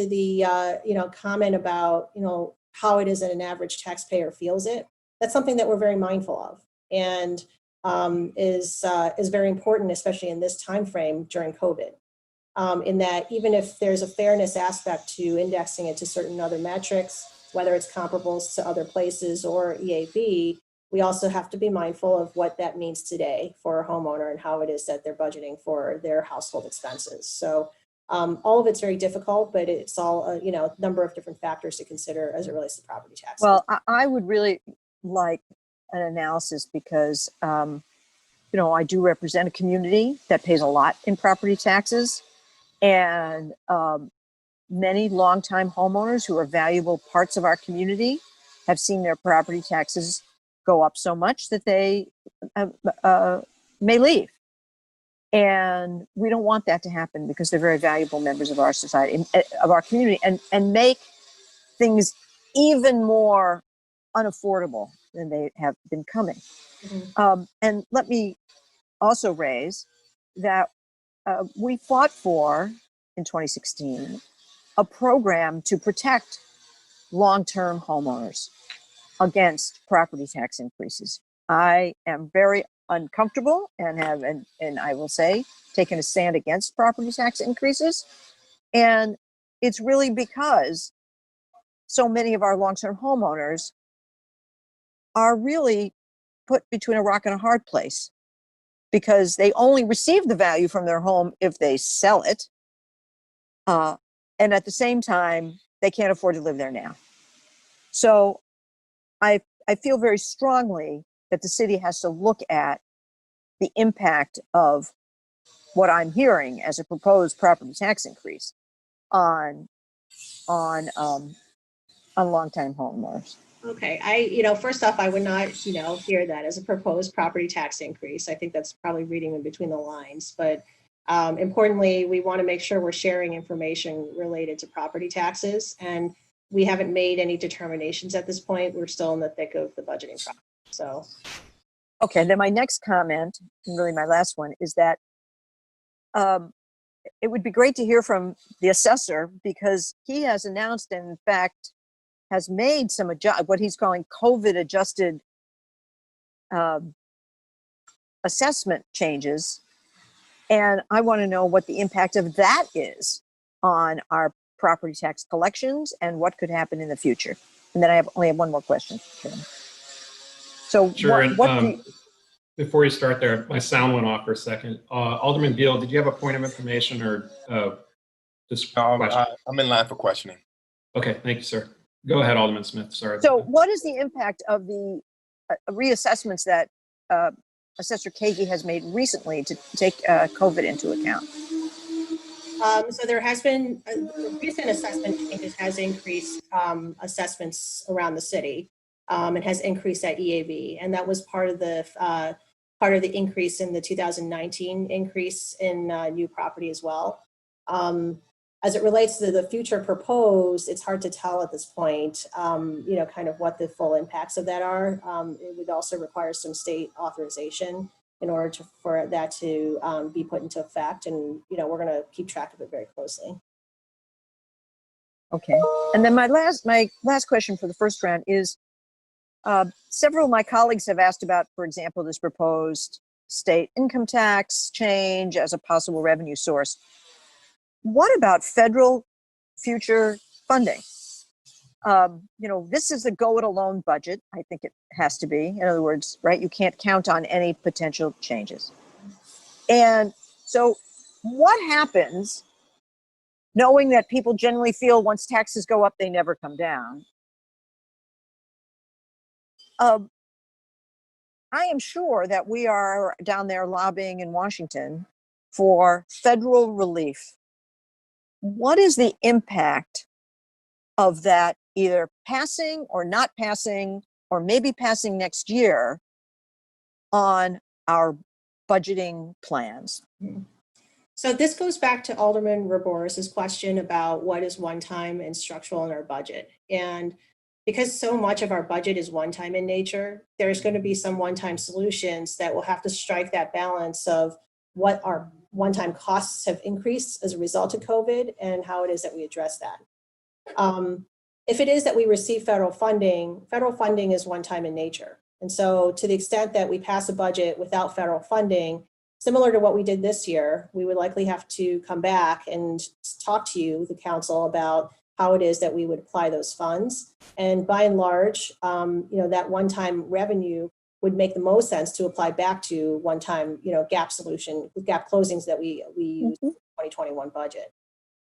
Speaker 7: the, comment about, how it is that an average taxpayer feels it, that's something that we're very mindful of, and is very important, especially in this time frame during COVID, in that even if there's a fairness aspect to indexing it to certain other metrics, whether it's comparables to other places or EAV, we also have to be mindful of what that means today for a homeowner and how it is that they're budgeting for their household expenses. So all of it's very difficult, but it's all a number of different factors to consider as it relates to property taxes.
Speaker 6: Well, I would really like an analysis because, I do represent a community that pays a lot in property taxes, and many longtime homeowners who are valuable parts of our community have seen their property taxes go up so much that they may leave. And we don't want that to happen because they're very valuable members of our society, of our community, and make things even more unaffordable than they have been coming. And let me also raise that we fought for, in 2016, a program to protect long-term homeowners against property tax increases. I am very uncomfortable and have, and I will say, taken a stand against property tax increases. And it's really because so many of our long-term homeowners are really put between a rock and a hard place because they only receive the value from their home if they sell it. And at the same time, they can't afford to live there now. So I feel very strongly that the city has to look at the impact of what I'm hearing as a proposed property tax increase on longtime homeowners.
Speaker 7: Okay, first off, I would not, hear that as a proposed property tax increase. I think that's probably reading in between the lines. But importantly, we want to make sure we're sharing information related to property taxes, and we haven't made any determinations at this point. We're still in the thick of the budgeting process. So
Speaker 6: Okay, then my next comment, and really my last one, is that it would be great to hear from the assessor, because he has announced and in fact has made some what he's calling COVID adjusted assessment changes. And I want to know what the impact of that is on our property tax collections and what could happen in the future. And then I only have one more question. So
Speaker 1: Sure.
Speaker 6: what
Speaker 1: And before you start there, my sound went off for a second. Alderman Beal, did you have a point of information or just question?
Speaker 4: I'm in line for questioning.
Speaker 1: Okay, thank you, sir. Go ahead, Alderman Smith. Sorry.
Speaker 6: So what is the impact of the reassessments that Assessor Kagi has made recently to take COVID into account?
Speaker 7: So there has been, recent assessment changes has increased assessments around the city. It has increased at EAV, and that was part of the increase in the 2019 increase in new property as well. As it relates to the future proposed, it's hard to tell at this point, kind of what the full impacts of that are. It would also require some state authorization in order for that to be put into effect. And, we're going to keep track of it very closely.
Speaker 6: Okay. And then my last question for the first round is, several of my colleagues have asked about, for example, this proposed state income tax change as a possible revenue source. What about federal future funding? This is a go it alone budget. I think it has to be. In other words, right, you can't count on any potential changes. And so what happens knowing that people generally feel once taxes go up, they never come down? I am sure that we are down there lobbying in Washington for federal relief. What is the impact of that either passing or not passing, or maybe passing next year, on our budgeting plans?
Speaker 7: So this goes back to Alderman Raboris's question about what is one-time and structural in our budget. And because so much of our budget is one-time in nature, there's going to be some one-time solutions that will have to strike that balance of what our one-time costs have increased as a result of COVID and how it is that we address that. If it is that we receive federal funding is one-time in nature. And so to the extent that we pass a budget without federal funding, similar to what we did this year, we would likely have to come back and talk to you, the council, about how it is that we would apply those funds. And by and large, that one-time revenue would make the most sense to apply back to one-time, gap closings that we used in the 2021 budget.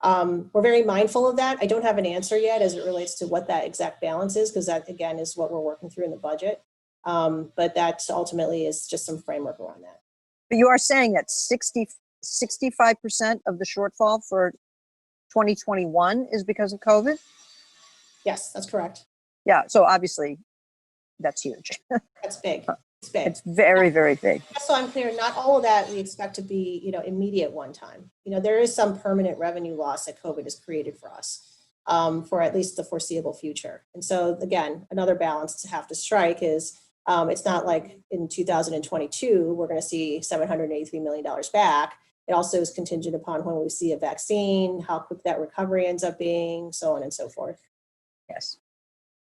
Speaker 7: We're very mindful of that. I don't have an answer yet as it relates to what that exact balance is, because that, again, is what we're working through in the budget. But that ultimately is just some framework around that.
Speaker 6: But you are saying that 65% of the shortfall for 2021 is because of COVID?
Speaker 7: Yes, that's correct.
Speaker 6: Yeah, so obviously that's huge.
Speaker 7: That's big. It's big.
Speaker 6: It's very, very big.
Speaker 7: Just so I'm clear, not all of that we expect to be, immediate one time. There is some permanent revenue loss that COVID has created for us for at least the foreseeable future. And so again, another balance to have to strike is it's not like in 2022, we're going to see $783 million back. It also is contingent upon when we see a vaccine, how quick that recovery ends up being, so on and so forth.
Speaker 6: Yes.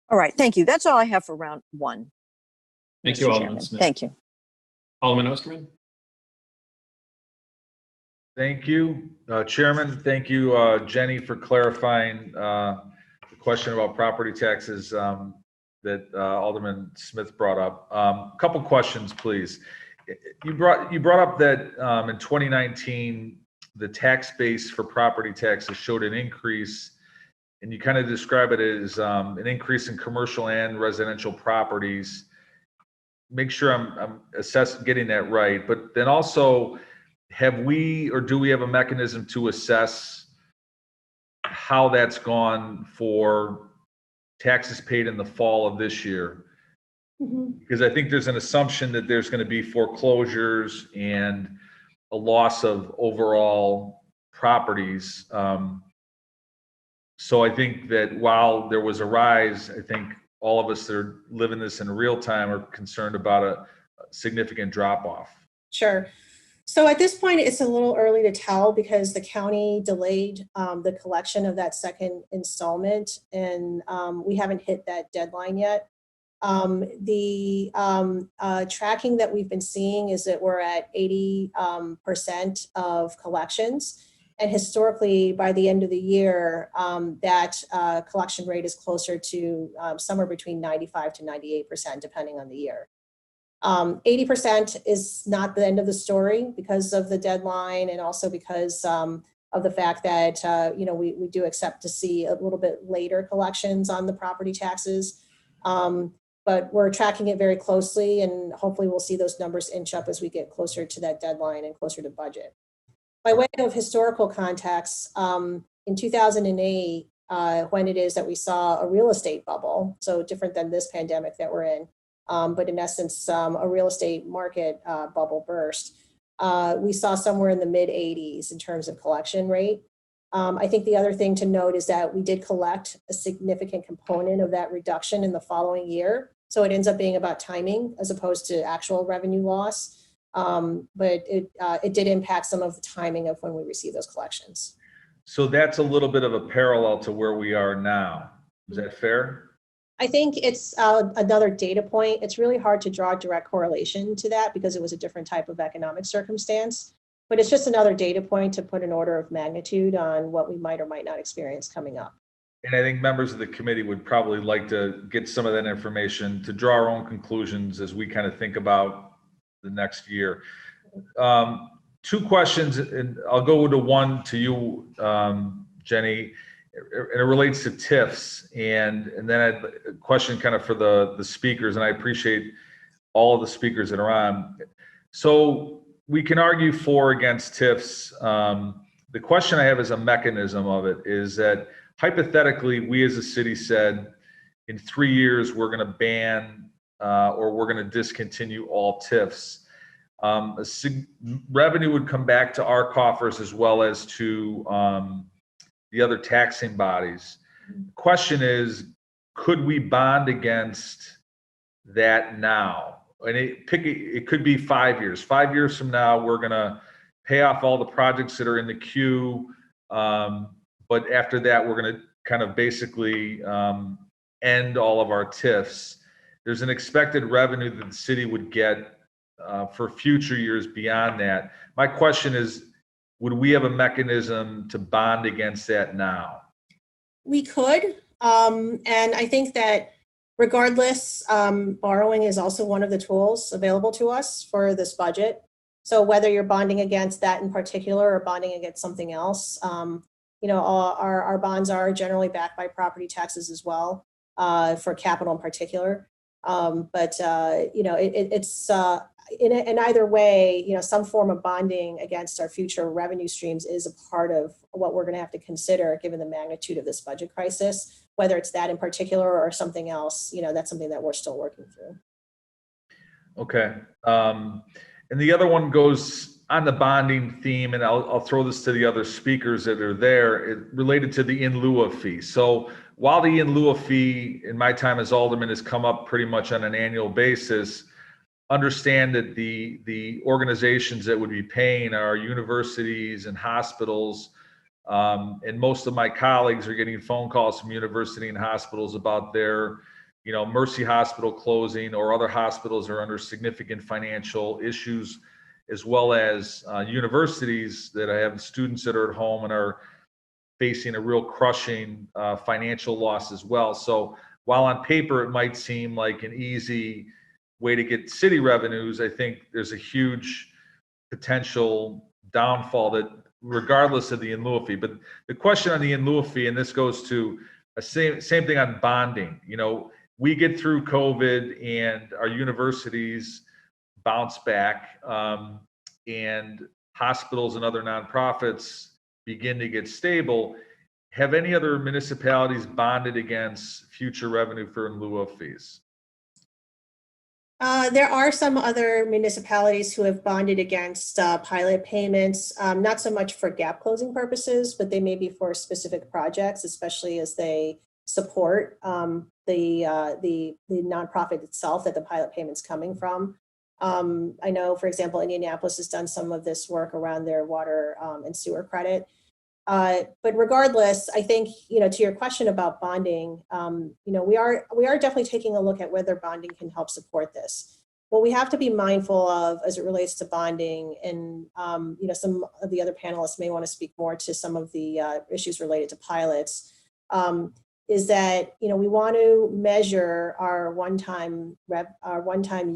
Speaker 6: All right. Thank you. That's all I have for round one.
Speaker 1: Thank you,
Speaker 6: Mr.
Speaker 1: Alderman
Speaker 6: Chairman.
Speaker 1: Smith.
Speaker 6: Thank you.
Speaker 1: Alderman Osterman.
Speaker 4: Thank you, Chairman. Thank you, Jenny, for clarifying the question about property taxes that Alderman Smith brought up. A couple questions, please. You brought up that in 2019, the tax base for property taxes showed an increase, and you kind of describe it as an increase in commercial and residential properties. Make sure I'm getting that right. But then also, do we have a mechanism to assess how that's gone for taxes paid in the fall of this year? Because I think there's an assumption that there's going to be foreclosures and a loss of overall properties. So I think that while there was a rise, I think all of us that are living this in real time are concerned about significant drop off?
Speaker 7: Sure. So at this point, it's a little early to tell because the county delayed the collection of that second installment, and we haven't hit that deadline yet. The tracking that we've been seeing is that we're at 80% of collections. And historically, by the end of the year, that collection rate is closer to somewhere between 95 to 98%, depending on the year. 80% is not the end of the story because of the deadline and also because of the fact that, we do accept to see a little bit later collections on the property taxes. But we're tracking it very closely, and hopefully we'll see those numbers inch up as we get closer to that deadline and closer to budget. By way of historical context, in 2008, when it is that we saw a real estate bubble, so different than this pandemic that we're in, but in essence, a real estate market bubble burst, we saw somewhere in the mid 80s in terms of collection rate. I think the other thing to note is that we did collect a significant component of that reduction in the following year. So it ends up being about timing as opposed to actual revenue loss. But it did impact some of the timing of when we receive those collections.
Speaker 4: So that's a little bit of a parallel to where we are now. Is that fair?
Speaker 7: I think it's another data point. It's really hard to draw a direct correlation to that because it was a different type of economic circumstance. But it's just another data point to put an order of magnitude on what we might or might not experience coming up.
Speaker 4: And I think members of the committee would probably like to get some of that information to draw our own conclusions as we kind of think about the next year. Two questions, and I'll go to one to you, Jenny, and it relates to TIFs. And then a question kind of for the speakers, and I appreciate all of the speakers that are on. So we can argue for or against TIFs. The question I have as a mechanism of it is that hypothetically, we as a city said, in 3 years, we're going to ban or we're going to discontinue all TIFs. Revenue would come back to our coffers as well as to the other taxing bodies. The question is, could we bond against that now? And it could be 5 years. 5 years from now, we're going to pay off all the projects that are in the queue. But after that, we're going to kind of basically end all of our TIFs. There's an expected revenue that the city would get for future years beyond that. My question is, would we have a mechanism to bond against that now?
Speaker 7: We could. And I think that regardless, borrowing is also one of the tools available to us for this budget. So whether you're bonding against that in particular or bonding against something else, our bonds are generally backed by property taxes as well, for capital in particular. It's in either way, some form of bonding against our future revenue streams is a part of what we're going to have to consider given the magnitude of this budget crisis, whether it's that in particular or something else, that's something that we're still working through.
Speaker 4: Okay. And the other one goes on the bonding theme, and I'll throw this to the other speakers that are there, related to the in lieu of fee. So while the in lieu of fee in my time as alderman has come up pretty much on an annual basis, understand that the organizations that would be paying are universities and hospitals. And most of my colleagues are getting phone calls from university and hospitals about their, Mercy Hospital closing, or other hospitals are under significant financial issues, as well as universities that have students that are at home and are facing a real crushing financial loss as well. So while on paper it might seem like an easy way to get city revenues, I think there's a huge potential downfall that regardless of the in lieu of fee. But the question on the in lieu of fee, and this goes to a same thing on bonding. We get through COVID and our universities bounce back, and hospitals and other nonprofits begin to get stable. Have any other municipalities bonded against future revenue for in lieu of fees?
Speaker 7: There are some other municipalities who have bonded against pilot payments, not so much for gap closing purposes, but they may be for specific projects, especially as they support the nonprofit itself that the pilot payment's coming from. I know, for example, Indianapolis has done some of this work around their water and sewer credit. But regardless, I think, to your question about bonding, we are definitely taking a look at whether bonding can help support this. What we have to be mindful of as it relates to bonding, and some of the other panelists may want to speak more to some of the issues related to pilots, is that we want to measure our one-time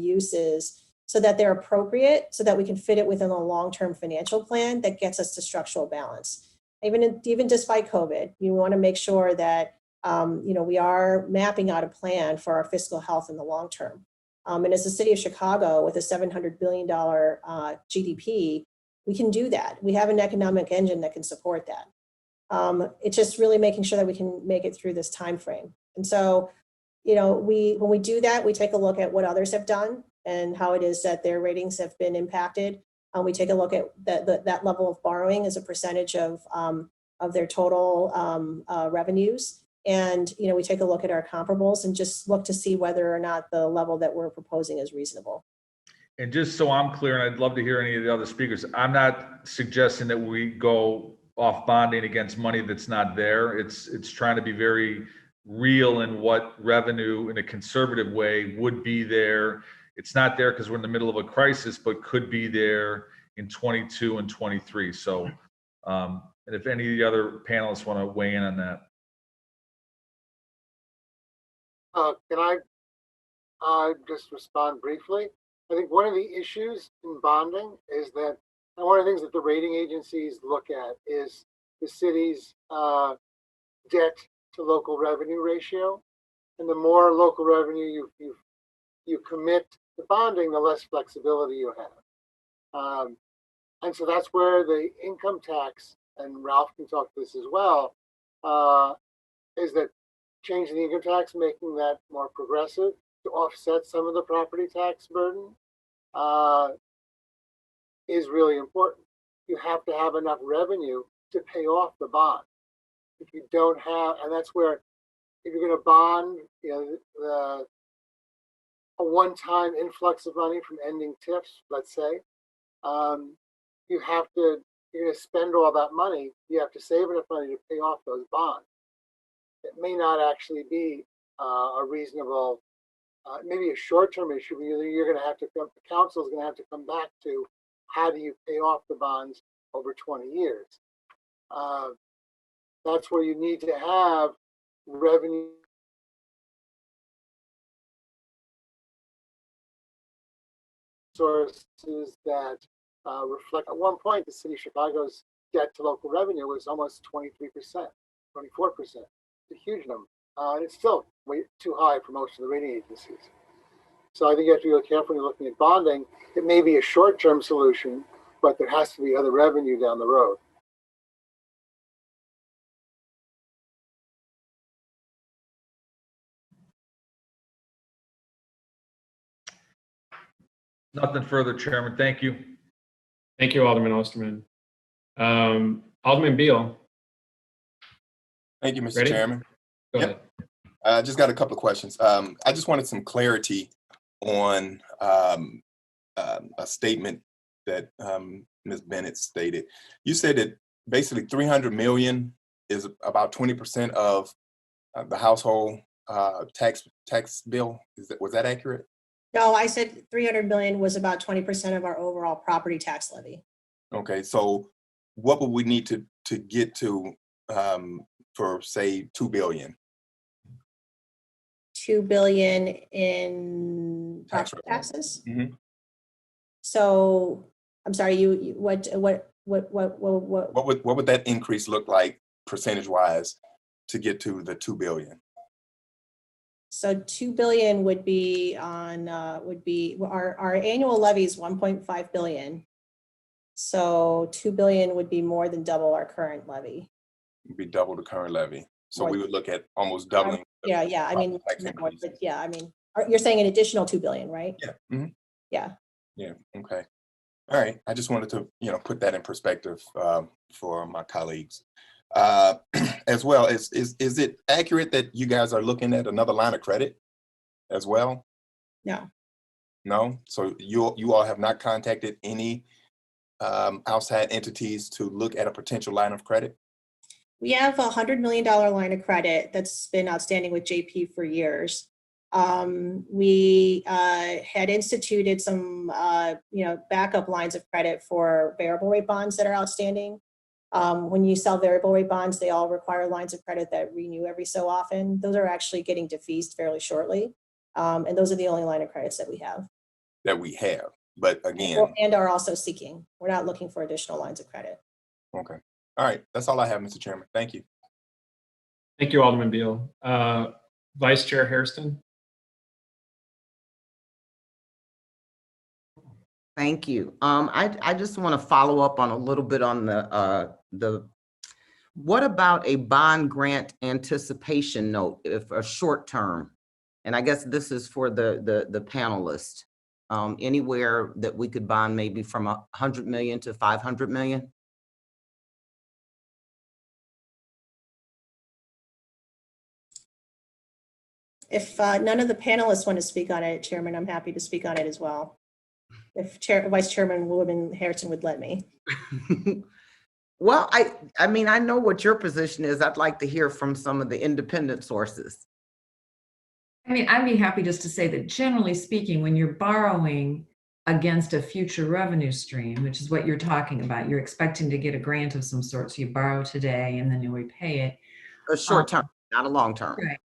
Speaker 7: uses so that they're appropriate, so that we can fit it within a long-term financial plan that gets us to structural balance. Even despite COVID, we want to make sure that we are mapping out a plan for our fiscal health in the long term. And as the city of Chicago with a $700 billion GDP, we can do that. We have an economic engine that can support that. It's just really making sure that we can make it through this time frame. And so, when we do that, we take a look at what others have done and how it is that their ratings have been impacted. We take a look at that level of borrowing as a percentage of their total revenues. And, we take a look at our comparables and just look to see whether or not the level that we're proposing is reasonable.
Speaker 4: And just so I'm clear, and I'd love to hear any of the other speakers, I'm not suggesting that we go off bonding against money that's not there. It's trying to be very real in what revenue in a conservative way would be there. It's not there because we're in the middle of a crisis, but could be there in 22 and 23. So, and if any of the other panelists want to weigh in on that.
Speaker 10: Can I just respond briefly? I think one of the issues in bonding is that, and one of the things that the rating agencies look at is the city's debt to local revenue ratio. And the more local revenue you commit to bonding, the less flexibility you have. And so that's where the income tax, and Ralph can talk to this as well, is that changing the income tax, making that more progressive to offset some of the property tax burden is really important. You have to have enough revenue to pay off the bond. If you don't have, and that's where, if you're going to bond, a one-time influx of money from ending TIFs, let's say, you're going to spend all that money. You have to save enough money to pay off those bonds. It may not actually be a reasonable, maybe a short-term issue. You're going to have to, the council is going to have to come back to how do you pay off the bonds over 20 years. That's where you need to have revenue sources that reflect. At one point, the city of Chicago's debt to local revenue was almost 23%, 24%. It's a huge number. It's still way too high for most of the rating agencies. So I think you have to be really careful when you're looking at bonding. It may be a short-term solution, but there has to be other revenue down the road.
Speaker 4: Nothing further, Chairman. Thank you.
Speaker 1: Thank you, Alderman Osterman. Alderman Beal.
Speaker 16: Thank you, Mr.
Speaker 1: Ready?
Speaker 16: Chairman.
Speaker 1: Go
Speaker 16: Yep.
Speaker 1: ahead.
Speaker 16: I just got a couple of questions. I just wanted some clarity on a statement that Ms. Bennett stated. You said that basically 300 million is about 20% of the household tax bill. Was that accurate?
Speaker 7: No, I said 300 million was about 20% of our overall property tax levy.
Speaker 16: Okay, so what would we need to get to for say 2 billion?
Speaker 7: 2 billion in property taxes.
Speaker 16: Mm-hmm.
Speaker 7: So I'm sorry, what
Speaker 16: would that increase look like percentage wise to get to the 2 billion?
Speaker 7: So 2 billion would be on our annual levy is 1.5 billion. So 2 billion would be more than double our current levy.
Speaker 16: Would be double the current levy. So
Speaker 7: More
Speaker 16: we would look at almost doubling.
Speaker 7: Yeah. I mean, you're saying an additional 2 billion, right?
Speaker 16: Yeah. Mm-hmm.
Speaker 7: Yeah.
Speaker 16: Yeah. Okay. All right. I just wanted to, put that in perspective for my colleagues. As well, is it accurate that you guys are looking at another line of credit as well?
Speaker 7: No.
Speaker 16: No? So you all have not contacted any outside entities to look at a potential line of credit?
Speaker 7: We have $100 million line of credit that's been outstanding with JP for years. We had instituted some, backup lines of credit for variable rate bonds that are outstanding. When you sell variable rate bonds, they all require lines of credit that renew every so often. Those are actually getting defeased fairly shortly. And those are the only line of credits that we have.
Speaker 16: That we have, but again.
Speaker 7: And are also seeking. We're not looking for additional lines of credit.
Speaker 16: Okay. All right. That's all I have, Mr. Chairman. Thank you.
Speaker 1: Thank you, Alderman Beal. Vice Chair Hairston.
Speaker 17: Thank you. I just want to follow up on a little bit on what about a bond grant anticipation note, if a short term? And I guess this is for the panelists. Anywhere that we could bond maybe from 100 million to 500 million?
Speaker 7: If none of the panelists want to speak on it, Chairman, I'm happy to speak on it as well. If Vice Chairman Hairston would let me.
Speaker 17: Well, I mean, I know what your position is. I'd like to hear from some of the independent sources.
Speaker 12: I mean, I'd be happy just to say that generally speaking, when you're borrowing against a future revenue stream, which is what you're talking about, you're expecting to get a grant of some sort. So you borrow today and then you repay it.
Speaker 17: A short term, not a long term.
Speaker 12: Right.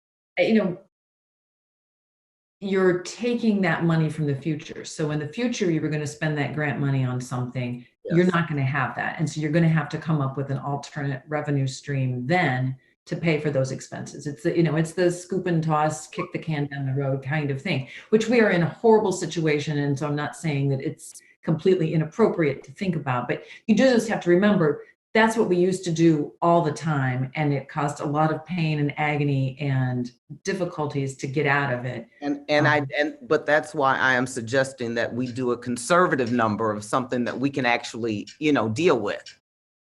Speaker 12: You're taking that money from the future. So in the future, you were going to spend that grant money on something. Yes. You're not going to have that. And so you're going to have to come up with an alternate revenue stream then to pay for those expenses. It's the, it's the scoop and toss, kick the can down the road kind of thing, which we are in a horrible situation. And so I'm not saying that it's completely inappropriate to think about, but you do just have to remember that's what we used to do all the time. And it caused a lot of pain and agony and difficulties to get out of it.
Speaker 17: But that's why I am suggesting that we do a conservative number of something that we can actually, deal with.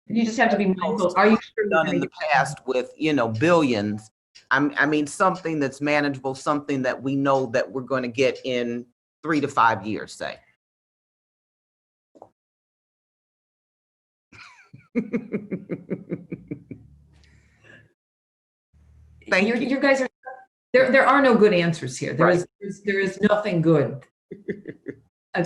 Speaker 12: You just have to be mindful. Are you sure
Speaker 17: done in the past with, billions? I mean, something that's manageable, something that we know that we're going to get in 3 to 5 years, say. Thank you.
Speaker 12: You guys are there are no good answers here. There is nothing good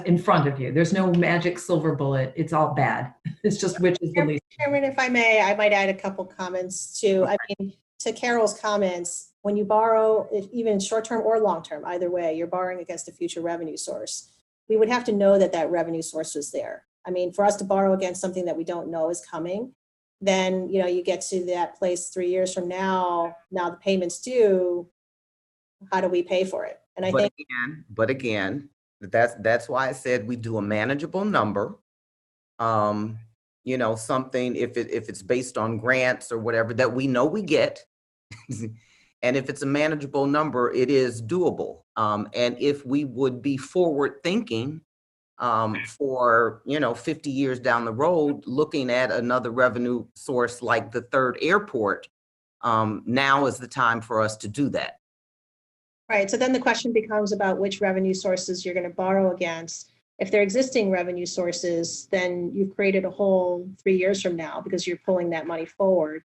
Speaker 12: in front of you. There's no magic silver bullet. It's all bad. It's just which is the least.
Speaker 7: Chairman, if I may, I might add a couple comments too. I mean, to Carol's comments, when you borrow, even short-term or long-term, either way, you're borrowing against a future revenue source. We would have to know that that revenue source was there. I mean, for us to borrow against something that we don't know is coming, then, you get to that place 3 years from now the payments due, how do we pay for it? And I think
Speaker 17: again, that's why I said we do a manageable number. Something if it's based on grants or whatever that we know we get. And if it's a manageable number, it is doable. And if we would be forward thinking for 50 years down the road, looking at another revenue source like the third airport, now is the time for us to do that.
Speaker 7: Right. So then the question becomes about which revenue sources you're going to borrow against. If they're existing revenue sources, then you've created a hole 3 years from now because you're pulling that money forward.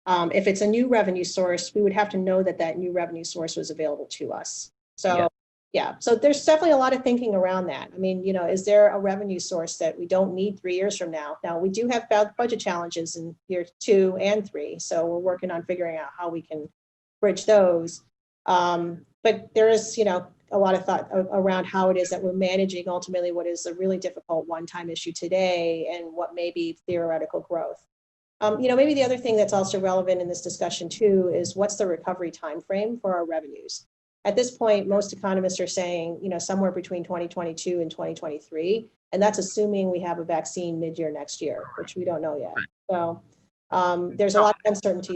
Speaker 7: If it's a new revenue source, we would have to know that that new revenue source was available to us. So yeah, so there's definitely a lot of thinking around that. I mean, is there a revenue source that we don't need 3 years from now? Now, we do have budget challenges in year 2 and 3. So we're working on figuring out how we can bridge those. But there is, a lot of thought around how it is that we're managing ultimately what is a really difficult one-time issue today and what may be theoretical growth. Maybe the other thing that's also relevant in this discussion too is what's the recovery timeframe for our revenues? At this point, most economists are saying, somewhere between 2022 and 2023, and that's assuming we have a vaccine mid-year next year, which we don't know yet. So there's a lot of uncertainty.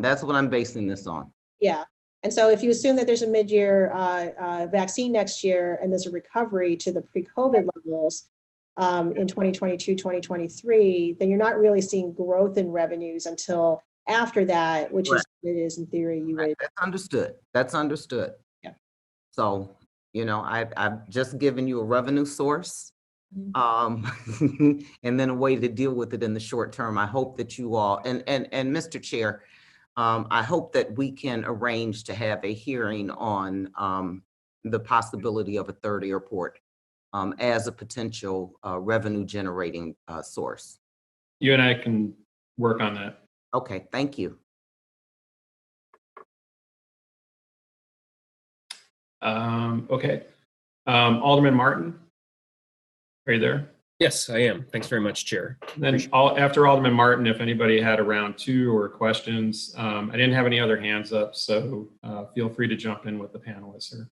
Speaker 17: That's what I'm basing this on.
Speaker 7: Yeah. And so if you assume that there's a mid-year vaccine next year and there's a recovery to the pre-COVID levels in 2022, 2023, then you're not really seeing growth in revenues until after that, which is what it is in theory you would.
Speaker 17: That's understood. Yeah. So, You know, I've just given you a revenue source, and then a way to deal with it in the short term. I hope that you all, and Mr. Chair, I hope that we can arrange to have a hearing on the possibility of a third airport as a potential revenue generating source.
Speaker 1: You and I can work on that.
Speaker 17: Okay, thank you.
Speaker 1: Okay. Alderman Martin, are you there?
Speaker 18: Yes, I am. Thanks very much, Chair.
Speaker 1: Then after Alderman Martin, if anybody had a round two or questions, I didn't have any other hands up, so feel free to jump in with the panelists here.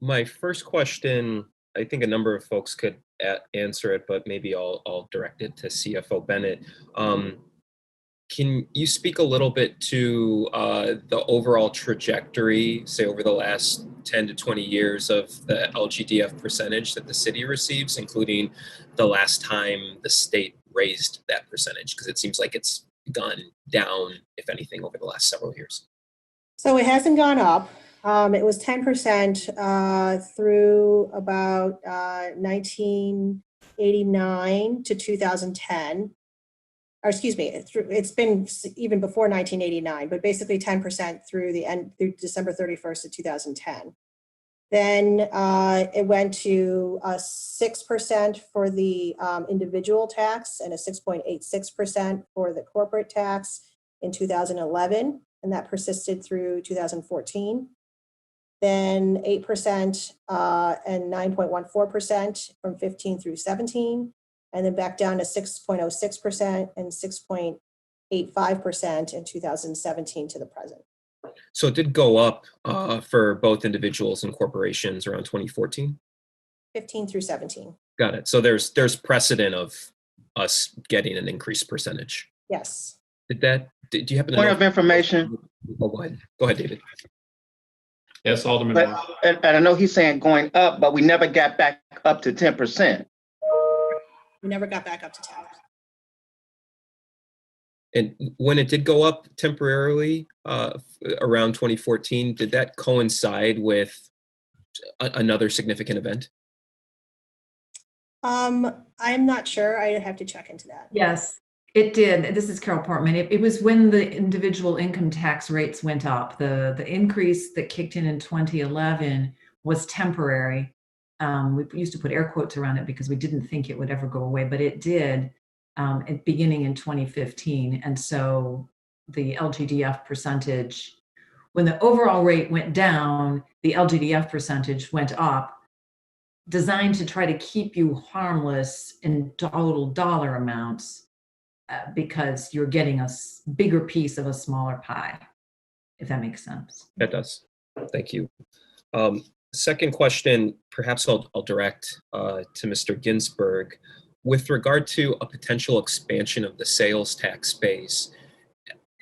Speaker 18: My first question, I think a number of folks could answer it, but maybe I'll direct it to CFO Bennett. Can you speak a little bit to the overall trajectory, say over the last 10 to 20 years of the LGDF percentage that the city receives, including the last time the state raised that percentage? Because it seems like it's gone down, if anything, over the last several years.
Speaker 7: So it hasn't gone up. It was 10% through about 1989 to 2010. Or excuse me, it's been even before 1989, but basically 10% through December 31st of 2010. Then it went to 6% for the individual tax and a 6.86% for the corporate tax in 2011, and that persisted through 2014. Then 8% and 9.14% from 15 through 17. And then back down to 6.06% and 6.85% in 2017 to the present.
Speaker 18: So it did go up for both individuals and corporations around 2014?
Speaker 7: 15 through 17.
Speaker 18: Got it. So there's precedent of us getting an increased percentage.
Speaker 7: Yes.
Speaker 18: Do you happen to
Speaker 2: Point
Speaker 18: know?
Speaker 2: of information.
Speaker 18: Oh, go ahead. Go ahead, David.
Speaker 1: Yes, Alderman.
Speaker 2: And I know he's saying going up, but we never got back up to 10%.
Speaker 7: We never got back up to 10.
Speaker 18: And when it did go up temporarily around 2014, did that coincide with another significant event?
Speaker 7: I'm not sure. I have to check into that.
Speaker 12: Yes, it did. This is Carol Portman. It was when the individual income tax rates went up. The increase that kicked in 2011 was temporary. We used to put air quotes around it because we didn't think it would ever go away, but it did beginning in 2015. And so the LGDF percentage, when the overall rate went down, the LGDF percentage went up, designed to try to keep you harmless in total dollar amounts because you're getting a bigger piece of a smaller pie, if that makes sense.
Speaker 18: That does. Thank you. Second question, perhaps I'll direct to Mr. Ginsberg. With regard to a potential expansion of the sales tax space,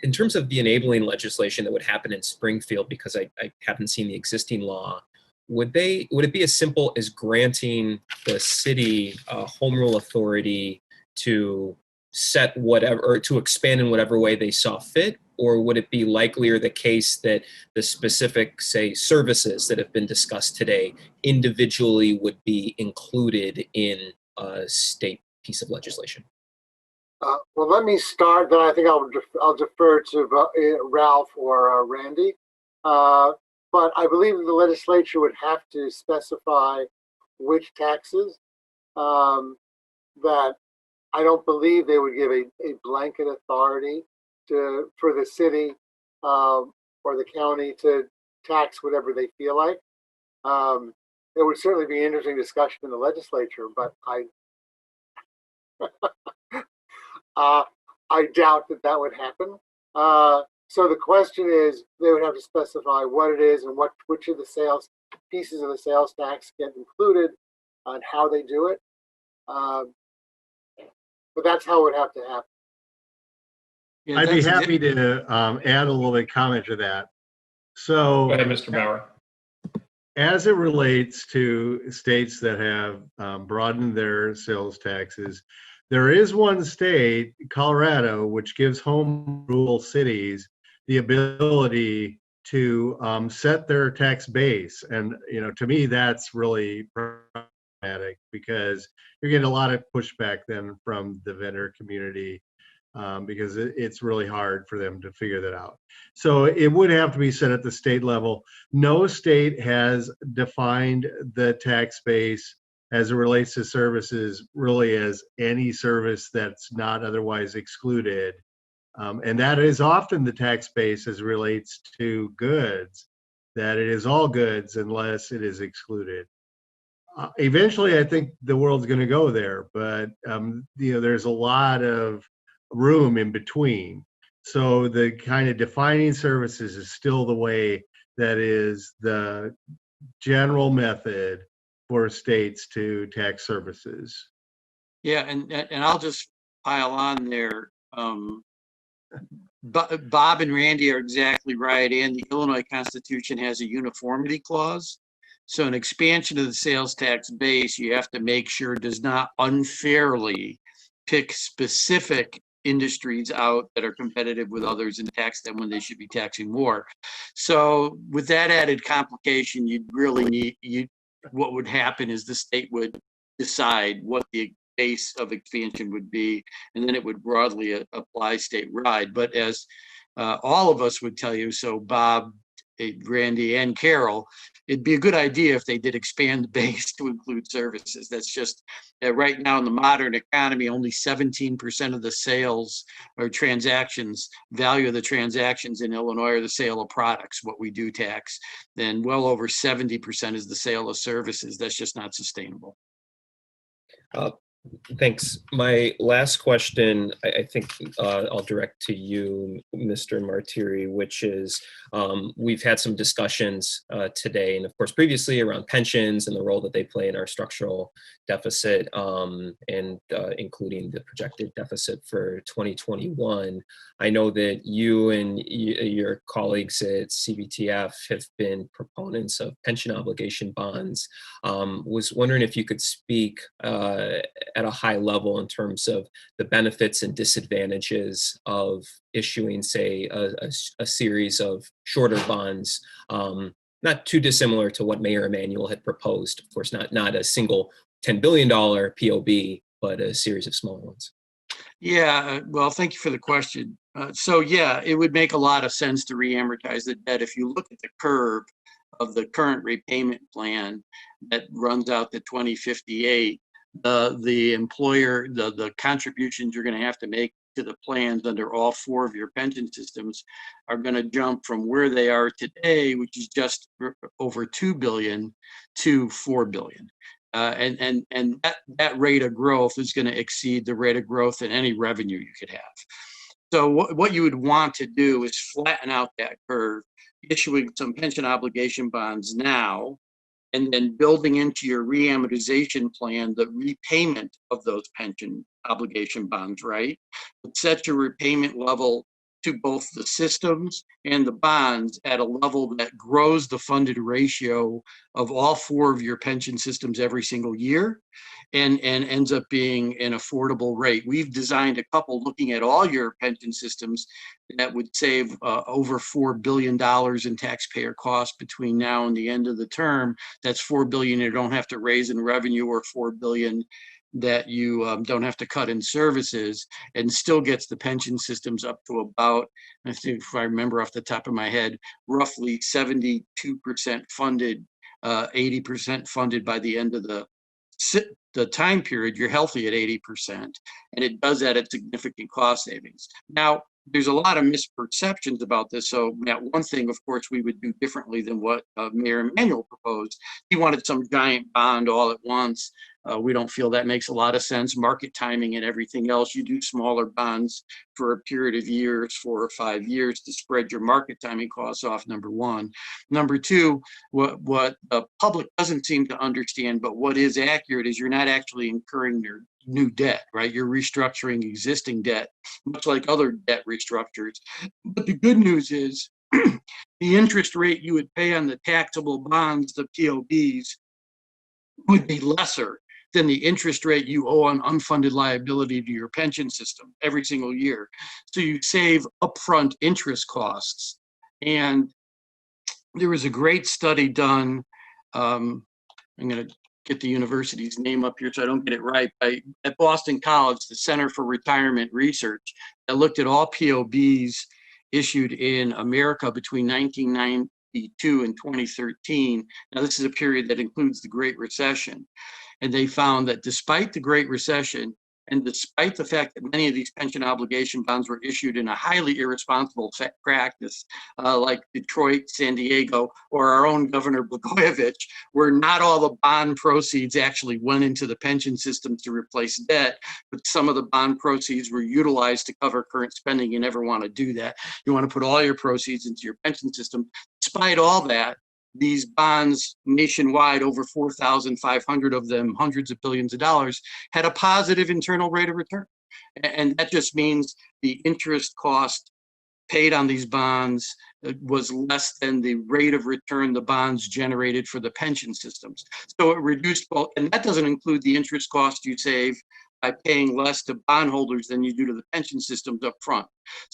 Speaker 18: in terms of the enabling legislation that would happen in Springfield, because I haven't seen the existing law, would it be as simple as granting the city home rule authority to set whatever, or to expand in whatever way they saw fit? Or would it be likelier the case that the specific, say, services that have been discussed today individually would be included in a state piece of legislation?
Speaker 10: Well, let me start, then I think I'll defer to Ralph or Randy. But I believe the legislature would have to specify which taxes that I don't believe they would give a blanket authority for the city or the county to tax whatever they feel like. It would certainly be an interesting discussion in the legislature, but I doubt that would happen. So the question is, they would have to specify what it is and which of the pieces of the sales tax get included and how they do it. But that's how it would have to happen.
Speaker 11: Yeah,
Speaker 13: I'd be
Speaker 11: that's
Speaker 13: happy to add a little bit of comment to that. So,
Speaker 1: Go ahead, Mr. Bauer.
Speaker 13: as it relates to states that have broadened their sales taxes, there is one state, Colorado, which gives home rule cities the ability to set their tax base. And, to me, that's really problematic because you're getting a lot of pushback then from the vendor community because it's really hard for them to figure that out. So it would have to be set at the state level. No state has defined the tax base as it relates to services really as any service that's not otherwise excluded. And that is often the tax base as relates to goods, that it is all goods unless it is excluded. Eventually, I think the world's going to go there, but there's a lot of room in between. So the kind of defining services is still the way that is the general method for states to tax services.
Speaker 11: Yeah, and I'll just pile on there. Bob and Randy are exactly right, and the Illinois Constitution has a uniformity clause. So an expansion of the sales tax base, you have to make sure does not unfairly pick specific industries out that are competitive with others and tax them when they should be taxing more. So with that added complication, you'd really need, what would happen is the state would decide what the base of expansion would be, and then it would broadly apply statewide. But as all of us would tell you, so Bob, Randy, and Carol, it'd be a good idea if they did expand the base to include services. That's just right now in the modern economy, only 17% of the sales or transactions, value of the transactions in Illinois are the sale of products, what we do tax. Then well over 70% is the sale of services. That's just not sustainable.
Speaker 18: Thanks. My last question, I think I'll direct to you, Mr. Martiri, which is we've had some discussions today and of course previously around pensions and the role that they play in our structural deficit and including the projected deficit for 2021. I know that you and your colleagues at CBTF have been proponents of pension obligation bonds. Was wondering if you could speak at a high level in terms of the benefits and disadvantages of issuing, say, a series of shorter bonds, not too dissimilar to what Mayor Emanuel had proposed. Of course, not a single $10 billion POB, but a series of smaller ones.
Speaker 11: Yeah, well, thank you for the question. So yeah, it would make a lot of sense to re-amortize the debt. If you look at the curve of the current repayment plan that runs out to 2058, the employer, the contributions you're going to have to make to the plans under all four of your pension systems are going to jump from where they are today, which is just over $2 billion, to $4 billion. And that rate of growth is going to exceed the rate of growth in any revenue you could have. So what you would want to do is flatten out that curve, issuing some pension obligation bonds now, and then building into your re-amortization plan the repayment of those pension obligation bonds, right? But set your repayment level to both the systems and the bonds at a level that grows the funded ratio of all four of your pension systems every single year and ends up being an affordable rate. We've designed a couple looking at all your pension systems that would save over $4 billion in taxpayer costs between now and the end of the term. That's $4 billion you don't have to raise in revenue, or $4 billion that you don't have to cut in services, and still gets the pension systems up to about, I think if I remember off the top of my head, roughly 72% funded, 80% funded by the end of the time period. You're healthy at 80%, and it does that at significant cost savings. Now, there's a lot of misperceptions about this. So one thing, of course, we would do differently than what Mayor Emanuel proposed. He wanted some giant bond all at once. We don't feel that makes a lot of sense. Market timing and everything else, you do smaller bonds for a period of years, 4 or 5 years, to spread your market timing costs off, number one. Number two, what the public doesn't seem to understand, but what is accurate, is you're not actually incurring your new debt, right? You're restructuring existing debt, much like other debt restructures. But the good news is the interest rate you would pay on the taxable bonds, the POBs, would be lesser than the interest rate you owe on unfunded liability to your pension system every single year. So you save upfront interest costs, and there was a great study done. I'm going to get the university's name up here so I don't get it right. At Boston College, the Center for Retirement Research, that looked at all POBs issued in America between 1992 and 2013. Now, this is a period that includes the Great Recession. And they found that despite the Great Recession, and despite the fact that many of these pension obligation bonds were issued in a highly irresponsible practice, like Detroit, San Diego, or our own Governor Blagojevich, where not all the bond proceeds actually went into the pension system to replace debt, but some of the bond proceeds were utilized to cover current spending. You never want to do that. You want to put all your proceeds into your pension system. Despite all that, these bonds nationwide, over 4,500 of them, hundreds of billions of dollars, had a positive internal rate of return. And that just means the interest cost paid on these bonds was less than the rate of return the bonds generated for the pension systems. So it reduced both, and that doesn't include the interest cost you save by paying less to bondholders than you do to the pension systems up front.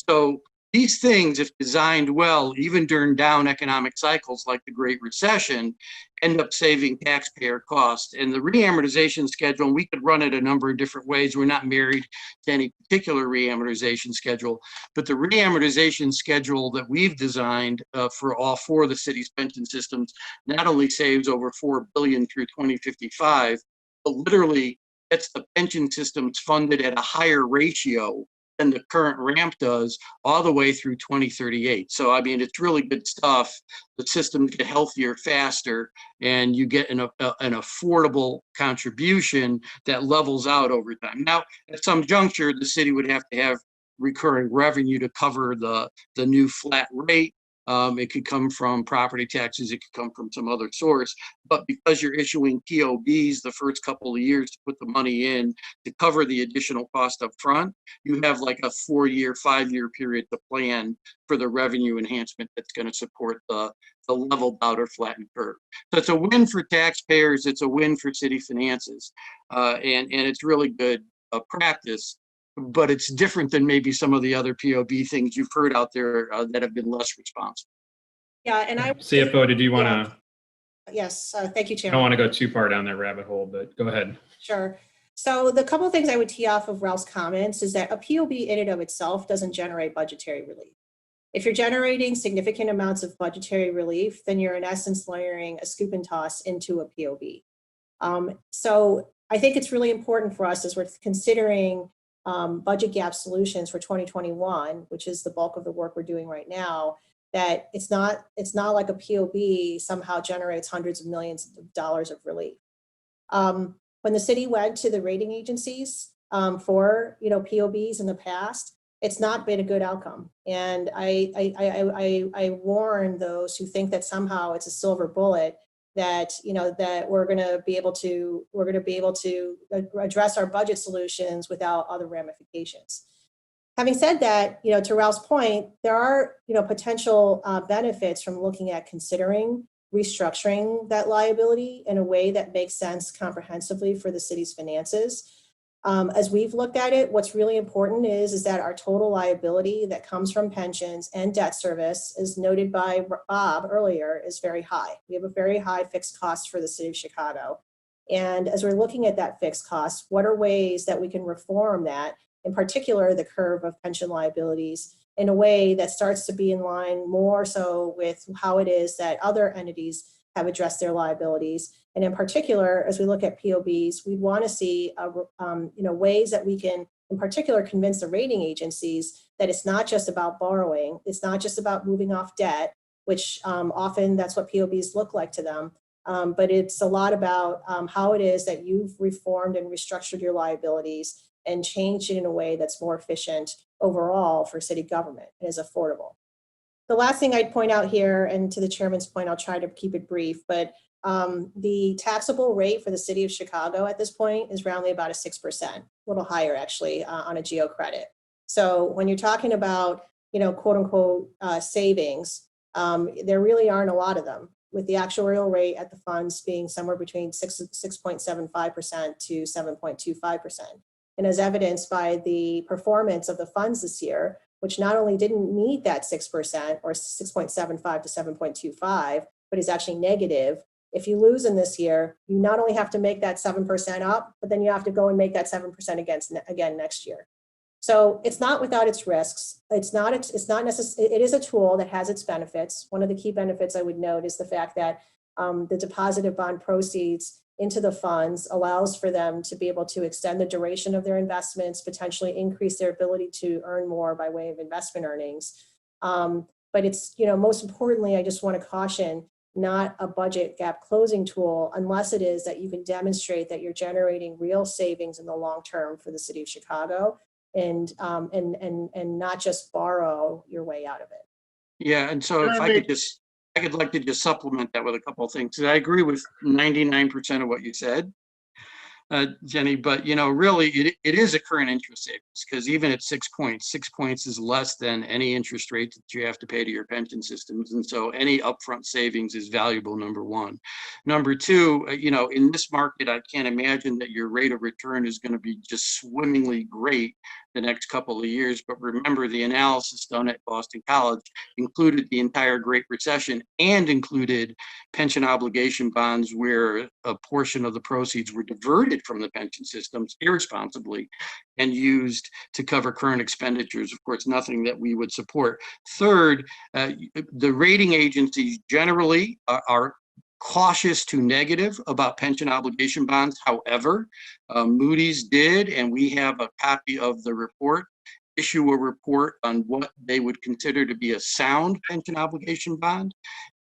Speaker 11: So these things, if designed well, even during down economic cycles like the Great Recession, end up saving taxpayer costs. And the reamortization schedule, we could run it a number of different ways. We're not married to any particular reamortization schedule, but the reamortization schedule that we've designed for all four of the city's pension systems not only saves over $4 billion through 2055, but literally gets the pension systems funded at a higher ratio than the current ramp does all the way through 2038. So, I mean, it's really good stuff. The systems get healthier faster, and you get an affordable contribution that levels out over time. Now, at some juncture, the city would have to have recurring revenue to cover the new flat rate. It could come from property taxes, it could come from some other source, but because you're issuing POBs the first couple of years to put the money in to cover the additional cost up front, you have like a 4-year, 5-year period to plan for the revenue enhancement that's going to support the leveled out or flattened curve. So it's a win for taxpayers, it's a win for city finances, and it's really good practice. But it's different than maybe some of the other POB things you've heard out there that have been less responsive.
Speaker 7: Yeah, and I
Speaker 1: CFO, did you want to?
Speaker 7: Yes, thank you,
Speaker 1: I
Speaker 7: Chairman.
Speaker 1: don't want to go too far down that rabbit hole, but go ahead.
Speaker 7: Sure. So the couple of things I would tee off of Ralph's comments is that a POB in and of itself doesn't generate budgetary relief. If you're generating significant amounts of budgetary relief, then you're in essence layering a scoop and toss into a POB. So I think it's really important for us as we're considering budget gap solutions for 2021, which is the bulk of the work we're doing right now, that it's not like a POB somehow generates hundreds of millions of dollars of relief. When the city went to the rating agencies for POBs in the past, it's not been a good outcome. And I warn those who think that somehow it's a silver bullet that that we're going to be able to address our budget solutions without other ramifications. Having said that, to Ralph's point, there are potential benefits from looking at considering restructuring that liability in a way that makes sense comprehensively for the city's finances. As we've looked at it, what's really important is that our total liability that comes from pensions and debt service, as noted by Bob earlier, is very high. We have a very high fixed cost for the city of Chicago. And as we're looking at that fixed cost, what are ways that we can reform that, in particular, the curve of pension liabilities, in a way that starts to be in line more so with how it is that other entities have addressed their liabilities. And in particular, as we look at POBs, we want to see ways that we can, in particular, convince the rating agencies that it's not just about borrowing, it's not just about moving off debt, which often that's what POBs look like to them, but it's a lot about how it is that you've reformed and restructured your liabilities and changed it in a way that's more efficient overall for city government and is affordable. The last thing I'd point out here, and to the chairman's point, I'll try to keep it brief, but the taxable rate for the city of Chicago at this point is roundly about a 6%, a little higher actually on a geo credit. So when you're talking about, quote unquote savings, there really aren't a lot of them, with the actuarial rate at the funds being somewhere between 6.75% to 7.25%. And as evidenced by the performance of the funds this year, which not only didn't meet that 6% or 6.75 to 7.25, but is actually negative. If you lose in this year, you not only have to make that 7% up, but then you have to go and make that 7% again next year. So it's not without its risks. It's not necessary. It is a tool that has its benefits. One of the key benefits I would note is the fact that the deposit of bond proceeds into the funds allows for them to be able to extend the duration of their investments, potentially increase their ability to earn more by way of investment earnings. But it's, most importantly, I just want to caution, not a budget gap closing tool unless it is that you can demonstrate that you're generating real savings in the long term for the city of Chicago, and not just borrow your way out of it.
Speaker 11: Yeah, and so if I could like to just supplement that with a couple of things. I agree with 99% of what you said, Jenny, but really it is a current interest savings, because even at 6 points is less than any interest rate that you have to pay to your pension systems. And so any upfront savings is valuable, number one. Number two, in this market, I can't imagine that your rate of return is going to be just swimmingly great the next couple of years. But remember, the analysis done at Boston College included the entire Great Recession and included pension obligation bonds where a portion of the proceeds were diverted from the pension systems irresponsibly and used to cover current expenditures. Of course, nothing that we would support. Third, the rating agencies generally are cautious to negative about pension obligation bonds. However, Moody's did, and we have a copy of the report, issue a report on what they would consider to be a sound pension obligation bond.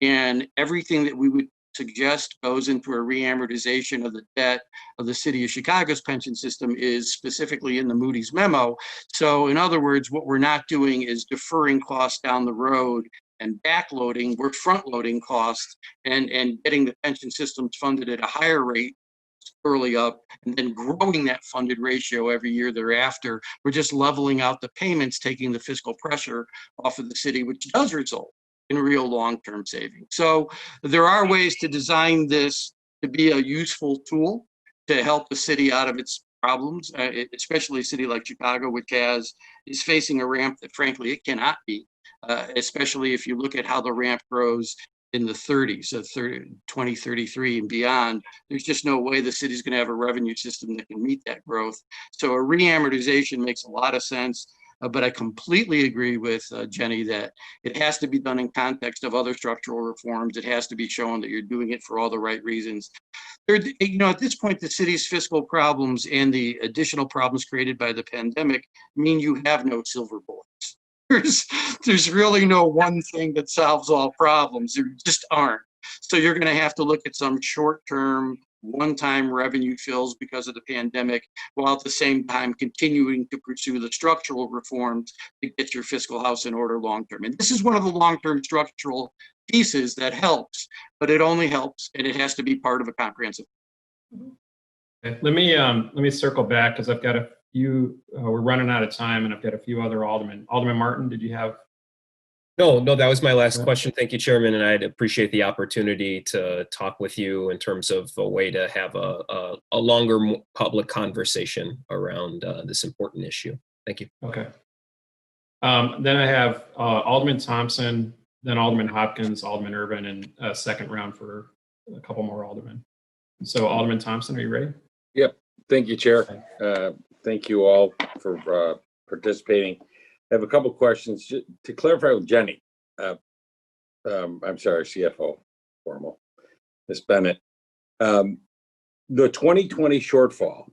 Speaker 11: And everything that we would suggest goes into a reamortization of the debt of the city of Chicago's pension system is specifically in the Moody's memo. So in other words, what we're not doing is deferring costs down the road and backloading. We're front loading costs and getting the pension systems funded at a higher rate early up, and then growing that funded ratio every year thereafter. We're just leveling out the payments, taking the fiscal pressure off of the city, which does result in real long-term savings. So there are ways to design this to be a useful tool to help the city out of its problems, especially a city like Chicago, which is facing a ramp that frankly it cannot be, especially if you look at how the ramp grows in the 30s, so 2033 and beyond. There's just no way the city's going to have a revenue system that can meet that growth. So a reamortization makes a lot of sense. But I completely agree with Jenny that it has to be done in context of other structural reforms. It has to be shown that you're doing it for all the right reasons. At this point, the city's fiscal problems and the additional problems created by the pandemic mean you have no silver bullets. There's really no one thing that solves all problems. There just aren't. So you're going to have to look at some short-term, one-time revenue fills because of the pandemic, while at the same time continuing to pursue the structural reforms to get your fiscal house in order long-term. And this is one of the long-term structural pieces that helps, but it only helps, and it has to be part of a comprehensive.
Speaker 1: Okay. Let me circle back because I've got a few. We're running out of time, and I've got a few other aldermen. Alderman Martin, did you have?
Speaker 18: No, that was my last question. Thank you, Chairman, and I'd appreciate the opportunity to talk with you in terms of a way to have a longer public conversation around this important issue. Thank you.
Speaker 1: Okay. Then I have Alderman Thompson, then Alderman Hopkins, Alderman Urban, and a second round for a couple more aldermen. So Alderman Thompson, are you ready?
Speaker 19: Yep. Thank you, Chair. Thank you all for participating. I have a couple questions to clarify with Jenny. I'm sorry, CFO, formal, Ms. Bennett. The 2020 shortfall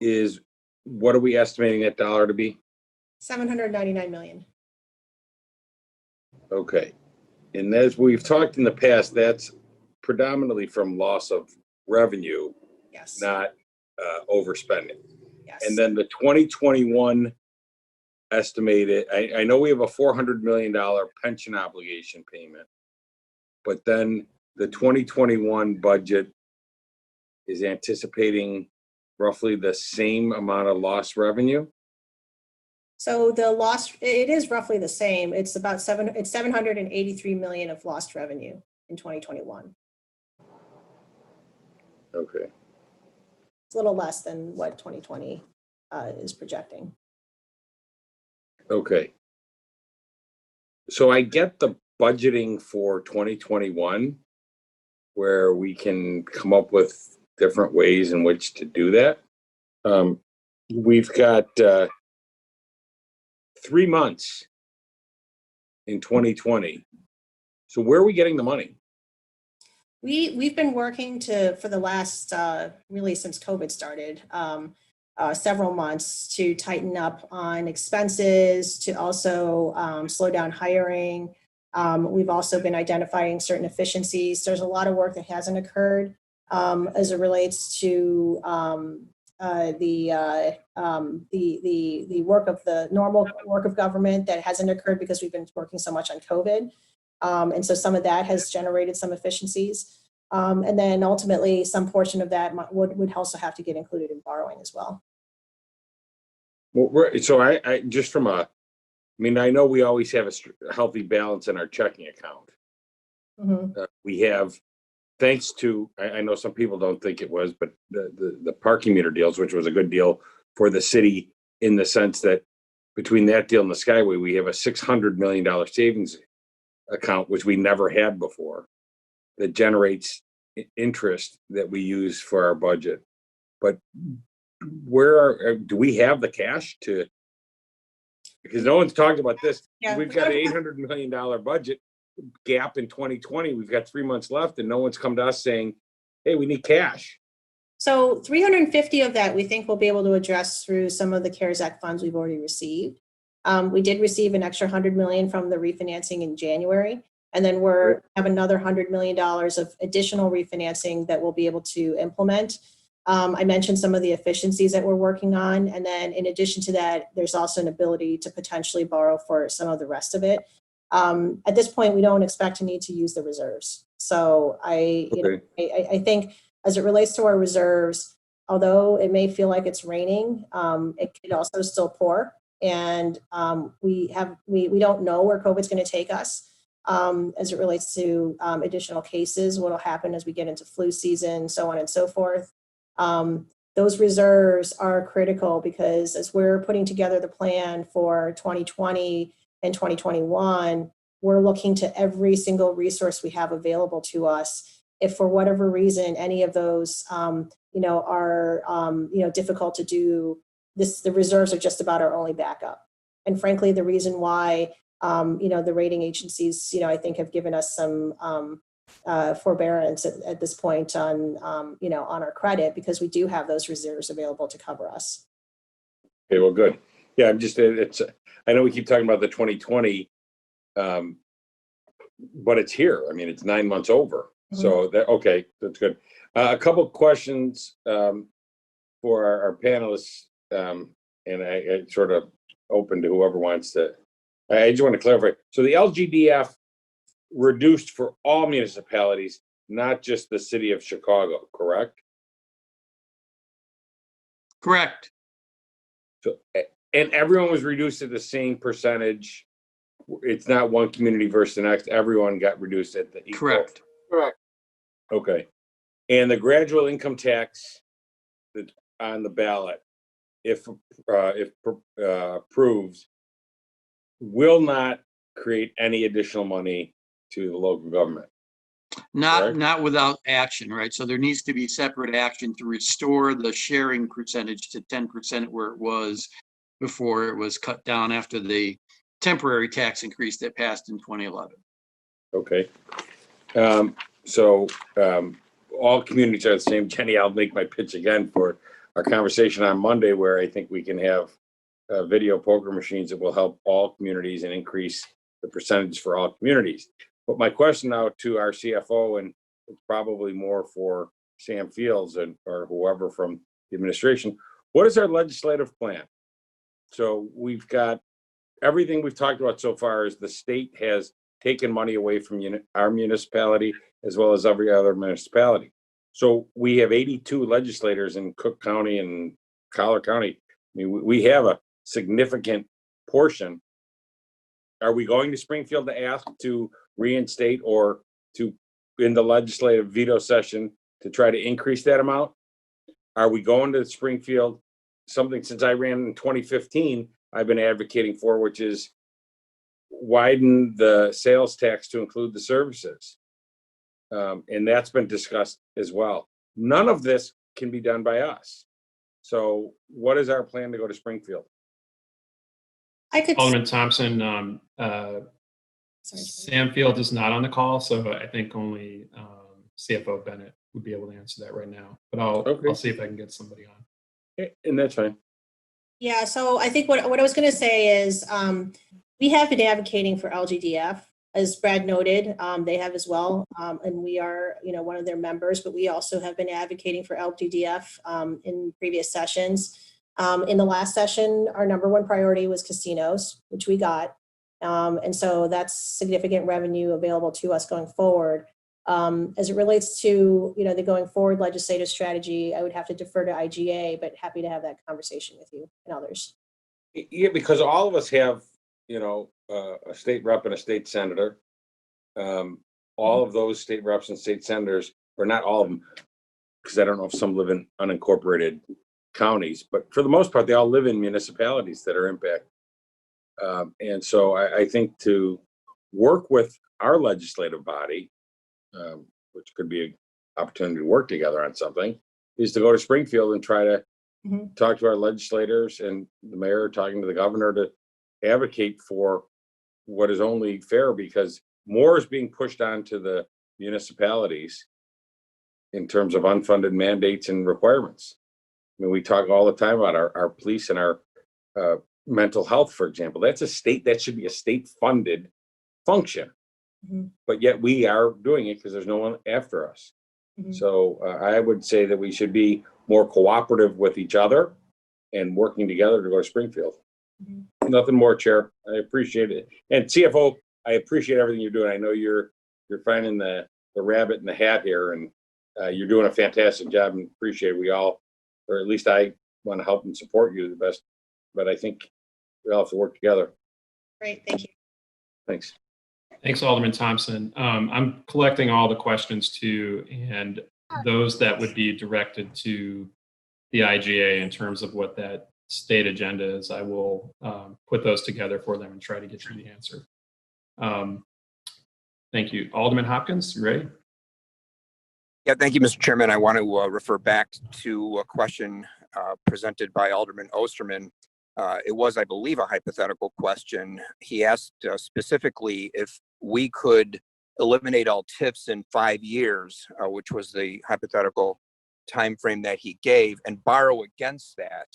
Speaker 19: is, what are we estimating that dollar to be?
Speaker 7: 799 million.
Speaker 19: Okay. And as we've talked in the past, that's predominantly from loss of revenue,
Speaker 7: yes,
Speaker 19: not overspending.
Speaker 7: Yes.
Speaker 19: And then the 2021 estimated, I know we have a $400 million pension obligation payment, but then the 2021 budget is anticipating roughly the same amount of lost revenue.
Speaker 7: So the loss, it is roughly the same. It's about 783 million of lost revenue in 2021.
Speaker 19: Okay.
Speaker 7: It's a little less than what 2020 is projecting.
Speaker 19: Okay. So I get the budgeting for 2021, where we can come up with different ways in which to do that. We've got 3 months in 2020. So where are we getting the money?
Speaker 7: We've been working for the last, really since COVID started, several months to tighten up on expenses, to also slow down hiring. We've also been identifying certain efficiencies. There's a lot of work that hasn't occurred as it relates to the work of the normal work of government that hasn't occurred because we've been working so much on COVID. And so some of that has generated some efficiencies. And then ultimately, some portion of that would also have to get included in borrowing as well.
Speaker 19: Well, so I just from I know we always have a healthy balance in our checking account.
Speaker 7: Mm-hmm.
Speaker 19: We have, thanks to, I know some people don't think it was, but the parking meter deals, which was a good deal for the city in the sense that between that deal and the Skyway, we have a $600 million savings account, which we never had before, that generates interest that we use for our budget. But do we have the cash to, because no one's talked about this.
Speaker 7: Yeah,
Speaker 19: we've got an $800 million budget gap in 2020. We've got 3 months left and no one's come to us saying, hey, we need cash.
Speaker 7: So 350 of that we think we'll be able to address through some of the CARES Act funds we've already received. We did receive an extra $100 million from the refinancing in January, and then have another $100 million of additional refinancing that we'll be able to implement. I mentioned some of the efficiencies that we're working on, and then in addition to that, there's also an ability to potentially borrow for some of the rest of it. At this point, we don't expect to need to use the reserves. So I think as it relates to our reserves, although it may feel like it's raining, it could also still pour. And we don't know where COVID's going to take us as it relates to additional cases, what will happen as we get into flu season, so on and so forth. Those reserves are critical because as we're putting together the plan for 2020 and 2021, we're looking to every single resource we have available to us. If for whatever reason any of those are difficult to do, the reserves are just about our only backup. And frankly, the reason why the rating agencies I think have given us some forbearance at this point on our credit, because we do have those reserves available to cover us.
Speaker 19: Okay, well, good. Yeah, I know we keep talking about the 2020, but it's here. I mean, it's 9 months over. Mm-hmm. So that's good. A couple of questions for our panelists, and I sort of open to whoever wants to. I just want to clarify. So the LGDF reduced for all municipalities, not just the city of Chicago, correct?
Speaker 11: Correct.
Speaker 19: So, and everyone was reduced at the same percentage. It's not one community versus the next. Everyone got reduced at the equal.
Speaker 11: Correct.
Speaker 10: Correct.
Speaker 19: Okay. And the gradual income tax that's on the ballot, if approved, will not create any additional money to the local government.
Speaker 11: Not without action, right? So there needs to be separate action to restore the sharing percentage to 10% where it was before it was cut down after the temporary tax increase that passed in 2011.
Speaker 19: Okay. So all communities are the same. Jenny, I'll make my pitch again for our conversation on Monday, where I think we can have video poker machines that will help all communities and increase the percentage for all communities. But my question now to our CFO, and probably more for Sam Fields or whoever from the administration, what is our legislative plan? So we've got everything we've talked about so far is the state has taken money away from our municipality as well as every other municipality. So we have 82 legislators in Cook County and Collier County. I mean, we have a significant portion. Are we going to Springfield to ask to reinstate or to, in the legislative veto session, to try to increase that amount? Are we going to Springfield, something since I ran in 2015, I've been advocating for, which is widen the sales tax to include the services. And that's been discussed as well. None of this can be done by us. So what is our plan to go to Springfield?
Speaker 1: Alderman Thompson, Sam Field is not on the call, so I think only CFO Bennett would be able to answer that right now. But I'll see if I can get somebody on.
Speaker 19: And that's fine.
Speaker 7: Yeah, so I think what I was going to say is we have been advocating for LGDF, as Brad noted. They have as well, and we are, one of their members. But we also have been advocating for LGDF in previous sessions. In the last session, our number one priority was casinos, which we got, and so that's significant revenue available to us going forward. As it relates to the going forward legislative strategy, I would have to defer to IGA, but happy to have that conversation with you and others.
Speaker 19: Yeah, because all of us have, a state rep and a state senator. All of those state reps and state senators, or not all of them, because I don't know if some live in unincorporated counties, but for the most part, they all live in municipalities that are impacted. And so I think to work with our legislative body, which could be an opportunity to work together on something, is to go to Springfield and try to talk to our legislators and the mayor, talking to the governor to advocate for what is only fair, because more is being pushed onto the municipalities in terms of unfunded mandates and requirements. I mean, we talk all the time about our police and our mental health, for example. That should be a state funded function. But yet we are doing it because there's no one after us. So I would say that we should be more cooperative with each other and working together to go to Springfield. Nothing more, Chair. I appreciate it. And CFO, I appreciate everything you're doing. I know you're finding the rabbit in the hat here, and you're doing a fantastic job, and appreciate it. We all, or at least I, want to help and support you the best. But I think we all have to work together.
Speaker 7: Great, thank you.
Speaker 19: Thanks.
Speaker 1: Thanks, Alderman Thompson. I'm collecting all the questions too, and those that would be directed to the IGA in terms of what that state agenda is, I will put those together for them and try to get you the answer. Thank you. Alderman Hopkins, you ready?
Speaker 20: Yeah, thank you, Mr. Chairman. I want to refer back to a question presented by Alderman Osterman. It was, I believe, a hypothetical question. He asked specifically if we could eliminate all TIFs in 5 years, which was the hypothetical time frame that he gave, and borrow against that,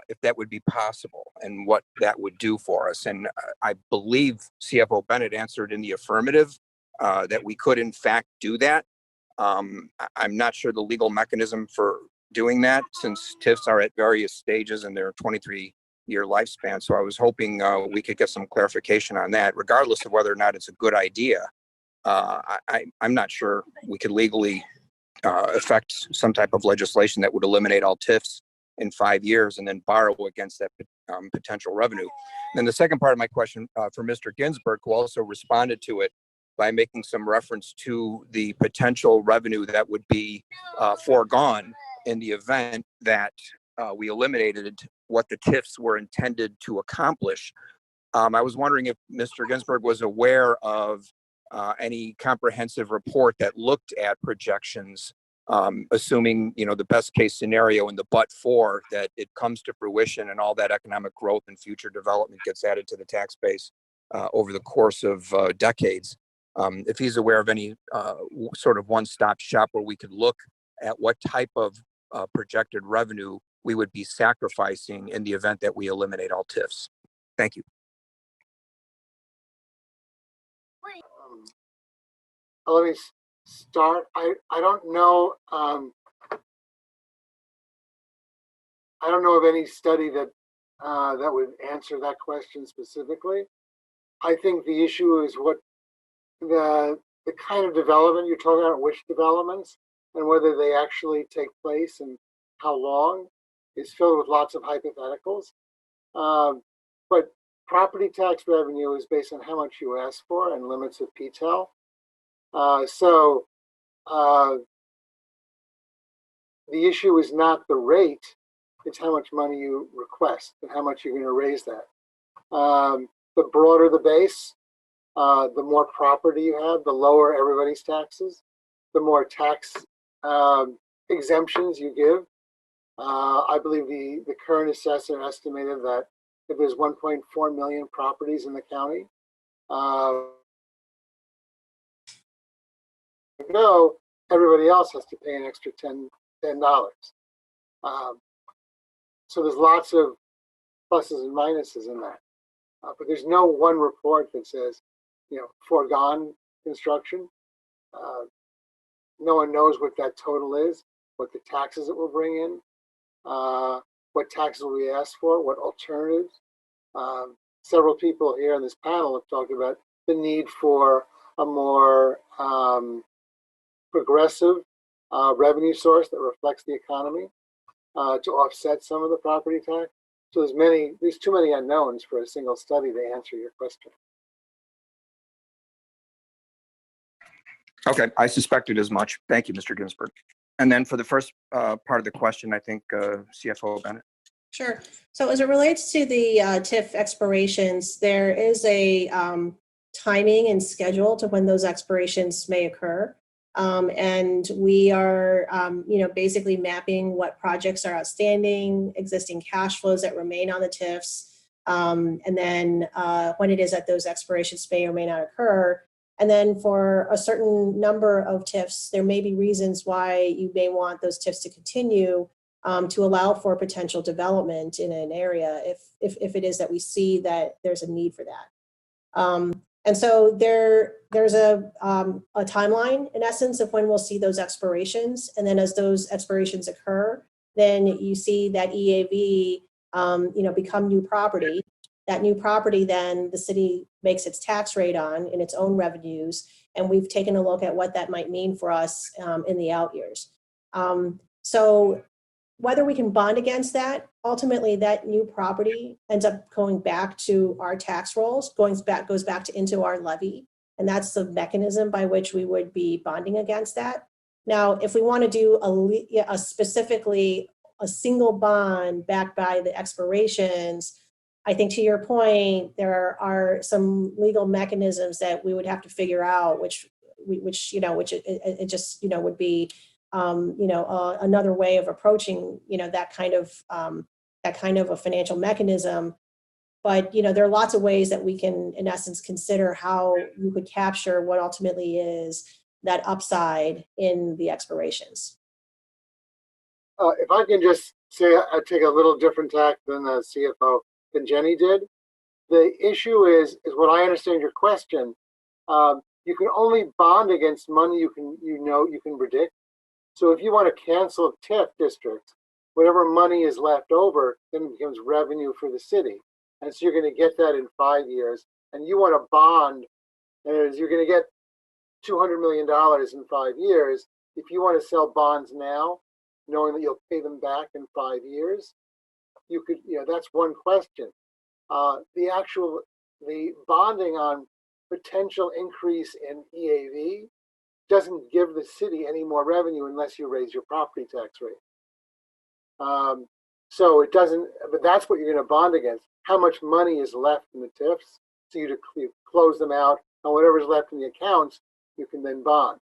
Speaker 20: if that would be possible and what that would do for us. And I believe CFO Bennett answered in the affirmative that we could in fact do that. I'm not sure the legal mechanism for doing that, since TIFs are at various stages and they're 23-year lifespan. So I was hoping we could get some clarification on that, regardless of whether or not it's a good idea. I'm not sure we could legally affect some type of legislation that would eliminate all TIFs in 5 years and then borrow against that potential revenue. And then the second part of my question for Mr. Ginsberg, who also responded to it by making some reference to the potential revenue that would be foregone in the event that we eliminated what the TIFs were intended to accomplish. I was wondering if Mr. Ginsberg was aware of any comprehensive report that looked at projections, assuming, the best case scenario in the but for that it comes to fruition and all that economic growth and future development gets added to the tax base over the course of decades. If he's aware of any sort of one-stop shop where we could look at what type of projected revenue we would be sacrificing in the event that we eliminate all TIFs. Thank you.
Speaker 10: Let me start. I don't know. I don't know of any study that that would answer that question specifically. I think the issue is what the kind of development you're talking about, which developments, and whether they actually take place and how long, is filled with lots of hypotheticals. But property tax revenue is based on how much you ask for and limits of PTEL. The issue is not the rate, It's how much money you request and how much you're going to raise that. The broader the base, the more property you have, the lower everybody's taxes, the more tax exemptions you give. I believe the current assessor estimated that if there's 1.4 million properties in the county, everybody else has to pay an extra $10. So there's lots of pluses and minuses in that. But there's no one report that says, foregone construction. No one knows what that total is, what the taxes it will bring in, what taxes will be asked for, what alternatives. Several people here on this panel have talked about the need for a more progressive revenue source that reflects the economy to offset some of the property tax. So there's too many unknowns for a single study to answer your question.
Speaker 20: Okay, I suspected as much. Thank you, Mr. Ginsberg. And then for the first part of the question, I think CFO Bennett.
Speaker 7: Sure. So as it relates to the TIF expirations, there is a timing and schedule to when those expirations may occur. And we are, basically mapping what projects are outstanding, existing cash flows that remain on the TIFs, and then when it is that those expirations may or may not occur. And then for a certain number of TIFs, there may be reasons why you may want those TIFs to continue to allow for potential development in an area if it is that we see that there's a need for that. And so there's a timeline, in essence, of when we'll see those expirations. And then as those expirations occur, then you see that EAV, become new property. That new property, then the city makes its tax rate on in its own revenues. And we've taken a look at what that might mean for us in the out years. So whether we can bond against that, ultimately that new property ends up going back to our tax rolls, goes back into our levy. And that's the mechanism by which we would be bonding against that. Now, if we want to do specifically a single bond backed by the expirations, I think to your point, there are some legal mechanisms that we would have to figure out, which it just would be another way of approaching that kind of a financial mechanism. But there are lots of ways that we can, in essence, consider how you could capture what ultimately is that upside in the expirations.
Speaker 10: If I can just say, I take a little different tack than the CFO than Jenny did. The issue is what I understand your question. You can only bond against money you can predict. So if you want to cancel a TIF district, whatever money is left over then becomes revenue for the city, and so you're going to get that in 5 years. And you want to bond, and you're going to get $200 million in 5 years. If you want to sell bonds now, knowing that you'll pay them back in 5 years, you could, that's one question. The bonding on potential increase in EAV doesn't give the city any more revenue unless you raise your property tax rate. So it doesn't, but that's what you're going to bond against. How much money is left in the TIFs, so you close them out, and whatever's left in the accounts, you can then bond.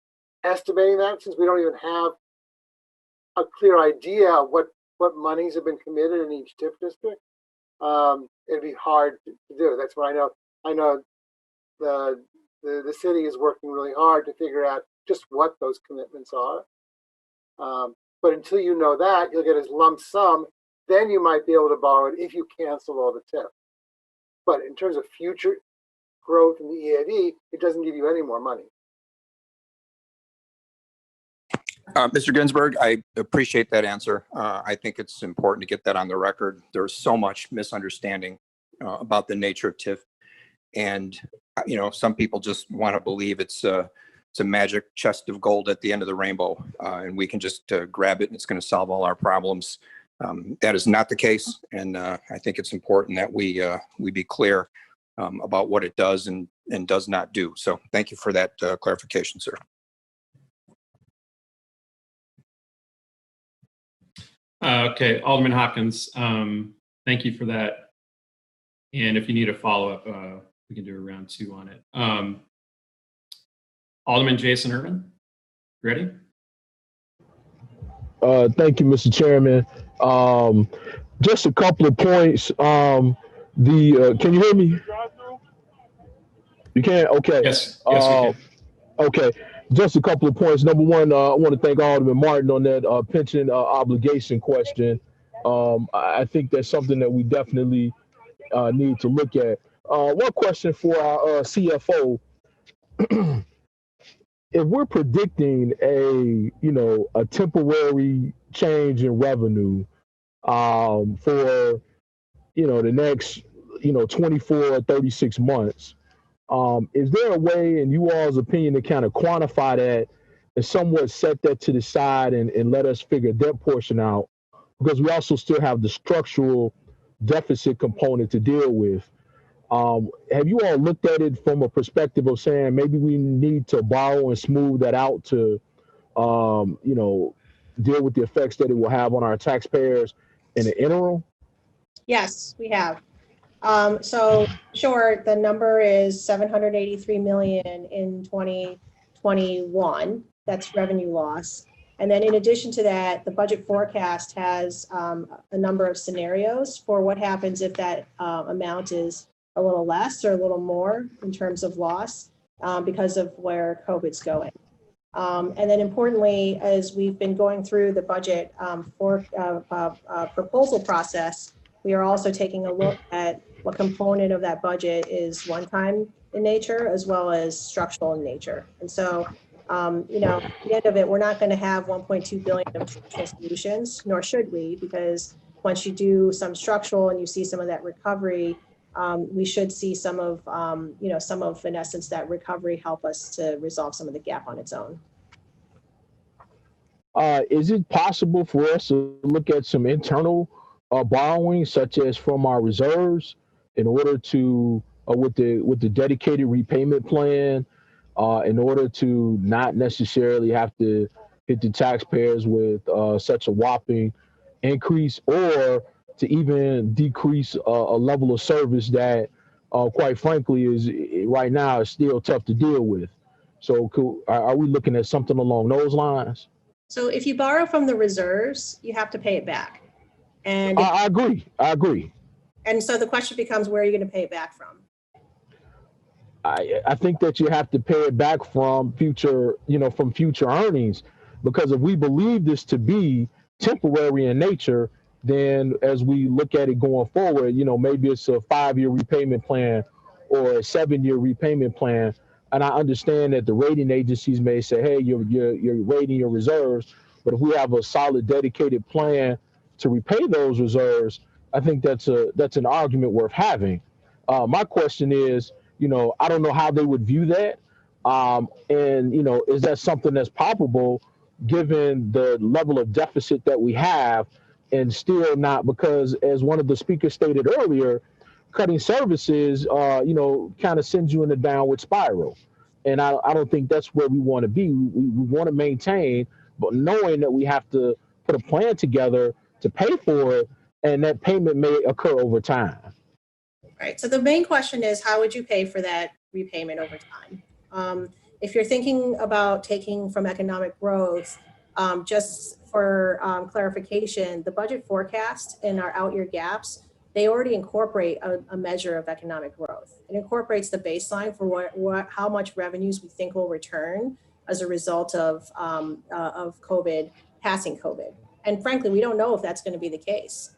Speaker 10: Estimating that, since we don't even have a clear idea of what monies have been committed in each TIF district, it'd be hard to do. That's what I know. I know the city is working really hard to figure out just what those commitments are. But until you know that, you'll get as lump sum. Then you might be able to borrow it if you cancel all the TIF. But in terms of future growth in the EAV, it doesn't give you any more money.
Speaker 20: Mr. Ginsberg, I appreciate that answer. I think it's important to get that on the record. There's so much misunderstanding about the nature of TIF. And, some people just want to believe it's a magic chest of gold at the end of the rainbow, and we can just grab it and it's going to solve all our problems. That is not the case. And I think it's important that we be clear about what it does and does not do. So thank you for that clarification, sir.
Speaker 1: Okay, Alderman Hopkins, thank you for that. And if you need a follow-up, we can do a round 2 on it. Alderman Jason Urban, ready?
Speaker 21: Thank you, Mr. Chairman. Just a couple of points. Can you hear me? You can? Okay.
Speaker 1: Yes, we can.
Speaker 21: Okay. Just a couple of points. Number one, I want to thank Alderman Martin on that pension obligation question. I think that's something that we definitely need to look at. One question for our CFO. If we're predicting a temporary change in revenue for the next 24 or 36 months, is there a way, in you all's opinion, to kind of quantify that and somewhat set that to the side and let us figure that portion out? Because we also still have the structural deficit component to deal with. Have you all looked at it from a perspective of saying maybe we need to borrow and smooth that out to, deal with the effects that it will have on our taxpayers in the interim?
Speaker 7: Yes, we have. So sure, the number is 783 million in 2021. That's revenue loss. And then in addition to that, the budget forecast has a number of scenarios for what happens if that amount is a little less or a little more in terms of loss because of where COVID's going. And then importantly, as we've been going through the budget proposal process, we are also taking a look at what component of that budget is one-time in nature as well as structural in nature. And so, at the end of it, we're not going to have 1.2 billion of structural solutions, nor should we, because once you do some structural and you see some of that recovery, we should see some of, in essence, that recovery help us to resolve some of the gap on its own.
Speaker 21: Is it possible for us to look at some internal borrowing, such as from our reserves, in order to, with the dedicated repayment plan, in order to not necessarily have to hit the taxpayers with such a whopping increase, or to even decrease a level of service that, quite frankly, is right now is still tough to deal with? So are we looking at something along those lines?
Speaker 7: So if you borrow from the reserves, you have to pay it back. And
Speaker 21: I agree.
Speaker 7: And so the question becomes, where are you going to pay it back from?
Speaker 21: I think that you have to pay it back from future earnings, because if we believe this to be temporary in nature, then as we look at it going forward, maybe it's a 5-year repayment plan or a 7-year repayment plan. And I understand that the rating agencies may say, hey, you're rating your reserves, but if we have a solid dedicated plan to repay those reserves, I think that's an argument worth having. My question is, I don't know how they would view that. And, is that something that's palpable given the level of deficit that we have, and still not, because as one of the speakers stated earlier, cutting services, kind of sends you in a downward spiral. And I don't think that's where we want to be. We want to maintain, but knowing that we have to put a plan together to pay for it, and that payment may occur over time.
Speaker 7: Right. So the main question is, how would you pay for that repayment over time? If you're thinking about taking from economic growth, just for clarification, the budget forecast and our out-year gaps, they already incorporate a measure of economic growth. It incorporates the baseline for how much revenues we think will return as a result of COVID, passing COVID. And frankly, we don't know if that's going to be the case.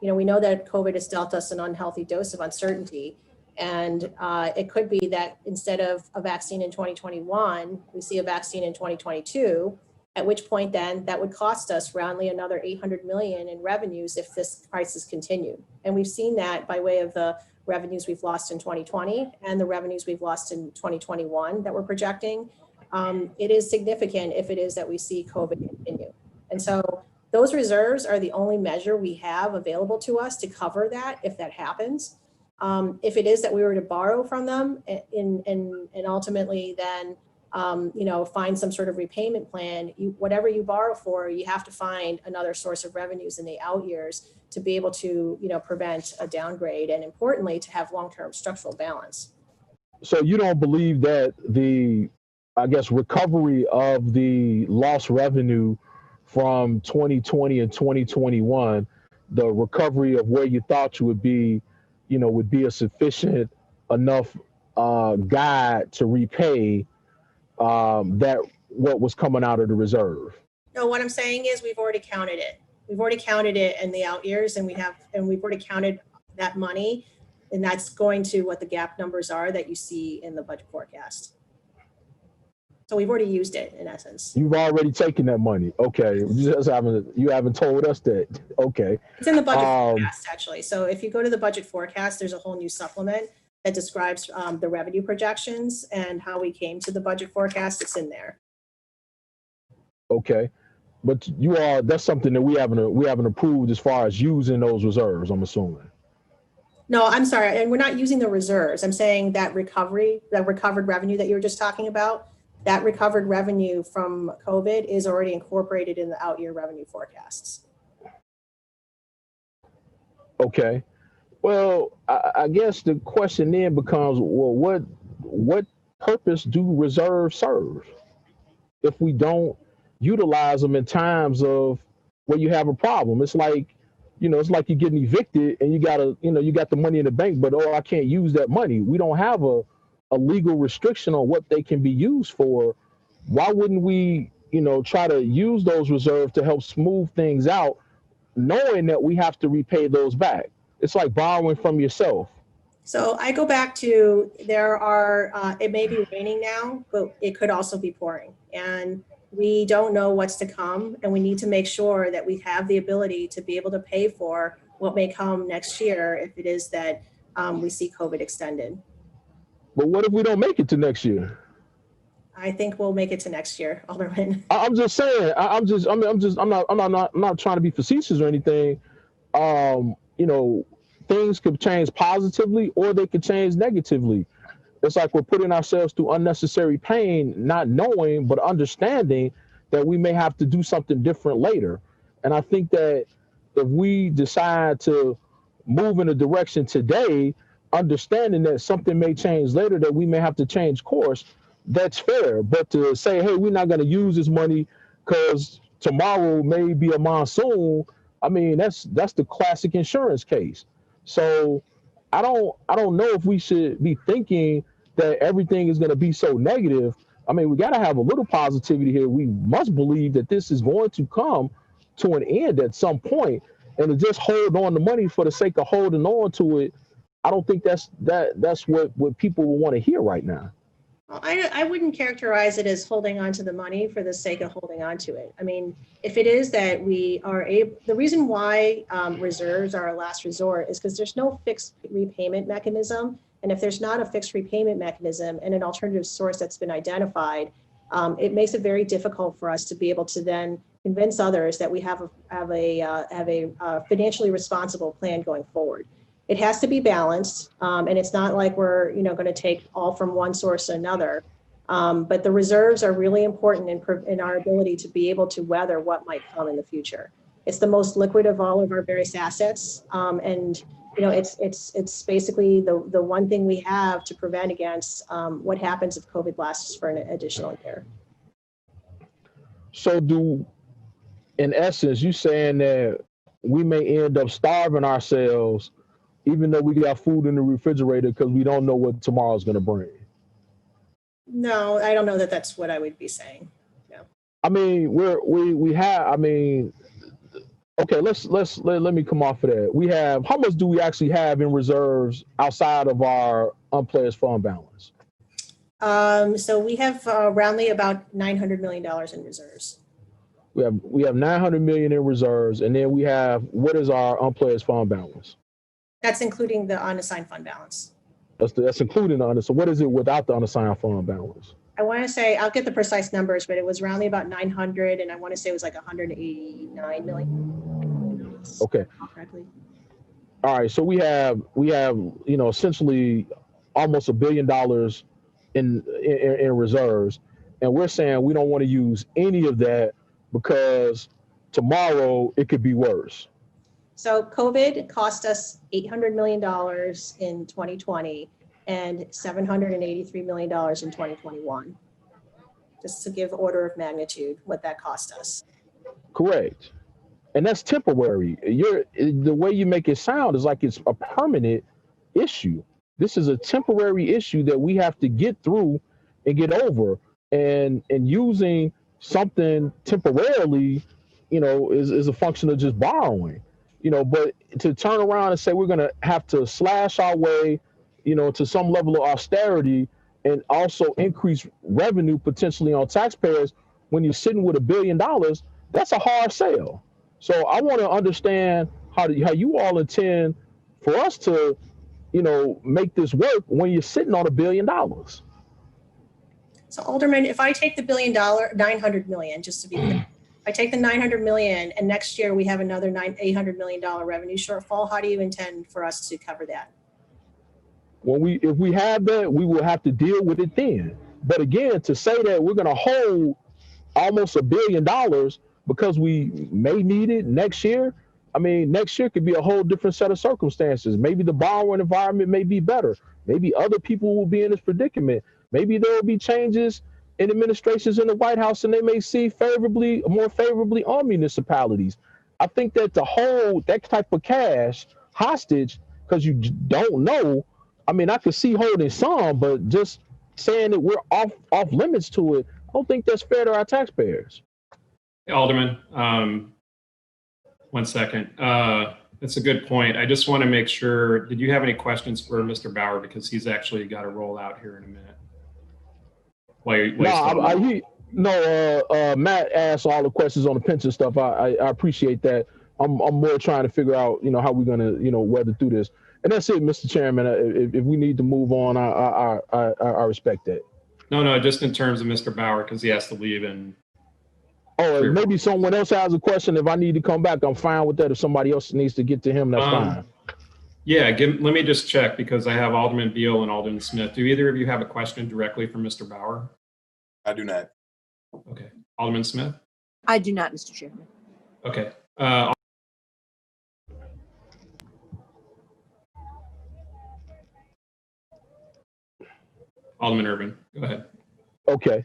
Speaker 7: We know that COVID has dealt us an unhealthy dose of uncertainty. And it could be that instead of a vaccine in 2021, we see a vaccine in 2022, at which point then that would cost us roundly another 800 million in revenues if this crisis continued. And we've seen that by way of the revenues we've lost in 2020 and the revenues we've lost in 2021 that we're projecting. It is significant if it is that we see COVID continue. And so those reserves are the only measure we have available to us to cover that if that happens. If it is that we were to borrow from them and ultimately then find some sort of repayment plan, whatever you borrow for, you have to find another source of revenues in the out years to be able to, prevent a downgrade, and importantly, to have long-term structural balance.
Speaker 21: So you don't believe that the, I guess, recovery of the lost revenue from 2020 and 2021, the recovery of where you thought you would be, would be a sufficient enough guide to repay that what was coming out of the reserve?
Speaker 7: No, what I'm saying is we've already counted it. We've already counted it in the out years, and we've already counted that money, and that's going to what the gap numbers are that you see in the budget forecast. So we've already used it in essence.
Speaker 21: You've already taken that money. Okay. You haven't told us that. Okay.
Speaker 7: It's in the budget forecast, actually. So if you go to the budget forecast, there's a whole new supplement that describes the revenue projections and how we came to the budget forecast. It's in there.
Speaker 21: Okay. But that's something that we haven't approved as far as using those reserves, I'm assuming.
Speaker 7: No, I'm sorry. And we're not using the reserves. I'm saying that recovered revenue that you were just talking about, that recovered revenue from COVID is already incorporated in the out year revenue forecasts.
Speaker 21: Okay. Well, I guess the question then becomes, well, what purpose do reserves serve if we don't utilize them in times of where you have a problem? It's like, it's like you're getting evicted and you got the money in the bank, but I can't use that money. We don't have a legal restriction on what they can be used for. Why wouldn't we, try to use those reserves to help smooth things out, knowing that we have to repay those back? It's like borrowing from yourself.
Speaker 7: So I go back to it may be raining now, but it could also be pouring. And we don't know what's to come. And we need to make sure that we have the ability to be able to pay for what may come next year if it is that we see COVID extended.
Speaker 21: But what if we don't make it to next year?
Speaker 7: I think we'll make it to next year, Alderman.
Speaker 21: I'm just saying. I'm not trying to be facetious or anything. Things could change positively or they could change negatively. It's like we're putting ourselves through unnecessary pain, not knowing, but understanding that we may have to do something different later. And I think that if we decide to move in a direction today, understanding that something may change later, that we may have to change course, that's fair. But to say, hey, we're not going to use this money because tomorrow may be a monsoon, I mean, that's the classic insurance case. So I don't know if we should be thinking that everything is going to be so negative. I mean, we got to have a little positivity here. We must believe that this is going to come to an end at some point, and to just hold on to money for the sake of holding on to it, I don't think that's what people will want to hear right now.
Speaker 7: I wouldn't characterize it as holding on to the money for the sake of holding on to it. I mean, if it is that we are able, the reason why reserves are a last resort is because there's no fixed repayment mechanism. And if there's not a fixed repayment mechanism and an alternative source that's been identified, it makes it very difficult for us to be able to then convince others that we have a financially responsible plan going forward. It has to be balanced, and it's not like we're going to take all from one source or another. But the reserves are really important in our ability to be able to weather what might come in the future. It's the most liquid of all of our various assets, and it's basically the one thing we have to prevent against what happens if COVID lasts for an additional year.
Speaker 21: So in essence, you saying that we may end up starving ourselves even though we got food in the refrigerator because we don't know what tomorrow's going to bring?
Speaker 7: No, I don't know that that's what I would be saying. No.
Speaker 21: I mean, okay, let me come off of that. We have, how much do we actually have in reserves outside of our unpledged fund balance?
Speaker 7: So we have roundly about $900 million in reserves.
Speaker 21: We have $900 million in reserves, and then we have, what is our unpledged fund balance?
Speaker 7: That's including the unassigned fund balance.
Speaker 21: That's including the unassigned. So what is it without the unassigned fund balance?
Speaker 7: I want to say, I'll get the precise numbers, but it was roundly about 900, and I want to say it was like 189 million.
Speaker 21: Okay.
Speaker 7: Correctly.
Speaker 21: All right. So we have essentially almost $1 billion in reserves, And we're saying we don't want to use any of that because tomorrow it could be worse.
Speaker 7: So COVID cost us $800 million in 2020 and $783 million in 2021. Just to give order of magnitude what that cost us.
Speaker 21: Correct. And that's temporary. The way you make it sound is like it's a permanent issue. This is a temporary issue that we have to get through and get over. And using something temporarily, is a function of just borrowing. But to turn around and say we're going to have to slash our way, to some level of austerity and also increase revenue potentially on taxpayers when you're sitting with $1 billion, that's a hard sell. So I want to understand how you all intend for us to, make this work when you're sitting on $1 billion.
Speaker 7: So Alderman, if I take the $1 billion, 900 million, just to be clear, if I take the 900 million and next year we have another $800 million revenue shortfall, how do you intend for us to cover that?
Speaker 21: If we have that, we will have to deal with it then. But again, to say that we're going to hold almost $1 billion because we may need it next year, next year could be a whole different set of circumstances. Maybe the borrowing environment may be better. Maybe other people will be in this predicament. Maybe there will be changes in administrations in the White House and they may see more favorably on municipalities. I think that to hold that type of cash hostage because you don't know, I could see holding some, but just saying that we're off limits to it, I don't think that's fair to our taxpayers.
Speaker 1: Alderman, 1 second. That's a good point. I just want to make sure, did you have any questions for Mr. Bauer? Because he's actually got to roll out here in a minute. Matt asked all the questions on the pension stuff. I appreciate that. I'm more trying to figure out, how we're going to, weather through this. And that's it, Mr. Chairman. If we need to move on, I respect that. No, just in terms of Mr. Bauer, because he has to leave. And
Speaker 21: maybe someone else has a question. If I need to come back, I'm fine with that. If somebody else needs to get to him, that's fine.
Speaker 1: Yeah, let me just check because I have Alderman Beal and Alderman Smith. Do either of you have a question directly for Mr. Bauer?
Speaker 16: I do not.
Speaker 1: Okay. Alderman Smith?
Speaker 6: I do not, Mr. Chairman.
Speaker 1: Okay. Alderman Urban, go ahead.
Speaker 21: Okay.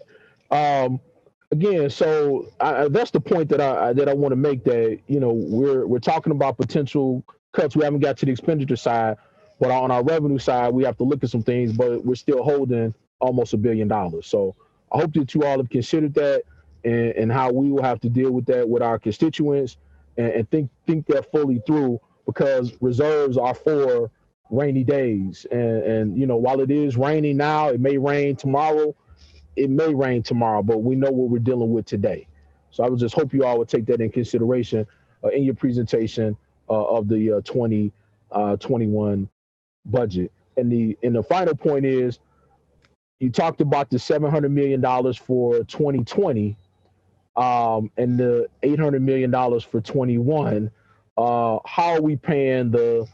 Speaker 21: Again, so that's the point that I want to make, that we're talking about potential cuts. We haven't got to the expenditure side, but on our revenue side, we have to look at some things. But we're still holding almost $1 billion. So I hope that you all have considered that and how we will have to deal with that with our constituents and think that fully through, because reserves are for rainy days. And while it is raining now, it may rain tomorrow. It may rain tomorrow, but we know what we're dealing with today. So I would just hope you all would take that in consideration in your presentation of the 2021 budget. And the final point is, you talked about the $700 million for 2020 and the $800 million for 21. How are we paying the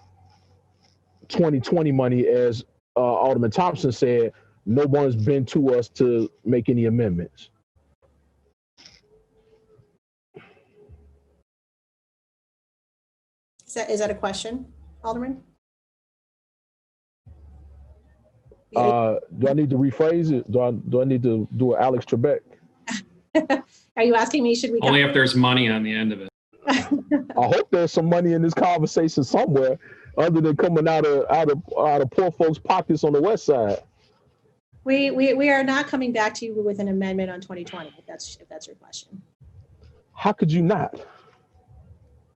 Speaker 21: 2020 money? As Alderman Thompson said, no one's been to us to make any amendments.
Speaker 7: Is that a question, Alderman?
Speaker 21: Do I need to rephrase it? Do I need to do an Alex Trebek?
Speaker 7: Are you asking me, should we?
Speaker 1: Only if there's money on the end of it.
Speaker 21: I hope there's some money in this conversation somewhere other than coming out of poor folks' pockets on the west side.
Speaker 7: We are not coming back to you with an amendment on 2020, if that's your question.
Speaker 21: How could you not?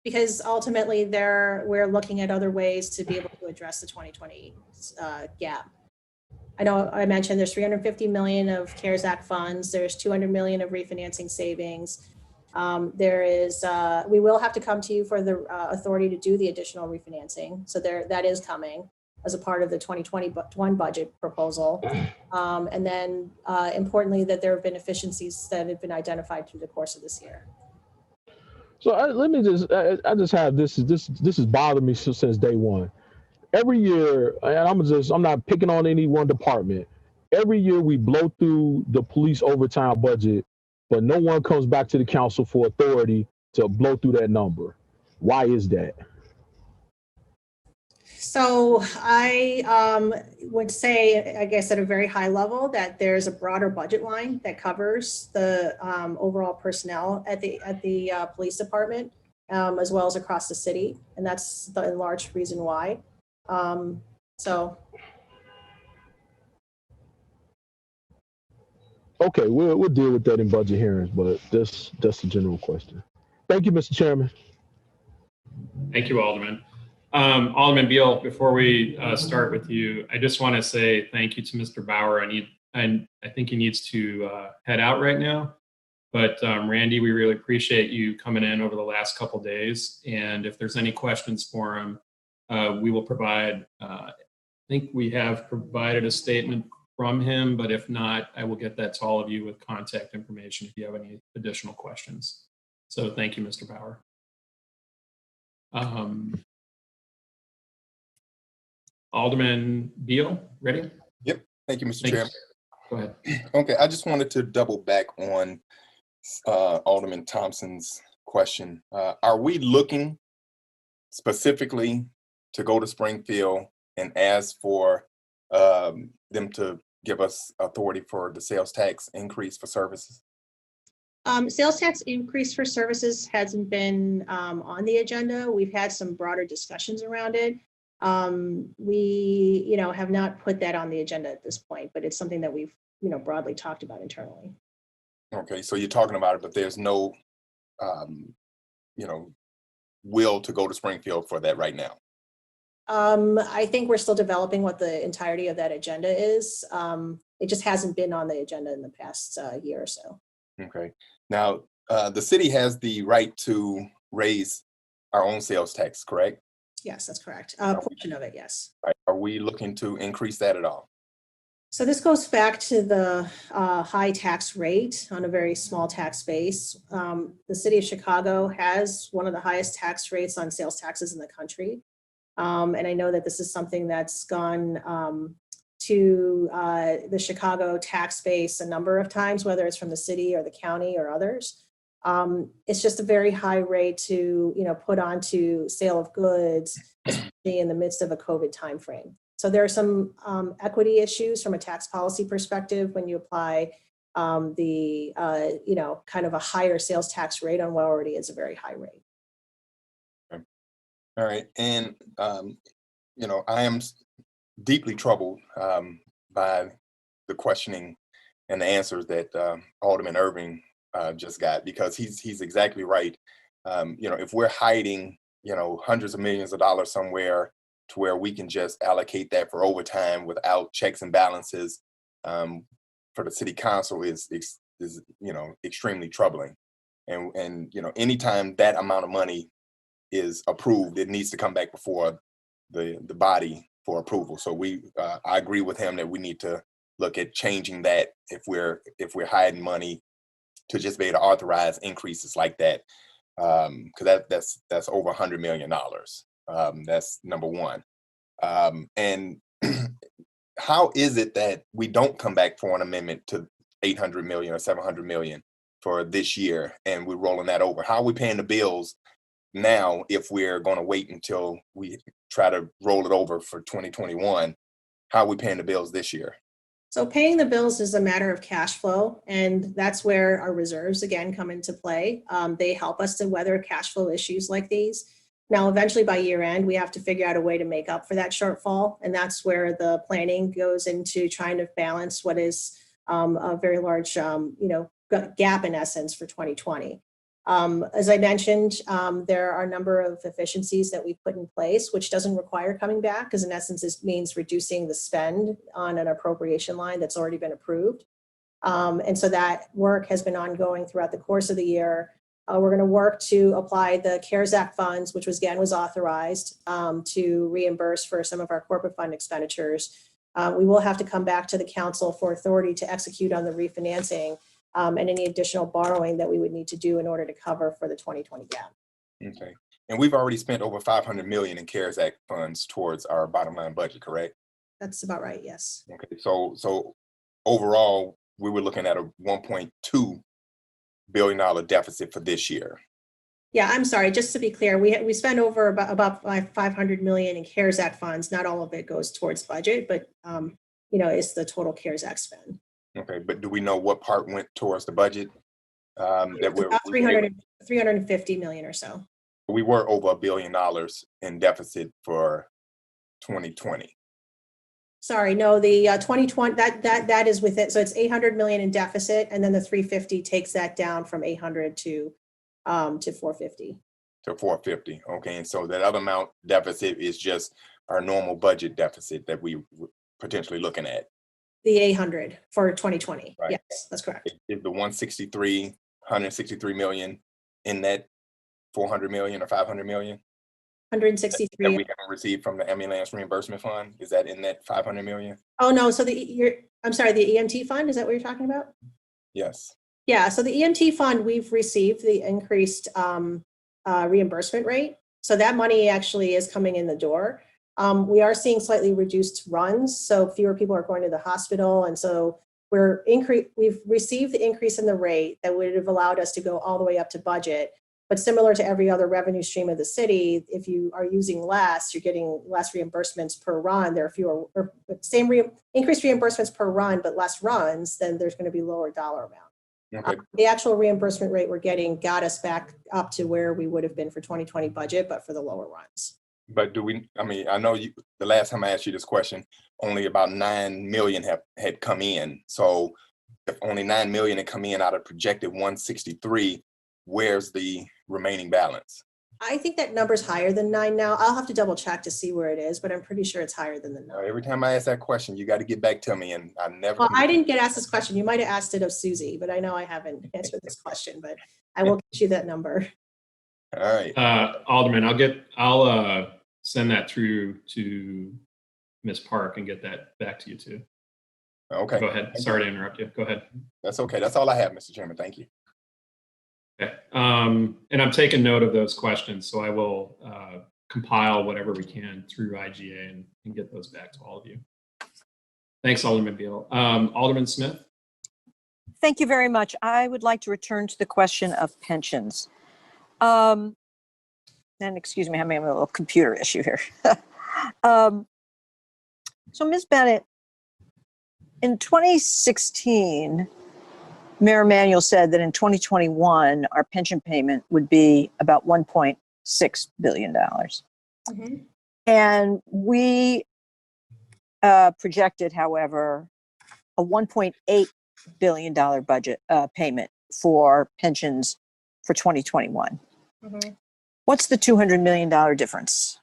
Speaker 7: Because ultimately we're looking at other ways to be able to address the 2020 gap. I know I mentioned there's $350 million of CARES Act funds. There's $200 million of refinancing savings. We will have to come to you for the authority to do the additional refinancing. So that is coming as a part of the 2021 budget proposal. And then importantly, that there have been efficiencies that have been identified through the course of this year.
Speaker 21: So I just have this has bothered me since day one. Every year, and I'm not picking on any one department. Every year we blow through the police overtime budget, but no one comes back to the council for authority to blow through that number. Why is that?
Speaker 7: So I would say, I guess at a very high level, that there's a broader budget line that covers the overall personnel at the police department, as well as across the city, and that's the large reason why. So.
Speaker 21: Okay, we'll deal with that in budget hearings, but that's a general question. Thank you, Mr. Chairman.
Speaker 1: Thank you, Alderman. Alderman Beal, before we start with you, I just want to say thank you to Mr. Bauer. I think he needs to head out right now. But Randy, we really appreciate you coming in over the last couple days. And if there's any questions for him, we will provide, I think we have provided a statement from him, but if not, I will get that to all of you with contact information if you have any additional questions. So thank you, Mr. Bauer. Alderman Beal, ready?
Speaker 16: Yep. Thank you, Mr. Chairman.
Speaker 1: Go ahead.
Speaker 16: Okay, I just wanted to double back on Alderman Thompson's question. Are we looking specifically to go to Springfield and ask for them to give us authority for the sales tax increase for services?
Speaker 7: Sales tax increase for services hasn't been on the agenda. We've had some broader discussions around it. We, have not put that on the agenda at this point, but it's something that we've, broadly talked about internally.
Speaker 16: Okay, so you're talking about it, but there's no, will to go to Springfield for that right now.
Speaker 7: I think we're still developing what the entirety of that agenda is. It just hasn't been on the agenda in the past year or so.
Speaker 16: Okay. Now, the city has the right to raise our own sales tax, correct?
Speaker 7: Yes, that's correct. A portion of it, yes.
Speaker 16: Right. Are we looking to increase that at all?
Speaker 7: So this goes back to the high tax rate on a very small tax base. The city of Chicago has one of the highest tax rates on sales taxes in the country. And I know that this is something that's gone to the Chicago tax base a number of times, whether it's from the city or the county or others. It's just a very high rate to, put onto sale of goods, especially in the midst of a COVID timeframe. So there are some equity issues from a tax policy perspective when you apply the, kind of a higher sales tax rate on what already is a very high rate.
Speaker 16: Okay. All right. And, I am deeply troubled by the questioning and the answers that Alderman Irving just got, because he's exactly right. If we're hiding, hundreds of millions of dollars somewhere to where we can just allocate that for overtime without checks and balances for the city council is extremely troubling. And anytime that amount of money is approved, it needs to come back before the body for approval. So I agree with him that we need to look at changing that if we're hiding money, to just be able to authorize increases like that, because that's over $100 million. That's number one. And how is it that we don't come back for an amendment to 800 million or 700 million for this year, and we're rolling that over? How are we paying the bills now if we're going to wait until we try to roll it over for 2021? How are we paying the bills this year?
Speaker 7: So paying the bills is a matter of cash flow, and that's where our reserves again come into play. They help us to weather cash flow issues like these. Now, eventually by year end, we have to figure out a way to make up for that shortfall. And that's where the planning goes into trying to balance what is a very large, gap in essence for 2020. As I mentioned, there are a number of efficiencies that we've put in place, which doesn't require coming back, because in essence, this means reducing the spend on an appropriation line that's already been approved. And so that work has been ongoing throughout the course of the year. We're going to work to apply the CARES Act funds, which was authorized to reimburse for some of our corporate fund expenditures. We will have to come back to the council for authority to execute on the refinancing and any additional borrowing that we would need to do in order to cover for the 2020 gap.
Speaker 16: Okay. And we've already spent over 500 million in CARES Act funds towards our bottom line budget, correct?
Speaker 7: That's about right, yes.
Speaker 16: Okay. So overall, we were looking at a $1.2 billion deficit for this year.
Speaker 7: Yeah, I'm sorry, just to be clear, we spent over about 500 million in CARES Act funds. Not all of it goes towards budget, but it's the total CARES Act spend.
Speaker 16: Okay, but do we know what part went towards the budget? That we're
Speaker 7: About 350 million or so.
Speaker 16: we were over $1 billion in deficit for 2020.
Speaker 7: Sorry, no, the 2020, that is with it. So it's 800 million in deficit, and then the 350 takes that down from 800 to 450.
Speaker 16: To 450. Okay, and so that other amount deficit is just our normal budget deficit that we potentially looking at.
Speaker 7: The 800 for 2020.
Speaker 16: Right.
Speaker 7: Yes, that's correct.
Speaker 16: Is the 163 million in that 400 million or 500 million
Speaker 7: 163
Speaker 16: that we haven't received from the ambulance reimbursement fund? Is that in that 500 million?
Speaker 7: Oh no, so I'm sorry, the EMT fund, is that what you're talking about?
Speaker 16: Yes.
Speaker 7: Yeah, so the EMT fund, we've received the increased reimbursement rate. So that money actually is coming in the door. We are seeing slightly reduced runs, so fewer people are going to the hospital, and so we've received the increase in the rate that would have allowed us to go all the way up to budget. But similar to every other revenue stream of the city, if you are using less, you're getting less reimbursements per run. There are fewer, or increased reimbursements per run, but less runs, then there's going to be lower dollar amount.
Speaker 16: Okay.
Speaker 7: The actual reimbursement rate we're getting got us back up to where we would have been for 2020 budget, but for the lower runs.
Speaker 16: But I know the last time I asked you this question, only about 9 million had come in. So if only 9 million had come in out of projected 163, where's the remaining balance?
Speaker 7: I think that number's higher than 9 now. I'll have to double check to see where it is, but I'm pretty sure it's higher than the 9.
Speaker 16: Every time I ask that question, you got to get back to me, and I never.
Speaker 7: Well, I didn't get asked this question. You might have asked it of Susie, but I know I haven't answered this question, but I will get you that number.
Speaker 16: All right.
Speaker 1: Alderman, I'll send that through to Ms. Park and get that back to you too.
Speaker 16: Okay.
Speaker 1: Go ahead. Sorry to interrupt you. Go ahead.
Speaker 16: That's okay. That's all I have, Mr. Chairman. Thank you.
Speaker 1: Okay. And I'm taking note of those questions, so I will compile whatever we can through IGA and get those back to all of you. Thanks, Alderman Beal. Alderman Smith?
Speaker 6: Thank you very much. I would like to return to the question of pensions. And excuse me, I'm having a little computer issue here. So Ms. Bennett, in 2016, Mayor Emanuel said that in 2021, our pension payment would be about $1.6 billion.
Speaker 7: Mm-hmm.
Speaker 6: And we projected, however, a $1.8 billion budget payment for pensions for 2021.
Speaker 7: Mm-hmm.
Speaker 6: What's the $200 million difference?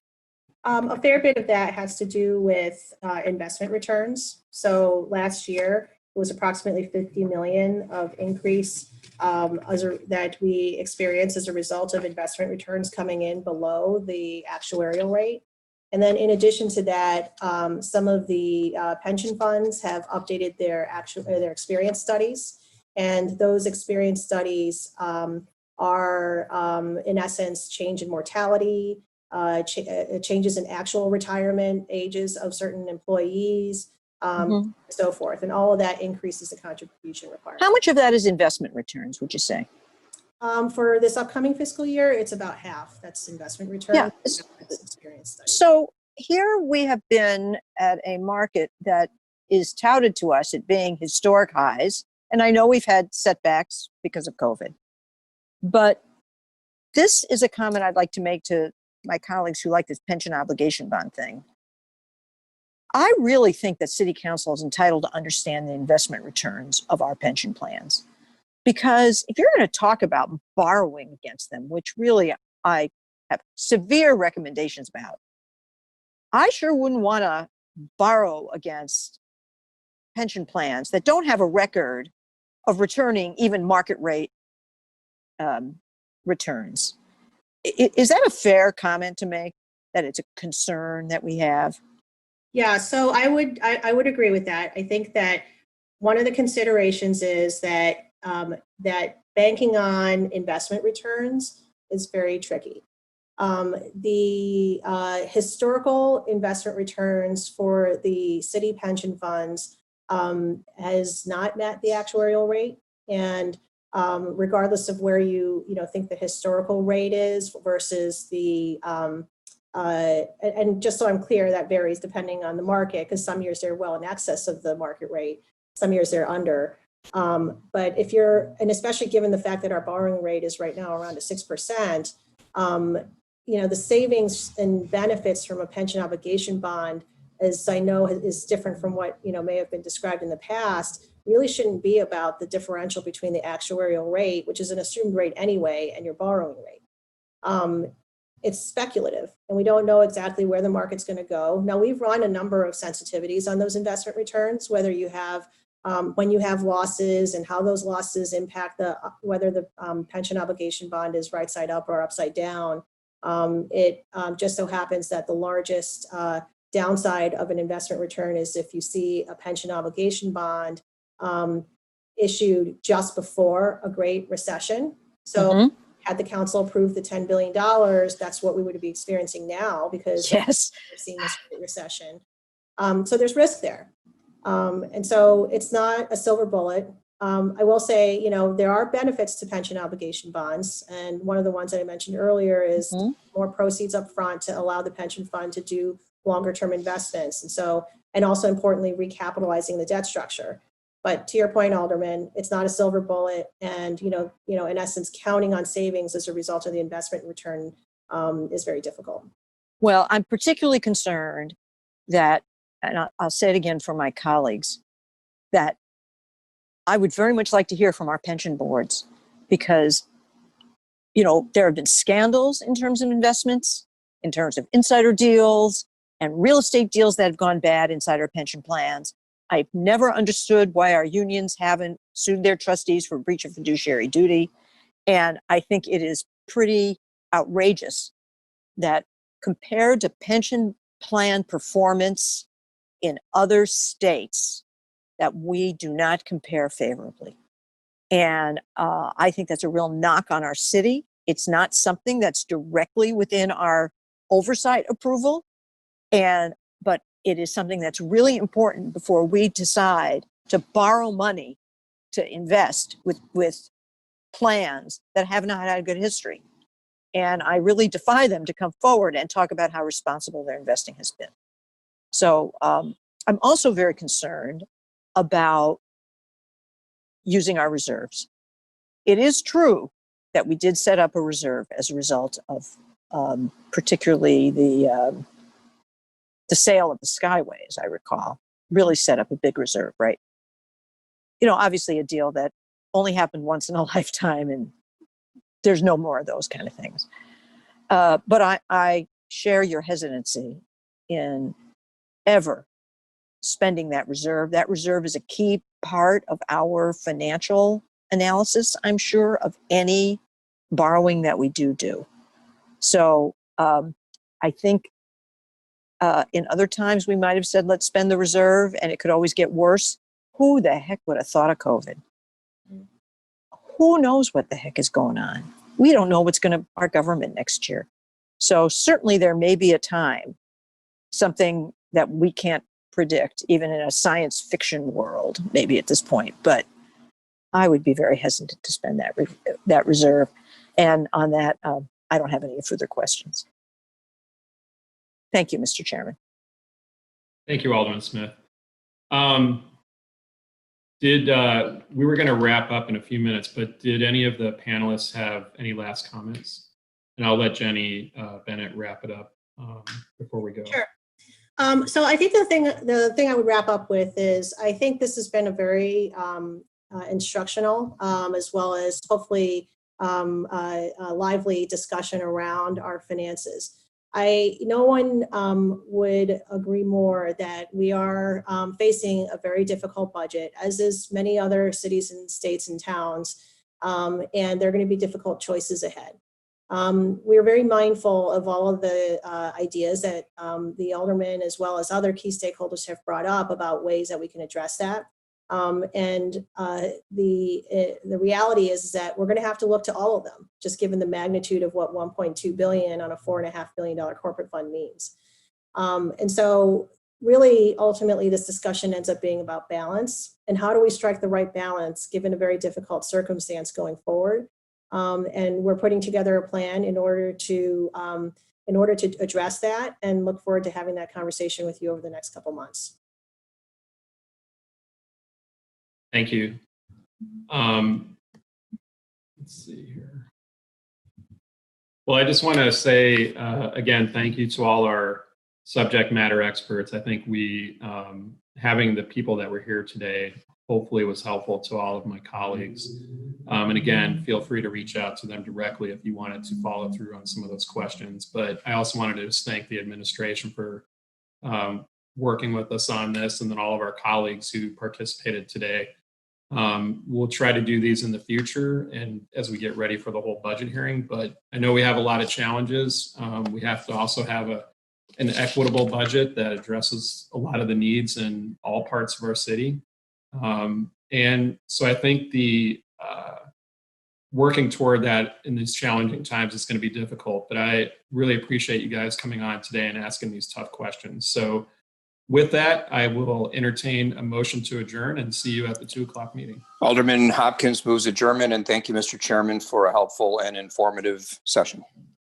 Speaker 7: A fair bit of that has to do with investment returns. So last year, it was approximately 50 million of increase that we experienced as a result of investment returns coming in below the actuarial rate. And then in addition to that, some of the pension funds have updated their experience studies. And those experience studies are in essence change in mortality, changes in actual retirement ages of certain employees, so forth. And all of that increases the contribution requirement.
Speaker 6: How much of that is investment returns, would you say?
Speaker 7: For this upcoming fiscal year, it's about half. That's investment return.
Speaker 6: Yeah.
Speaker 7: Experience study.
Speaker 6: So here we have been at a market that is touted to us at being historic highs. And I know we've had setbacks because of COVID. But this is a comment I'd like to make to my colleagues who like this pension obligation bond thing. I really think that City Council is entitled to understand the investment returns of our pension plans. Because if you're going to talk about borrowing against them, which really I have severe recommendations about, I sure wouldn't want to borrow against pension plans that don't have a record of returning even market rate returns. Is that a fair comment to make, that it's a concern that we have?
Speaker 7: Yeah, so I would agree with that. I think that one of the considerations is that that banking on investment returns is very tricky. The historical investment returns for the city pension funds has not met the actuarial rate. And regardless of where you think the historical rate is versus the, and just so I'm clear, that varies depending on the market, because some years they're well in excess of the market rate, some years they're under. But if you're, and especially given the fact that our borrowing rate is right now around 6%, the savings and benefits from a pension obligation bond, as I know is different from what may have been described in the past, really shouldn't be about the differential between the actuarial rate, which is an assumed rate anyway, and your borrowing rate. It's speculative, and we don't know exactly where the market's going to go. Now, we've run a number of sensitivities on those investment returns, whether you have when you have losses and how those losses impact whether the pension obligation bond is right side up or upside down. It just so happens that the largest downside of an investment return is if you see a pension obligation bond issued just before a great recession. So had the council approved the $10 billion, that's what we would be experiencing now, because we've seen this great recession. So there's risk there. And so it's not a silver bullet. I will say, there are benefits to pension obligation bonds. And one of the ones that I mentioned earlier is more proceeds up front to allow the pension fund to do longer term investments. And also importantly, recapitalizing the debt structure. But to your point, Alderman, it's not a silver bullet. And, in essence, counting on savings as a result of the investment return is very difficult.
Speaker 6: Well, I'm particularly concerned that, and I'll say it again for my colleagues, that I would very much like to hear from our pension boards, because, there have been scandals in terms of investments, in terms of insider deals and real estate deals that have gone bad inside our pension plans. I've never understood why our unions haven't sued their trustees for breach of fiduciary duty. And I think it is pretty outrageous that compared to pension plan performance in other states, that we do not compare favorably. And I think that's a real knock on our city. It's not something that's directly within our oversight approval. But it is something that's really important before we decide to borrow money to invest with plans that have not had a good history. And I really defy them to come forward and talk about how responsible their investing has been. So I'm also very concerned about using our reserves. It is true that we did set up a reserve as a result of particularly the sale of the Skyway, as I recall, really set up a big reserve, right? Obviously a deal that only happened once in a lifetime, and there's no more of those kind of things. But I share your hesitancy in ever spending that reserve. That reserve is a key part of our financial analysis, I'm sure, of any borrowing that we do. So I think in other times we might have said, let's spend the reserve, and it could always get worse. Who the heck would have thought of COVID? Who knows what the heck is going on? We don't know what's going to our government next year. So certainly there may be a time, something that we can't predict, even in a science fiction world, maybe at this point. But I would be very hesitant to spend that reserve. And on that, I don't have any further questions. Thank you, Mr. Chairman.
Speaker 1: Thank you, Alderman Smith. We were going to wrap up in a few minutes, but did any of the panelists have any last comments? And I'll let Jenny Bennett wrap it up before we go.
Speaker 7: Sure. So I think the thing I would wrap up with is, I think this has been a very instructional, as well as hopefully a lively discussion around our finances. No one would agree more that we are facing a very difficult budget, as is many other cities and states and towns, and there are going to be difficult choices ahead. We are very mindful of all of the ideas that the aldermen, as well as other key stakeholders, have brought up about ways that we can address that. And the reality is that we're going to have to look to all of them, just given the magnitude of what $1.2 billion on a $4.5 billion corporate fund means. And so really, ultimately, this discussion ends up being about balance and how do we strike the right balance given a very difficult circumstance going forward. And we're putting together a plan in order to address that, and look forward to having that conversation with you over the next couple months.
Speaker 1: Thank you. Let's see here. Well, I just want to say, again, thank you to all our subject matter experts. I think having the people that were here today hopefully was helpful to all of my colleagues. And again, feel free to reach out to them directly if you wanted to follow through on some of those questions. But I also wanted to just thank the administration for working with us on this, and then all of our colleagues who participated today. We'll try to do these in the future and as we get ready for the whole budget hearing, but I know we have a lot of challenges. We have to also have an equitable budget that addresses a lot of the needs in all parts of our city. And so I think working toward that in these challenging times is going to be difficult, but I really appreciate you guys coming on today and asking these tough questions. So with that, I will entertain a motion to adjourn and see you at the 2 o'clock meeting.
Speaker 20: Alderman Hopkins moves adjournment, and thank you, Mr. Chairman, for a helpful and informative session.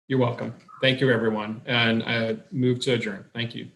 Speaker 1: You're welcome. Thank you, everyone. And I move to adjourn. Thank you.